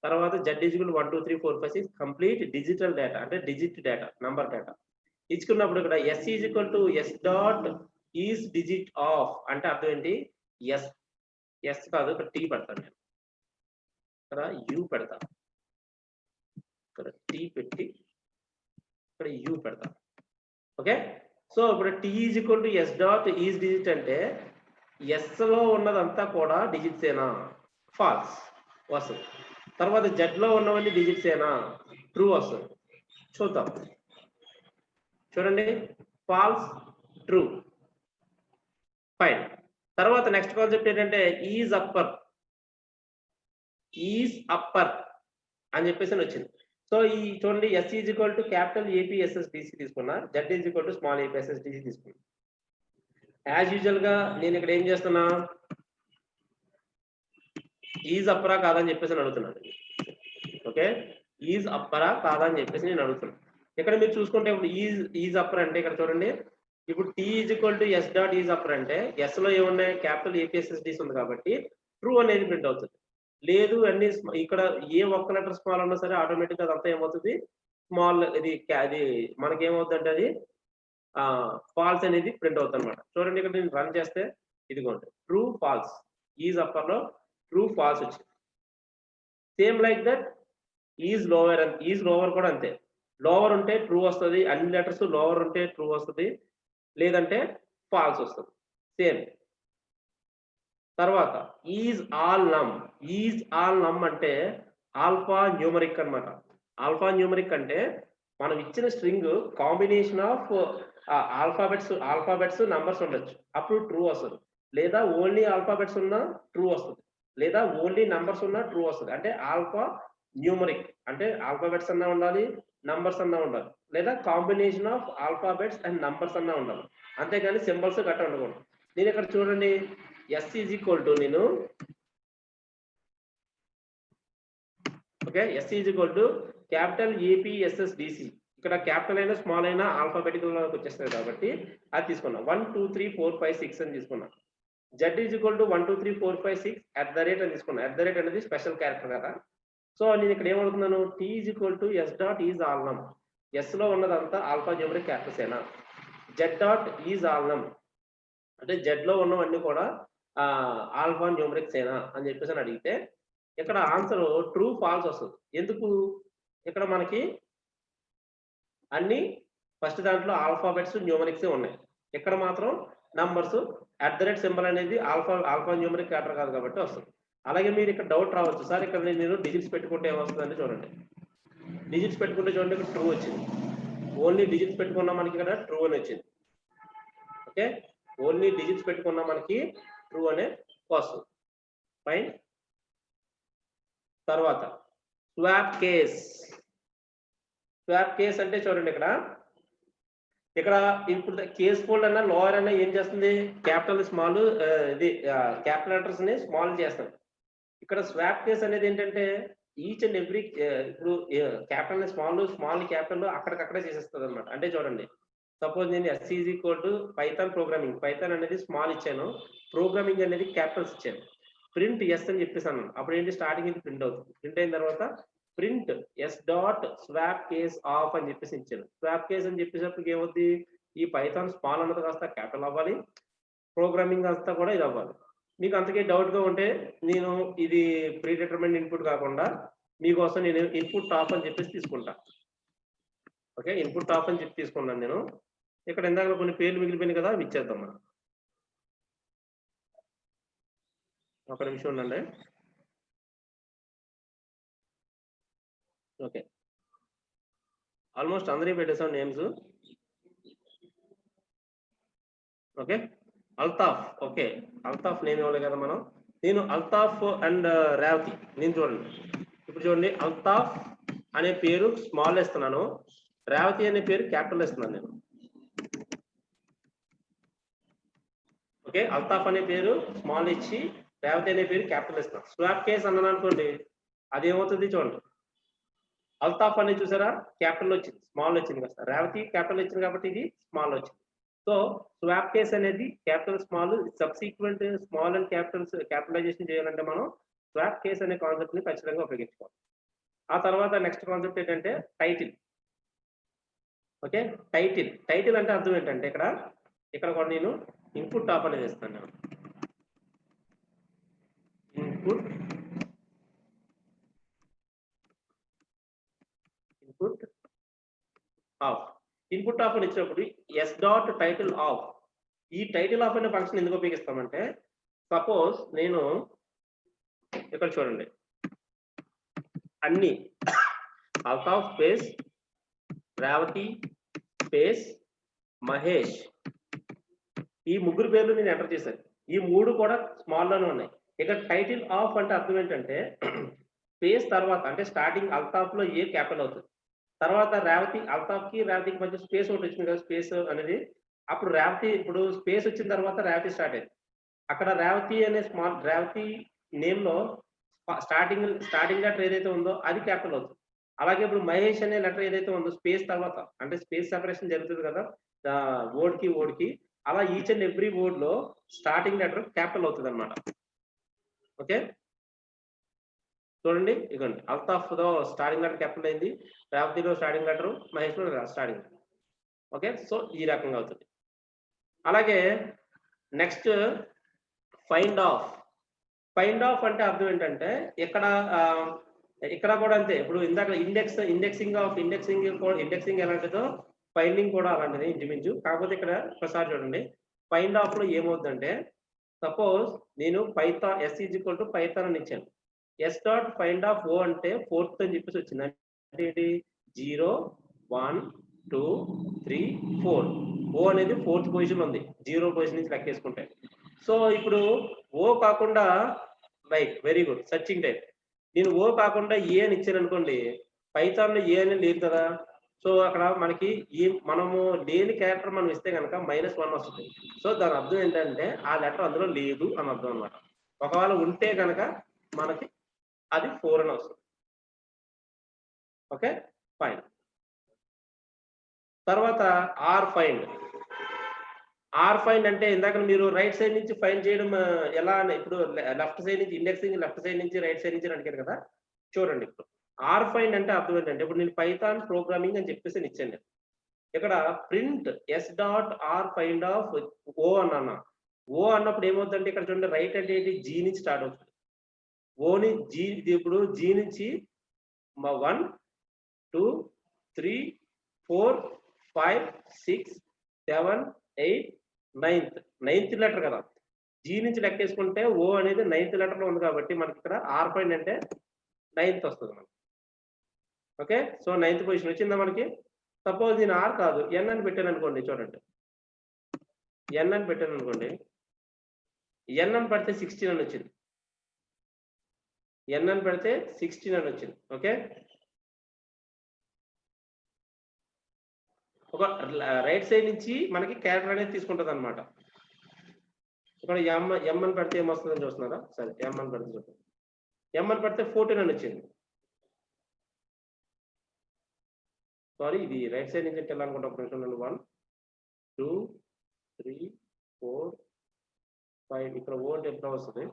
తర్వాత Z is equal 1 2 3 4 5 6 complete digital data, అంటే డిజిట్ డేటా, నంబర్ డేటా ఇచ్చుకున్నప్పుడు ఇక్కడ S is equal to yes dot is digit of అంటే అర్థం ఏంటి, yes కాదు ఇక్కడ టీ పెడతాను నేను, ఇక్కడ యూ పెడతా, ఇక్కడ టీ పెట్టి ఇక్కడ యూ పెడతా. ఓకే, సో ఇప్పుడు t is equal to yes dot is digit అంటే ఎస్ లో ఉన్నదంతా కూడా డిజిట్స్ ఏనా, ఫాల్స్ వస్తుంది. తర్వాత జెడ్ లో ఉన్నవన్నీ డిజిట్స్ ఏనా, ట్రూ వస్తుంది. చూద్దాం, చూడండి, ఫాల్స్ ట్రూ ఫైన్. తర్వాత నెక్స్ట్ కాన్సెప్ట్ ఏంటంటే ఈజ్ అప్పర్ అని చెప్పేసి వచ్చింది. సో ఈ చూడండి, yes is equal to capital APSSDC తీసుకున్నా, Z is equal to small APSSDC తీసుకున్నా. యాజ్ యూజువల్ గా నేను ఇక్కడ ఏం చేస్తున్నా, ఈజ్ అప్పరా కాదని చెప్పేసి అడుగుతున్నాను. ఓకే, ఈజ్ అప్పరా కాదా అని చెప్పేసి నేను అడుగుతున్నాను. ఇక్కడ మీరు చూసుకుంటే ఇప్పుడు ఈజ్ అప్పర్ అంటే ఇక్కడ చూడండి ఇప్పుడు t is equal to yes dot is upper అంటే ఎస్ లో ఏమున్నాయి క్యాపిటల్ ఏపీఎస్ఎస్డిస్ ఉంది కాబట్టి ట్రూ అనేది ప్రింట్ అవుతుంది. లేదు అన్ని ఇక్కడ ఏ ఒక్క లెటర్ స్మాల్ ఉన్నా సరే ఆటోమేటిక్ గా అదంతా ఏమవుతుంది స్మాల్ ఇది అది మనకి ఏమవుతుందంటే అది ఫాల్స్ అనేది ప్రింట్ అవుతుంది అనమాట. చూడండి ఇక్కడ నేను రన్ చేస్తే ఇదిగోండి ట్రూ ఫాల్స్ ఈజ్ అప్పర్ లో ట్రూ ఫాల్స్ వచ్చింది. Same like that is lower is lower కూడా అంతే. లోవర్ ఉంటే ట్రూ వస్తుంది, అన్ని లెటర్స్ లోవర్ ఉంటే ట్రూ వస్తుంది, లేదంటే ఫాల్స్ వస్తుంది. సేమ్ తర్వాత ఈజ్ ఆల్ నమ్. ఈజ్ ఆల్ నమ్ అంటే ఆల్ఫా న్యూమరిక్ అన్నమాట. ఆల్ఫా న్యూమరిక్ అంటే మనం ఇచ్చిన string combination of alphabets numbers ఉండొచ్చు, అప్పుడు ట్రూ వస్తుంది. లేదా ఓన్లీ ఆల్ఫాబెట్స్ ఉన్నా ట్రూ వస్తుంది, లేదా ఓన్లీ నంబర్స్ ఉన్నా ట్రూ వస్తుంది. అంటే ఆల్ఫా న్యూమరిక్ అంటే ఆల్ఫాబెట్స్ అన్నా ఉండాలి, నంబర్స్ అన్నా ఉండాలి, లేదా combination of alphabets and numbers అన్నా ఉండాలి, అంతేగాని సింబల్స్ గట్ట ఉండకూడదు. నేను ఇక్కడ చూడండి ఎస్ ఈజ్ ఈక్వల్ టు నేను okay yes is equal to capital APSSDC. ఇక్కడ క్యాపిటల్ అయినా స్మాల్ అయినా ఆల్ఫాబెటికల్ వచ్చేస్తుంది కాబట్టి అది తీసుకున్నాం. 1 2 3 4 5 6 అని తీసుకున్నాం. Z is equal to 1 2 3 4 5 6 at the rate అని తీసుకున్నాం. అట్ ద రేట్ అనేది స్పెషల్ క్యారెక్టర్ కదా. సో నేను ఇక్కడ ఏమనుకున్నాను t is equal to yes dot is alnum. S లో ఉన్నదంతా ఆల్ఫా న్యూమరిక్ క్యారెక్టర్స్ ఏనా. జెడ్ డాట్ ఈజ్ ఆల్నమ్ అంటే జెడ్ లో ఉన్నవన్నీ కూడా ఆల్ఫా న్యూమరిక్స్ ఏనా అని చెప్పేసి అని అడిగితే ఇక్కడ ఆన్సర్ ట్రూ ఫాల్స్ వస్తుంది. ఎందుకు ఇక్కడ మనకి అన్ని ఫస్ట్ దాంట్లో ఆల్ఫాబెట్స్ న్యూమరిక్స్ ఉన్నాయి, ఇక్కడ మాత్రం numbers at the rate symbol అనేది ఆల్ఫా న్యూమరిక్ క్యారెక్టర్ కాదు కాబట్టి వస్తుంది. అలాగే మీరు ఇక్కడ డౌట్ రావచ్చు, సార్ ఇక్కడ నేను డిజిట్స్ పెట్టుకుంటే ఏమొస్తుందంటే చూడండి, డిజిట్స్ పెట్టుకుంటే చూడండి ఇక్కడ ట్రూ వచ్చింది. ఓన్లీ డిజిట్స్ పెట్టుకున్నా మనకి ఇక్కడ ట్రూ అని వచ్చింది. ఓకే ఓన్లీ డిజిట్స్ పెట్టుకున్నా మనకి ట్రూ అనే వస్తుంది. ఫైన్. తర్వాత స్వాప్ కేస్. స్వాప్ కేస్ అంటే చూడండి ఇక్కడ ఇప్పుడు కేస్ ఫోల్డ్ అన్నా లోయర్ అన్నా ఏం చేస్తుంది క్యాపిటల్ స్మాల్ ఇది క్యాపిటల్ లెటర్స్ ని స్మాల్ చేస్తుంది. ఇక్కడ స్వాప్ కేస్ అనేది ఏంటంటే ఈచ్ అండ్ ఎవ్రీ ఇప్పుడు క్యాపిటల్ స్మాల్ క్యాపిటల్ అక్కడికక్కడే చేసేస్తుంది అనమాట. అంటే చూడండి సపోజ్ నేను yes is equal to Python programming, Python అనేది స్మాల్ ఇచ్చాను, ప్రోగ్రామింగ్ అనేది క్యాపిటల్స్ ఇచ్చాను, ప్రింట్ ఎస్ అని చెప్పేసాను. అప్పుడు ఏంటి స్టార్టింగ్ ఇది ప్రింట్ అవుతుంది. ప్రింట్ అయిన తర్వాత print s dot swap case of అని చెప్పేసి ఇచ్చాను. స్వాప్ కేస్ అని చెప్పేటప్పటికి ఏమవుతుంది ఈ పైథాన్ స్మాల్ అన్నది కాస్త క్యాపిటల్ అవ్వాలి, ప్రోగ్రామింగ్ అంతా కూడా ఇది అవ్వాలి. మీకు అంతకే డౌట్ గా ఉంటే నేను ఇది ప్రీ డిటర్మైన్డ్ ఇన్పుట్ కాకుండా మీకోసం నేను ఇన్పుట్ టాప్ అని చెప్పేసి తీసుకుంటా. ఓకే ఇన్పుట్ టాప్ అని చెప్పి తీసుకున్నాను నేను. ఇక్కడ ఇందాక కొన్ని పేర్లు మిగిలిపోయినాయి కదా అవి ఇచ్చేద్దాం మనం. ఒక నిమిషం ఉండండి. ఓకే ఆల్మోస్ట్ అందరికీ పెట్టేసాం names. Okay Altaf. Okay Altaf name ఇవ్వలే కదా మనం. నేను అల్తాఫ్ అండ్ రేవతి నేను చూడండి ఇప్పుడు చూడండి అల్తాఫ్ అనే పేరు స్మాల్ ఇస్తున్నాను, రేవతి అనే పేరు క్యాపిటల్ ఇస్తున్నాను నేను. ఓకే అల్తాఫ్ అనే పేరు స్మాల్ ఇచ్చి రేవతి అనే పేరు క్యాపిటల్ ఇస్తున్నాను. స్వాప్ కేస్ అన్నాను అనుకోండి అదేమవుతుంది చూడండి అల్తాఫ్ అనేది చూసారా క్యాపిటల్ వచ్చింది, స్మాల్ వచ్చింది కదా, రేవతి క్యాపిటల్ వచ్చింది కాబట్టి ఇది స్మాల్ వచ్చింది. సో స్వాప్ కేస్ అనేది capital small subsequent small and capitalization చేయాలంటే మనం స్వాప్ కేస్ అనే కాన్సెప్ట్ ని ఖచ్చితంగా ఉపయోగించుకోవాలి. ఆ తర్వాత నెక్స్ట్ కాన్సెప్ట్ ఏంటంటే టైటిల్. ఓకే టైటిల్ అంటే అర్థం ఏంటంటే ఇక్కడ కూడా నేను ఇన్పుట్ టాప్ అనేది ఇస్తాను. Input of. ఇన్పుట్ ఆఫ్ అని ఇచ్చినప్పుడు ఎస్ డాట్ టైటిల్ ఆఫ్. ఈ టైటిల్ ఆఫ్ అనే ఫంక్షన్ ఎందుకు ఉపయోగిస్తామంటే సపోజ్ నేను ఇక్కడ చూడండి అన్ని అల్తాఫ్ స్పేస్ రేవతి స్పేస్ మహేష్ ఈ ముగ్గురు పేర్లు నేను ఎంటర్ చేశాను. ఈ మూడు కూడా స్మాల్ లోనే ఉన్నాయి. ఇక్కడ టైటిల్ ఆఫ్ అంటే అర్థం ఏంటంటే స్పేస్ తర్వాత అంటే స్టార్టింగ్ అల్తాఫ్ లో ఏ క్యాపిటల్ అవుతుంది, తర్వాత రేవతి అల్తాఫ్ కి రేవతికి మధ్య స్పేస్ ఒకటి వచ్చింది కదా స్పేస్ అనేది, అప్పుడు రేవతి ఇప్పుడు స్పేస్ వచ్చిన తర్వాత రేవతి స్టార్ట్ అయింది. అక్కడ రేవతి అనే స్మాల్ రేవతి నేమ్ లో స్టార్టింగ్ లెటర్ ఏదైతే ఉందో అది క్యాపిటల్ అవుతుంది. అలాగే ఇప్పుడు మహేష్ అనే లెటర్ ఏదైతే ఉందో స్పేస్ తర్వాత అంటే స్పేస్ సెపరేషన్ జరుగుతుంది కదా వర్డ్కి అలా ఈచ్ అండ్ ఎవ్రీ వర్డ్ లో స్టార్టింగ్ లెటర్ క్యాపిటల్ అవుతుంది అనమాట. ఓకే చూడండి ఇదిగోండి అల్తాఫ్ లో స్టార్టింగ్ లెటర్ క్యాపిటల్ అయింది, రేవతిలో స్టార్టింగ్ లెటర్, మహేష్ లో స్టార్టింగ్. ఓకే సో ఈ రకంగా అవుతుంది. అలాగే next find of. Find of అంటే అర్థం ఏంటంటే ఇక్కడ కూడా అంతే. ఇప్పుడు ఇందాక ఇండెక్సింగ్ ఎలాంటిదో ఫైండింగ్ కూడా అలాంటిది ఇంచుమించు. కాకపోతే ఇక్కడ ఒకసారి చూడండి ఫైండ్ ఆఫ్ లో ఏమవుతుందంటే సపోజ్ నేను Python s is equal to Python అని ఇచ్చాను. S dot find of o అంటే 4th అని చెప్పేసి వచ్చింది. అంటే ఏంటి 0 1 2 3 4 ఓ అనేది 4th పొజిషన్ ఉంది 0 పొజిషన్ నుంచి లెక్కేసుకుంటే. సో ఇప్పుడు ఓ కాకుండా right very good searching type. నేను ఓ కాకుండా ఏ అని ఇచ్చాను అనుకోండి, పైథాన్ లో ఏ అని లేదు కదా. సో అక్కడ మనకి మనము లేని క్యారెక్టర్ మనం ఇస్తే కనుక -1 వస్తుంది. సో దాని అర్థం ఏంటంటే ఆ లెటర్ అందులో లేదు అని అర్థం అనమాట. ఒకవేళ ఉంటే కనుక మనకి అది 4 అని వస్తుంది. Okay fine. తర్వాత ఆర్ ఫైండ్. ఆర్ ఫైండ్ అంటే ఇందాక మీరు రైట్ సైడ్ నుంచి ఫైండ్ చేయడం ఎలా అని, ఇప్పుడు లెఫ్ట్ సైడ్ నుంచి ఇండెక్సింగ్ లెఫ్ట్ సైడ్ నుంచి రైట్ సైడ్ నుంచి అడిగారు కదా. చూడండి ఇప్పుడు ఆర్ ఫైండ్ అంటే అర్థం ఏంటంటే ఇప్పుడు నేను పైథాన్ ప్రోగ్రామింగ్ అని చెప్పేసి ఇచ్చాను. ఇక్కడ print s dot r find of o అన్నా. ఓ అన్నప్పుడు ఏమవుతుందంటే ఇక్కడ చూడండి రైట్ అంటే ఏంటి జీ నుంచి స్టార్ట్ అవుతుంది. ఓని జీ ఇప్పుడు జీ నుంచి 1 2 3 4 5 6 7 8 9th లెటర్ కదా. జీ నుంచి లెక్కేసుకుంటే ఓ అనేది 9th లెటర్ లో ఉంది కాబట్టి మనకి ఇక్కడ ఆర్ ఫైండ్ అంటే 9th వస్తుంది మనకి. ఓకే సో 9th పొజిషన్ వచ్చిందా మనకి. సపోజ్ నేను ఆర్ కాదు ఎన్ అని పెట్టాను అనుకోండి. చూడండి ఎన్ అని పెట్టాను అనుకోండి, ఎన్ అని పెడితే 16 అని వచ్చింది. ఎన్ అని పెడితే 16 అని వచ్చింది. ఓకే ఒక రైట్ సైడ్ నుంచి మనకి క్యారెక్టర్ అనేది తీసుకుంటుంది అనమాట. ఇక్కడ ఎం అని పెడితే ఏమొస్తుందని చూస్తున్నారా. సరే ఎం అని పెడితే చూడండి, ఎం అని పెడితే 14 అని వచ్చింది. సారీ ఇది రైట్ సైడ్ నుంచి వెళ్ళాలనుకుంటా. 1 2 3 4 5 ఇక్కడ ఓ అంటే ఎప్పుడు వస్తుంది.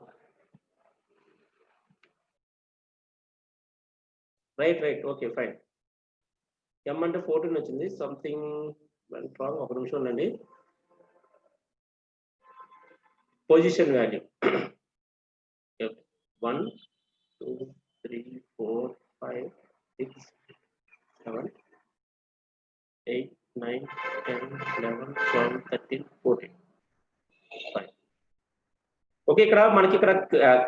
Right okay fine. ఎం అంటే 14 వచ్చింది. Something wrong. ఒక నిమిషం ఉండండి. Position value 1 2 3 4 5 6 7 8 9 10 11 12 13 14 5. ఓకే ఇక్కడ మనకి ఇక్కడ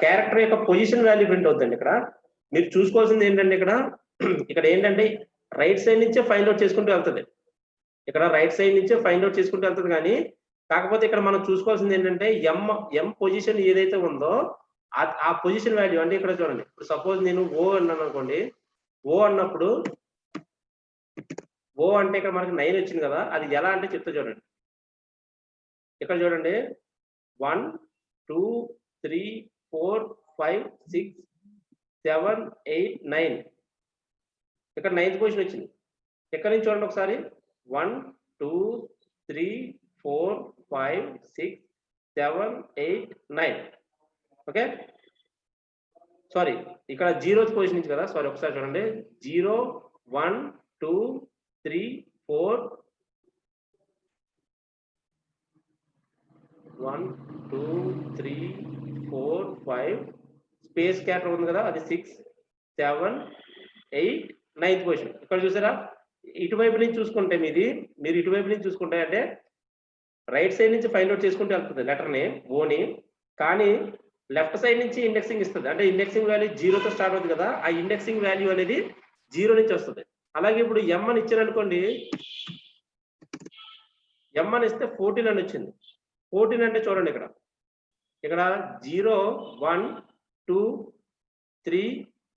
క్యారెక్టర్ యొక్క పొజిషన్ వాల్యూ ప్రింట్ అవుతుంది. ఇక్కడ మీరు చూసుకోవాల్సింది ఏంటంటే ఇక్కడ ఏంటంటే రైట్ సైడ్ నుంచే ఫైండ్ అవుట్ చేసుకుంటూ వెళ్తుంది. ఇక్కడ రైట్ సైడ్ నుంచే ఫైండ్ అవుట్ చేసుకుంటూ వెళ్తుంది. కానీ కాకపోతే ఇక్కడ మనం చూసుకోవాల్సింది ఏంటంటే ఎం పొజిషన్ ఏదైతే ఉందో ఆ పొజిషన్ వాల్యూ అంటే ఇక్కడ చూడండి. ఇప్పుడు సపోజ్ నేను ఓ అన్నాను అనుకోండి. ఓ అన్నప్పుడు ఓ అంటే ఇక్కడ మనకి 9 వచ్చింది కదా. అది ఎలా అంటే చెప్తా చూడండి. ఇక్కడ చూడండి 1 2 3 4 5 6 7 8 9 ఇక్కడ 9th పొజిషన్ వచ్చింది. ఎక్కడి నుంచి చూడండి ఒకసారి 1 2 3 4 5 6 7 8 9. ఓకే సారీ ఇక్కడ 0th పొజిషన్ నుంచి కదా. సారీ ఒకసారి చూడండి 0 1 2 3 4 1 2 3 4 5 స్పేస్ క్యారెక్టర్ ఉంది కదా, అది 6 7 8 9th పొజిషన్. ఇక్కడ చూసారా ఇటువైపు నుంచి చూసుకుంటే మీరు ఇటువైపు నుంచి చూసుకుంటే అంటే రైట్ సైడ్ నుంచి ఫైండ్ అవుట్ చేసుకుంటూ వెళ్తుంది లెటర్ని ఓని. కానీ లెఫ్ట్ సైడ్ నుంచి ఇండెక్సింగ్ ఇస్తుంది. అంటే ఇండెక్సింగ్ వాల్యూ 0తో స్టార్ట్ అవుతుంది కదా. ఆ ఇండెక్సింగ్ వాల్యూ అనేది 0 నుంచి వస్తుంది. అలాగే ఇప్పుడు ఎం అని ఇచ్చారనుకోండి, ఎం అని ఇస్తే 14 అని వచ్చింది. 14 అంటే చూడండి ఇక్కడ 0 1 2 3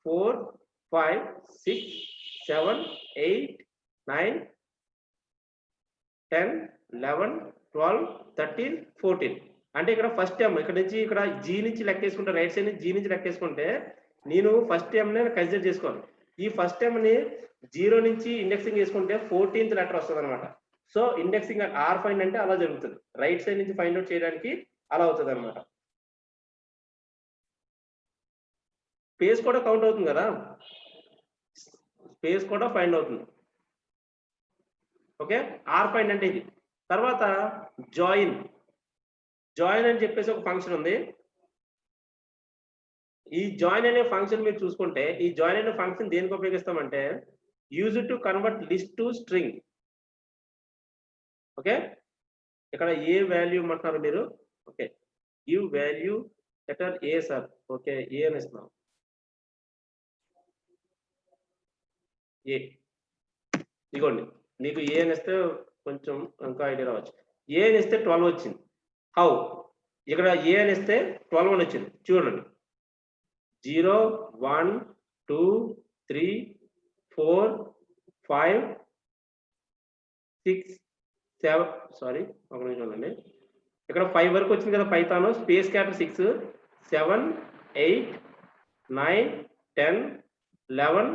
4 5 6 7 8 9 10 11 12 13 14 అంటే ఇక్కడ ఫస్ట్ ఎం ఇక్కడ నుంచి ఇక్కడ జీ నుంచి లెక్కేసుకుంటే రైట్ సైడ్ నుంచి జీ నుంచి లెక్కేసుకుంటే నేను ఫస్ట్ ఎం నే కన్సిడర్ చేసుకోవాలి. ఈ ఫస్ట్ టైం ని 0 నుంచి ఇండెక్సింగ్ చేసుకుంటే 14th లెటర్ వస్తుంది అనమాట. సో ఇండెక్సింగ్ ఆర్ ఫైండ్ అంటే అలా జరుగుతుంది. రైట్ సైడ్ నుంచి ఫైండ్ అవుట్ చేయడానికి అలా అవుతుంది అనమాట. స్పేస్ కూడా కౌంట్ అవుతుంది కదా, స్పేస్ కూడా ఫైండ్ అవుతుంది. ఓకే, ఆర్ ఫైండ్ అంటే ఇది. తర్వాత జాయిన్ అని చెప్పేసి ఒక ఫంక్షన్ ఉంది. ఈ జాయిన్ అనే ఫంక్షన్ మీరు చూసుకుంటే, ఈ జాయిన్ అనే ఫంక్షన్ దేనికి ఉపయోగిస్తామంటే use to convert list to string. Okay, ఇక్కడ ఏ వాల్యూ ఇమ్మంటున్నారు మీరు? Okay, give value letter A sir. Okay, A అని ఇస్తున్నాం. ఏ ఇదిగోండి, మీకు ఏ అని ఇస్తే కొంచెం ఇంకా ఐడియా రావచ్చు. ఏ అని ఇస్తే 12 వచ్చింది. హౌ? ఇక్కడ ఏ అని ఇస్తే 12 అని వచ్చింది. చూడండి, 0 1 2 3 4 5 6 7 సారీ ఒక నిమిషం ఉండండి. ఇక్కడ 5 వరకు వచ్చింది కదా పైథాన్. స్పేస్ క్యాపిటల్ 6 7 8 9 10 11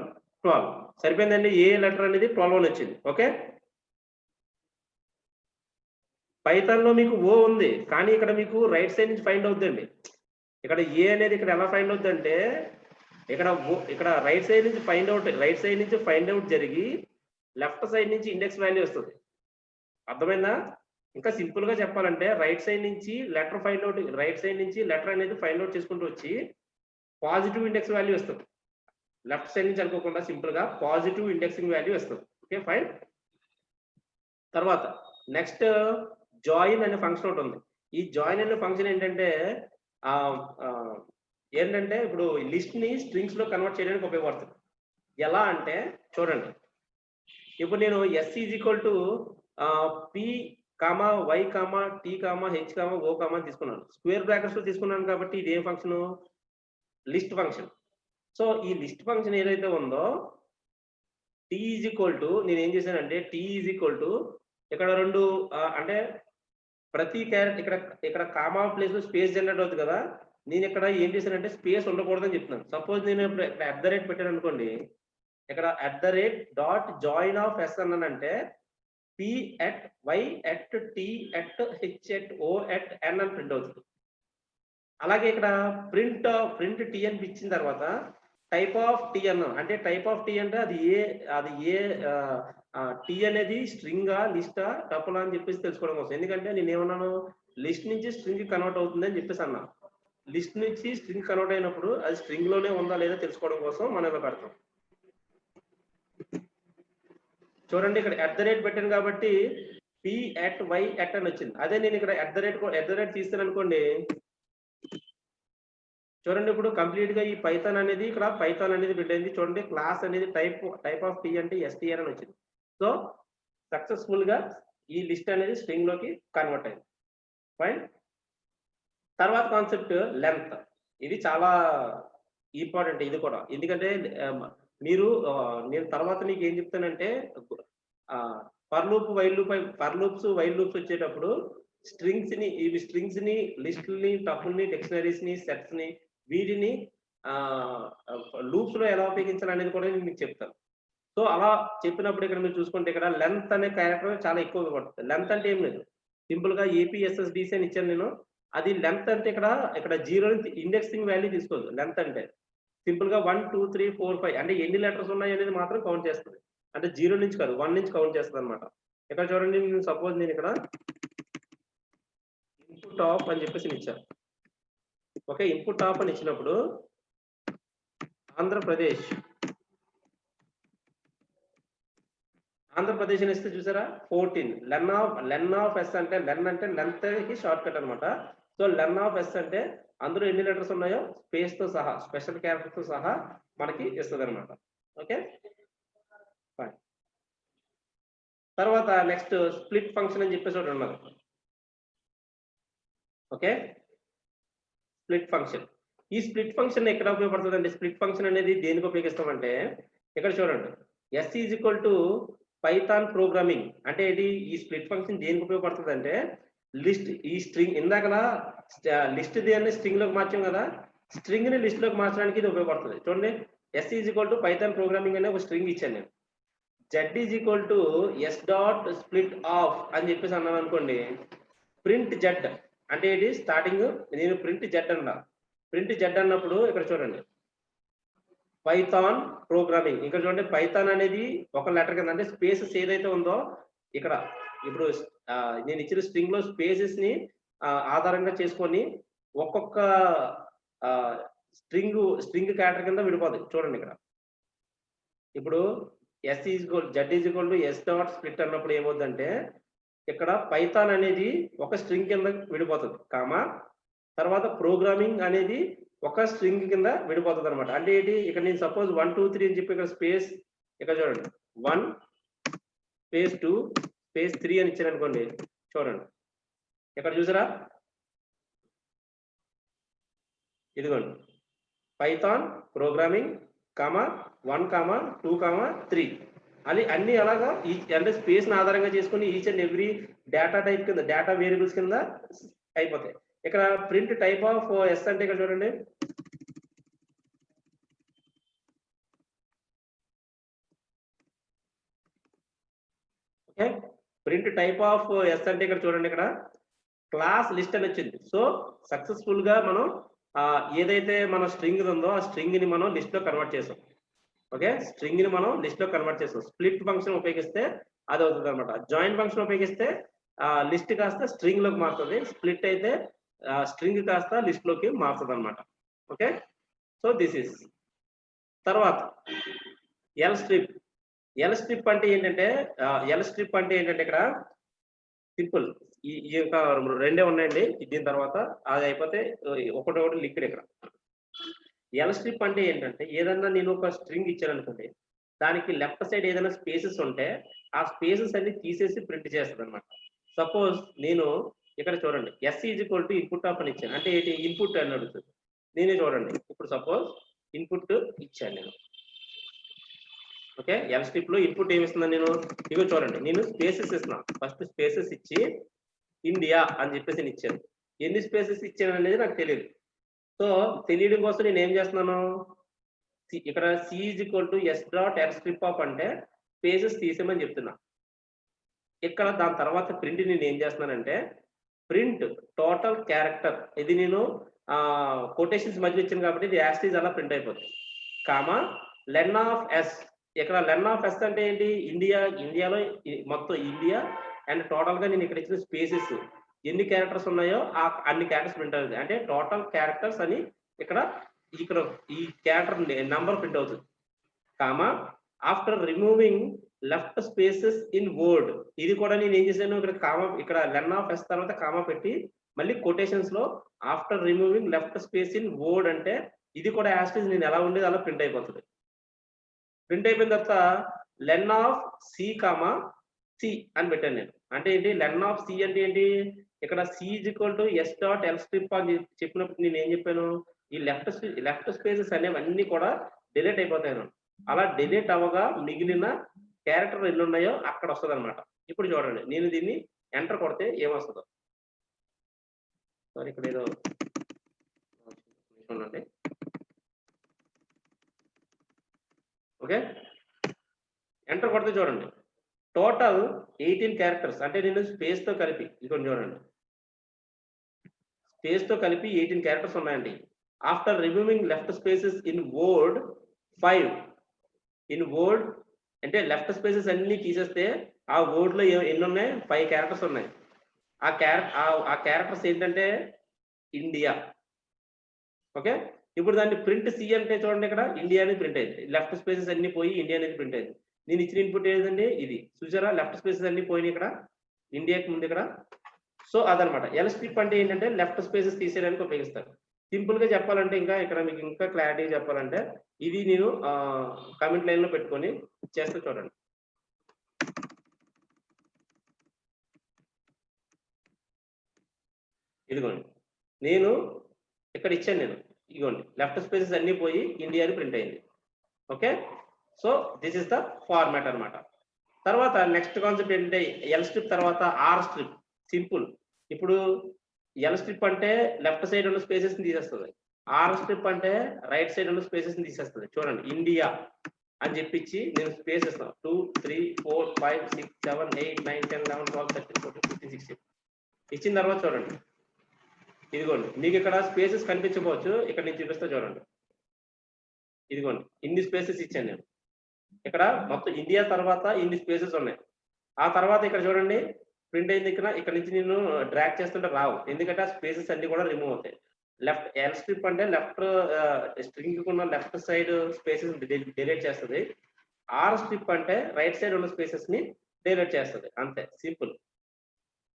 12 సరిపోయిందండి. ఏ లెటర్ అనేది 12 అని వచ్చింది. ఓకే, పైథాన్ లో మీకు ఓ ఉంది, కానీ ఇక్కడ మీకు రైట్ సైడ్ నుంచి ఫైండ్ అవుతుందండి. ఇక్కడ ఏ అనేది ఇక్కడ ఎలా ఫైండ్ అవుతుంది అంటే ఇక్కడ రైట్ సైడ్ నుంచి ఫైండ్ అవుట్ జరిగి లెఫ్ట్ సైడ్ నుంచి ఇండెక్స్ వాల్యూ వస్తుంది. అర్థమైందా? ఇంకా సింపుల్ గా చెప్పాలంటే రైట్ సైడ్ నుంచి లెటర్ అనేది ఫైండ్ అవుట్ చేసుకుంటూ వచ్చి పాజిటివ్ ఇండెక్స్ వాల్యూ వస్తుంది. లెఫ్ట్ సైడ్ నుంచి అనుకోకుండా సింపుల్ గా పాజిటివ్ ఇండెక్సింగ్ వాల్యూ వస్తుంది. Okay fine. తర్వాత నెక్స్ట్ జాయిన్ అనే ఫంక్షన్ ఒకటి ఉంది. ఈ జాయిన్ అనే ఫంక్షన్ ఏంటంటే ఇప్పుడు లిస్ట్ ని స్ట్రింగ్స్ లో కన్వర్ట్ చేయడానికి ఉపయోగపడుతుంది. ఎలా అంటే చూడండి, ఇప్పుడు నేను yes is equal to p comma y comma t comma h comma o comma తీసుకున్నాను. స్క్వేర్ బ్రాకెట్స్ లో తీసుకున్నాను కాబట్టి ఇది ఏం ఫంక్షన్? List function. సో ఈ లిస్ట్ ఫంక్షన్ ఏదైతే ఉందో టీ ఈజ్ ఈక్వల్ టు నేను ఏం చేశానంటే టీ ఈజ్ ఈక్వల్ టు ఇక్కడ రెండు అంటే ప్రతి క్యారెక్టర్ ఇక్కడ కామా ప్లేస్ లో స్పేస్ జనరేట్ అవుతుంది కదా. నేను ఇక్కడ ఏం చేశానంటే స్పేస్ ఉండకూడదని చెప్తున్నాను. సపోజ్ నేను ఇప్పుడు ఇక్కడ @ పెట్టాను అనుకోండి, ఇక్కడ @.join of s అన్నానంటే p at y at t at h at o at n అని ప్రింట్ అవుతుంది. అలాగే ఇక్కడ ప్రింట్ టీ అని ఇచ్చిన తర్వాత టైప్ ఆఫ్ టీ అన్నాను. అంటే టైప్ ఆఫ్ టీ అంటే అది ఏ టీ అనేది స్ట్రింగా లిస్టా టపులా అని చెప్పేసి తెలుసుకోవడం కోసం. ఎందుకంటే నేను ఏమన్నాను, లిస్ట్ నుంచి స్ట్రింగ్ కన్వర్ట్ అవుతుంది అని చెప్పేసి అన్నాను. లిస్ట్ నుంచి స్ట్రింగ్ కన్వర్ట్ అయినప్పుడు అది స్ట్రింగ్ లోనే ఉందా లేదా తెలుసుకోవడం కోసం మనం ఇలా పెడతాం. చూడండి, ఇక్కడ @ పెట్టాను కాబట్టి p at y at అని వచ్చింది. అదే నేను ఇక్కడ @ తీస్తాను అనుకోండి, చూడండి ఇప్పుడు కంప్లీట్ గా ఈ పైథాన్ అనేది ఇక్కడ పైథాన్ అనేది పెట్టింది. చూడండి, క్లాస్ అనేది టైప్ ఆఫ్ టీ అంటే str అని వచ్చింది. సో సక్సెస్ఫుల్ గా ఈ లిస్ట్ అనేది స్ట్రింగ్ లోకి కన్వర్ట్ అయింది. ఫైన్. తర్వాత కాన్సెప్ట్ లెంత్. ఇది చాలా ఇంపార్టెంట్ ఇది కూడా. ఎందుకంటే నేను తర్వాత మీకు ఏం చెప్తానంటే ఫర్ లూప్స్ వైల్ లూప్స్ వచ్చేటప్పుడు స్ట్రింగ్స్ ని లిస్టుల్ని టపుల్ని డిక్షనరీస్ ని సెట్స్ ని వీటిని లూప్స్ లో ఎలా ఉపయోగించాలనేది కూడా నేను మీకు చెప్తాను. సో అలా చెప్పినప్పుడు ఇక్కడ మీరు చూసుకుంటే ఇక్కడ లెంత్ అనే క్యారెక్టర్ చాలా ఎక్కువగా పడుతుంది. లెంత్ అంటే ఏం లేదు, సింపుల్ గా APSSDC అని ఇచ్చాను నేను. అది లెంత్ అంటే ఇక్కడ 0 నుంచి ఇండెక్సింగ్ వాల్యూ తీసుకోదు. లెంత్ అంటే సింపుల్ గా 1 2 3 4 5 అంటే ఎన్ని లెటర్స్ ఉన్నాయి అనేది మాత్రం కౌంట్ చేస్తుంది. అంటే 0 నుంచి కాదు 1 నుంచి కౌంట్ చేస్తుంది అనమాట. ఇక్కడ చూడండి, సపోజ్ నేను ఇక్కడ ఇన్పుట్ ఆఫ్ అని చెప్పేసి ఇచ్చాను. ఓకే, ఇన్పుట్ ఆఫ్ అని ఇచ్చినప్పుడు ఆంధ్రప్రదేశ్ అని ఇస్తే చూసారా 14. లెన్ ఆఫ్ ఎస్ అంటే లెంత్ కి షార్ట్ కట్ అనమాట. సో లెన్ ఆఫ్ ఎస్ అంటే అందులో ఎన్ని లెటర్స్ ఉన్నాయో స్పేస్ తో సహా స్పెషల్ క్యారెక్టర్ తో సహా మనకి ఇస్తుంది అనమాట. Okay fine. తర్వాత నెక్స్ట్ స్ప్లిట్ ఫంక్షన్ అని చెప్పేసి ఒకటి ఉన్నది. Okay, split function. ఈ స్ప్లిట్ ఫంక్షన్ ఎక్కడ ఉపయోగపడుతుంది అంటే స్ప్లిట్ ఫంక్షన్ అనేది దేనికి ఉపయోగిస్తామంటే ఇక్కడ చూడండి, yes is equal to Python programming అంటే ఇది ఈ స్ప్లిట్ ఫంక్షన్ దేనికి ఉపయోగపడుతుంది అంటే లిస్ట్ ఈ స్ట్రింగ్ ఇందాకలా లిస్ట్ దేన్ని స్ట్రింగ్ లోకి మార్చాం కదా, స్ట్రింగ్ ని లిస్ట్ లోకి మార్చడానికి ఇది ఉపయోగపడుతుంది. చూడండి, s is equal to Python programming అనే ఒక స్ట్రింగ్ ఇచ్చాను నేను. z is equal to s dot split of అని చెప్పేసి అన్నాను అనుకోండి. ప్రింట్ z అంటే ఇది స్టార్టింగ్ నేను ప్రింట్ z అన్నా. ప్రింట్ z అన్నప్పుడు ఇక్కడ చూడండి, పైథాన్ ప్రోగ్రామింగ్, ఇక్కడ చూడండి పైథాన్ అనేది ఒక లెటర్ కింద, అంటే స్పేసెస్ ఏదైతే ఉందో ఇక్కడ ఇప్పుడు నేను ఇచ్చిన స్ట్రింగ్ లో స్పేసెస్ ని ఆధారంగా చేసుకొని ఒక్కొక్క స్ట్రింగ్ క్యారెక్టర్ కింద విడిపోతుంది. చూడండి ఇక్కడ ఇప్పుడు s is equal z is equal to s dot split అన్నప్పుడు ఏమవుతుందంటే ఇక్కడ పైథాన్ అనేది ఒక స్ట్రింగ్ కింద విడిపోతుంది, కామా తర్వాత ప్రోగ్రామింగ్ అనేది ఒక స్ట్రింగ్ కింద విడిపోతుంది అనమాట. అంటే ఏంటి, ఇక్కడ నేను సపోజ్ 1 2 3 అని చెప్పి ఇక్కడ స్పేస్ ఇక్కడ చూడండి 1 స్పేస్ 2 స్పేస్ 3 అని ఇచ్చాను అనుకోండి. చూడండి ఇక్కడ చూసారా, ఇదిగోండి Python programming comma 1 comma 2 comma 3 అని అన్ని అలాగా అంటే స్పేస్ ని ఆధారంగా చేసుకుని each and every data type కింద డేటా వేరియబుల్స్ కింద అయిపోతాయి. ఇక్కడ ప్రింట్ టైప్ ఆఫ్ ఎస్ అంటే ఇక్కడ చూడండి, okay print type of s అంటే ఇక్కడ చూడండి, ఇక్కడ క్లాస్ లిస్ట్ అని వచ్చింది. సో సక్సెస్ఫుల్ గా మనం ఏదైతే మన స్ట్రింగ్ ఉందో ఆ స్ట్రింగ్ ని మనం లిస్ట్ లో కన్వర్ట్ చేసాం. ఓకే, స్ట్రింగ్ ని మనం లిస్ట్ లో కన్వర్ట్ చేసాం. స్ప్లిట్ ఫంక్షన్ ఉపయోగిస్తే అది అవుతుంది అనమాట. జాయిన్ ఫంక్షన్ ఉపయోగిస్తే లిస్ట్ కాస్త స్ట్రింగ్ లోకి మారుతుంది, స్ప్లిట్ అయితే స్ట్రింగ్ కాస్త లిస్ట్ లోకి మారుతుంది అనమాట. ఓకే, సో దిస్ ఇస్ తర్వాత ఎల్ స్ట్రిప్. ఎల్ స్ట్రిప్ అంటే ఏంటంటే ఇక్కడ సింపుల్ ఈ ఇంకా రెండే ఉన్నాయండి, దీని తర్వాత అది అయిపోతే ఒకటి లిక్విడ్. ఇక్కడ ఎల్ స్ట్రిప్ అంటే ఏంటంటే ఏదన్నా నేను ఒక స్ట్రింగ్ ఇచ్చాను అనుకోండి, దానికి లెఫ్ట్ సైడ్ ఏదైనా స్పేసెస్ ఉంటే ఆ స్పేసెస్ అన్ని తీసేసి ప్రింట్ చేస్తుంది అనమాట. సపోజ్ నేను ఇక్కడ చూడండి yes is equal to input of అని ఇచ్చాను, అంటే ఏంటి ఇన్పుట్ అని అడుగుతుంది. నేనే చూడండి ఇప్పుడు సపోజ్ ఇన్పుట్ ఇచ్చాను నేను. ఓకే, ఎల్ స్ట్రిప్ లో ఇన్పుట్ ఏమి ఇస్తున్నాను నేను, ఇగో చూడండి నేను స్పేసెస్ ఇస్తున్నాను. ఫస్ట్ స్పేసెస్ ఇచ్చి ఇండియా అని చెప్పేసి నేను ఇచ్చాను. ఎన్ని స్పేసెస్ ఇచ్చాను అనేది నాకు తెలియదు. సో తెలియడం కోసం నేను ఏం చేస్తున్నాను, ఇక్కడ C is equal to yes dot l strip of అంటే స్పేసెస్ తీసేమని చెప్తున్నా. ఇక్కడ దాని తర్వాత ప్రింట్ నేను ఏం చేస్తున్నానంటే ప్రింట్ టోటల్ క్యారెక్టర్, ఇది నేను కొటేషన్స్ మధ్య ఇచ్చాను కాబట్టి ఇది యాస్టీజ్ అలా ప్రింట్ అయిపోతుంది. కామా లెన్ ఆఫ్ ఎస్, ఇక్కడ లెన్ ఆఫ్ ఎస్ అంటే ఏంటి, ఇండియాలో మొత్తం ఇండియా అండ్ టోటల్ గా నేను ఇక్కడ ఇచ్చిన స్పేసెస్ ఎన్ని క్యారెక్టర్స్ ఉన్నాయో అన్ని క్యారెక్టర్స్ ప్రింట్ అవుతుంది. అంటే టోటల్ క్యారెక్టర్స్ అని ఇక్కడ ఈ క్యారెక్టర్ నంబర్ ప్రింట్ అవుతుంది. Comma after removing left spaces in word, ఇది కూడా నేను ఏం చేశాను ఇక్కడ కామా, ఇక్కడ లెన్ ఆఫ్ ఎస్ తర్వాత కామా పెట్టి మళ్ళీ కొటేషన్స్ లో after removing left space in word అంటే ఇది కూడా యాస్టీజ్ నేను ఎలా ఉండేది అలా ప్రింట్ అయిపోతుంది. ప్రింట్ అయిపోయిన తర్వాత లెన్ ఆఫ్ సి కామా సి అని పెట్టాను నేను. అంటే ఏంటి లెన్ ఆఫ్ సి అంటే ఏంటి, ఇక్కడ C is equal to yes dot l strip అని చెప్పినప్పుడు నేను ఏం చెప్పాను, ఈ లెఫ్ట్ స్పేసెస్ అనేవన్నీ కూడా డిలీట్ అయిపోతాయి. అలా డిలీట్ అవ్వగా మిగిలిన క్యారెక్టర్ ఎన్ని ఉన్నాయో అక్కడ వస్తుంది అనమాట. ఇప్పుడు చూడండి నేను దీన్ని ఎంటర్ కొడితే ఏమొస్తుందో, సారీ ఇక్కడ ఏదో చూడండి. ఓకే, ఎంటర్ కొడితే చూడండి టోటల్ 18 క్యారెక్టర్స్, అంటే నేను స్పేస్ తో కలిపి ఇక్కడ చూడండి స్పేస్ తో కలిపి 18 క్యారెక్టర్స్ ఉన్నాయండి. After removing left spaces in word 5, in word అంటే లెఫ్ట్ స్పేసెస్ అన్ని తీసేస్తే ఆ వర్డ్ లో ఎన్ని ఉన్నాయి, 5 క్యారెక్టర్స్ ఉన్నాయి. ఆ క్యారెక్టర్స్ ఏంటంటే ఇండియా. ఓకే, ఇప్పుడు దాన్ని ప్రింట్ సి అంటే చూడండి ఇక్కడ ఇండియా అనేది ప్రింట్ అయింది, లెఫ్ట్ స్పేసెస్ అన్ని పోయి ఇండియా అనేది ప్రింట్ అయింది. నేను ఇచ్చిన ఇన్పుట్ ఏదండి ఇది, చూసారా లెఫ్ట్ స్పేసెస్ అన్ని పోయినాయి ఇక్కడ ఇండియాకి ముందు ఇక్కడ. సో అదనమాట ఎల్ స్ట్రిప్ అంటే ఏంటంటే లెఫ్ట్ స్పేసెస్ తీసేయడానికి ఉపయోగిస్తారు. సింపుల్ గా చెప్పాలంటే ఇంకా ఇక్కడ మీకు ఇంకా క్లారిటీ చెప్పాలంటే ఇది నేను కామెంట్ లైన్ లో పెట్టుకొని చేస్తే చూడండి. ఇదిగోండి నేను ఇక్కడ ఇచ్చాను నేను, ఇదిగోండి లెఫ్ట్ స్పేసెస్ అన్ని పోయి ఇండియా అని ప్రింట్ అయింది. Okay, so this is the format అనమాట. తర్వాత నెక్స్ట్ కాన్సెప్ట్ ఏంటంటే ఎల్ స్ట్రిప్ తర్వాత ఆర్ స్ట్రిప్. సింపుల్, ఇప్పుడు ఎల్ స్ట్రిప్ అంటే లెఫ్ట్ సైడ్ ఉన్న స్పేసెస్ ని తీసేస్తుంది, ఆర్ స్ట్రిప్ అంటే రైట్ సైడ్ ఉన్న స్పేసెస్ తీసేస్తుంది. చూడండి ఇండియా అని చెప్పించి నేను స్పేస్ ఇస్తాను 2 3 4 5 6 7 8 9 10 11 12 13 14 15 16 ఇచ్చిన తర్వాత చూడండి ఇదిగోండి మీకు ఇక్కడ స్పేసెస్ కనిపించకపోవచ్చు, ఇక్కడ నేను చూపిస్తా చూడండి. ఇదిగోండి ఇన్ని స్పేసెస్ ఇచ్చాను నేను. ఇక్కడ మొత్తం ఇండియా తర్వాత ఇన్ని స్పేసెస్ ఉన్నాయి. ఆ తర్వాత ఇక్కడ చూడండి ప్రింట్ అయిన ఇక్కడ నుంచి నేను డ్రాగ్ చేస్తుంటే రావు, ఎందుకంటే ఆ స్పేసెస్ అన్ని కూడా రిమూవ్ అవుతాయి. లెఫ్ట్ ఎల్ స్ట్రిప్ అంటే లెఫ్ట్ స్ట్రింగ్ ఉన్న లెఫ్ట్ సైడ్ స్పేసెస్ డిలీట్ చేస్తుంది. ఆర్ స్ట్రిప్ అంటే రైట్ సైడ్ ఉన్న స్పేసెస్ ని డిలీట్ చేస్తుంది. అంతే సింపుల్.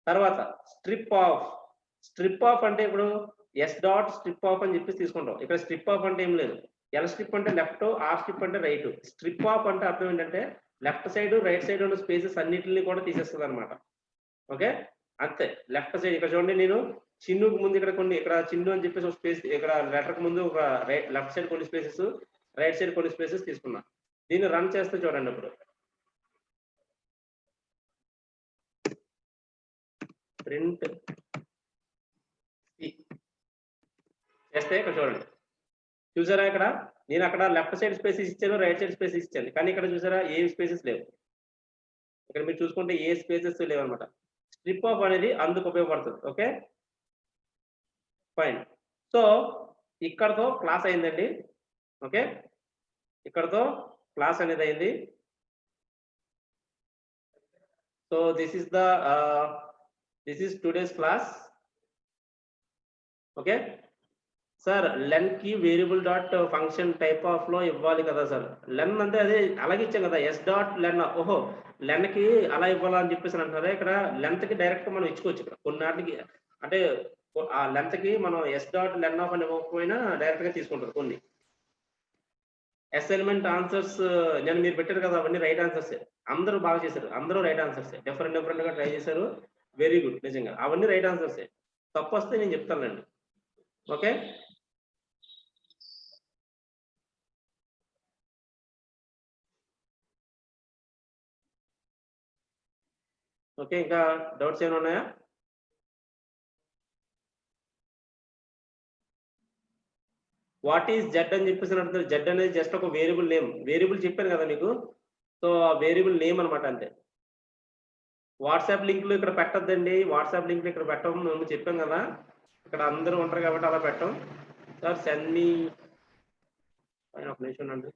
తర్వాత స్ట్రిప్ ఆఫ్ అంటే ఇప్పుడు ఎస్ డాట్ స్ట్రిప్ ఆఫ్ అని చెప్పేసి తీసుకుంటాం. ఇక్కడ స్ట్రిప్ ఆఫ్ అంటే ఏం లేదు. ఎల్ స్ట్రిప్ అంటే లెఫ్ట్, ఆర్ స్ట్రిప్ అంటే రైట్. స్ట్రిప్ ఆఫ్ అంటే అర్థం ఏంటంటే లెఫ్ట్ సైడ్ రైట్ సైడ్ ఉన్న స్పేసెస్ అన్నిటిని కూడా తీసేస్తుంది అనమాట. ఓకే అంతే. లెఫ్ట్ సైడ్ ఇక్కడ చూడండి, నేను చిన్నుకు ముందు ఇక్కడ చిన్ను అని చెప్పేసి ఒక స్పేస్, ఇక్కడ లెటర్ ముందు ఒక లెఫ్ట్ సైడ్ కొన్ని స్పేసెస్, రైట్ సైడ్ కొన్ని స్పేసెస్ తీసుకున్నా. దీన్ని రన్ చేస్తే చూడండి ఇప్పుడు ప్రింట్ చేస్తే ఇక్కడ చూడండి, చూసారా ఇక్కడ నేను అక్కడ లెఫ్ట్ సైడ్ స్పేసెస్ ఇచ్చాను, రైట్ సైడ్ స్పేసెస్ ఇచ్చాను, కానీ ఇక్కడ చూసారా ఏ స్పేసెస్ లేవు. ఇక్కడ మీరు చూసుకుంటే ఏ స్పేసెస్ లేవు అనమాట. స్ట్రిప్ ఆఫ్ అనేది అందుకు ఉపయోగపడుతుంది. Okay fine. సో ఇక్కడతో క్లాస్ అయిందండి. ఓకే ఇక్కడతో క్లాస్ అనేది అయింది. So this is today's class. Okay sir len కి variable dot function type of లో ఇవ్వాలి కదా సార్. లెన్ అంటే అదే అలాగే ఇచ్చాం కదా, ఎస్ డాట్ లెన్. ఓహో లెన్ కి అలా ఇవ్వాలని చెప్పేసి అంటారా. ఇక్కడ లెంత్ కి డైరెక్ట్ మనం ఇచ్చుకోవచ్చు. ఇక్కడ కొన్నిటికి అంటే ఆ లెంత్ కి మనం ఎస్ డాట్ లెన్ ఆఫ్ అని ఇవ్వకపోయినా డైరెక్ట్ గా తీసుకుంటారు. కొన్ని అసైన్మెంట్ ఆన్సర్స్ నేను మీరు పెట్టారు కదా, అవన్నీ రైట్ ఆన్సర్స్. అందరూ బాగా చేశారు, అందరూ రైట్ ఆన్సర్స్. డిఫరెంట్ గా ట్రై చేశారు. Very good. నిజంగా అవన్నీ రైట్ ఆన్సర్స్. తప్పు వస్తే నేను చెప్తానండి. ఓకే ఓకే ఇంకా డౌట్స్ ఏమైనా ఉన్నాయా? వాట్ ఈస్ జెడ్ అని చెప్పేసి అంటారు. జెడ్ అనేది జస్ట్ ఒక వేరియబుల్ నేమ్. వేరియబుల్ చెప్పాను కదా మీకు. సో ఆ వేరియబుల్ నేమ్ అనమాట అంతే. వాట్సాప్ లింక్లు ఇక్కడ పెట్టద్దండి. వాట్సాప్ లింక్లు ఇక్కడ పెట్టము, మేము చెప్పాం కదా. ఇక్కడ అందరూ ఉంటారు కాబట్టి అలా పెట్టాం. సార్ సెండ్ మీ ఒక నిమిషం అండి.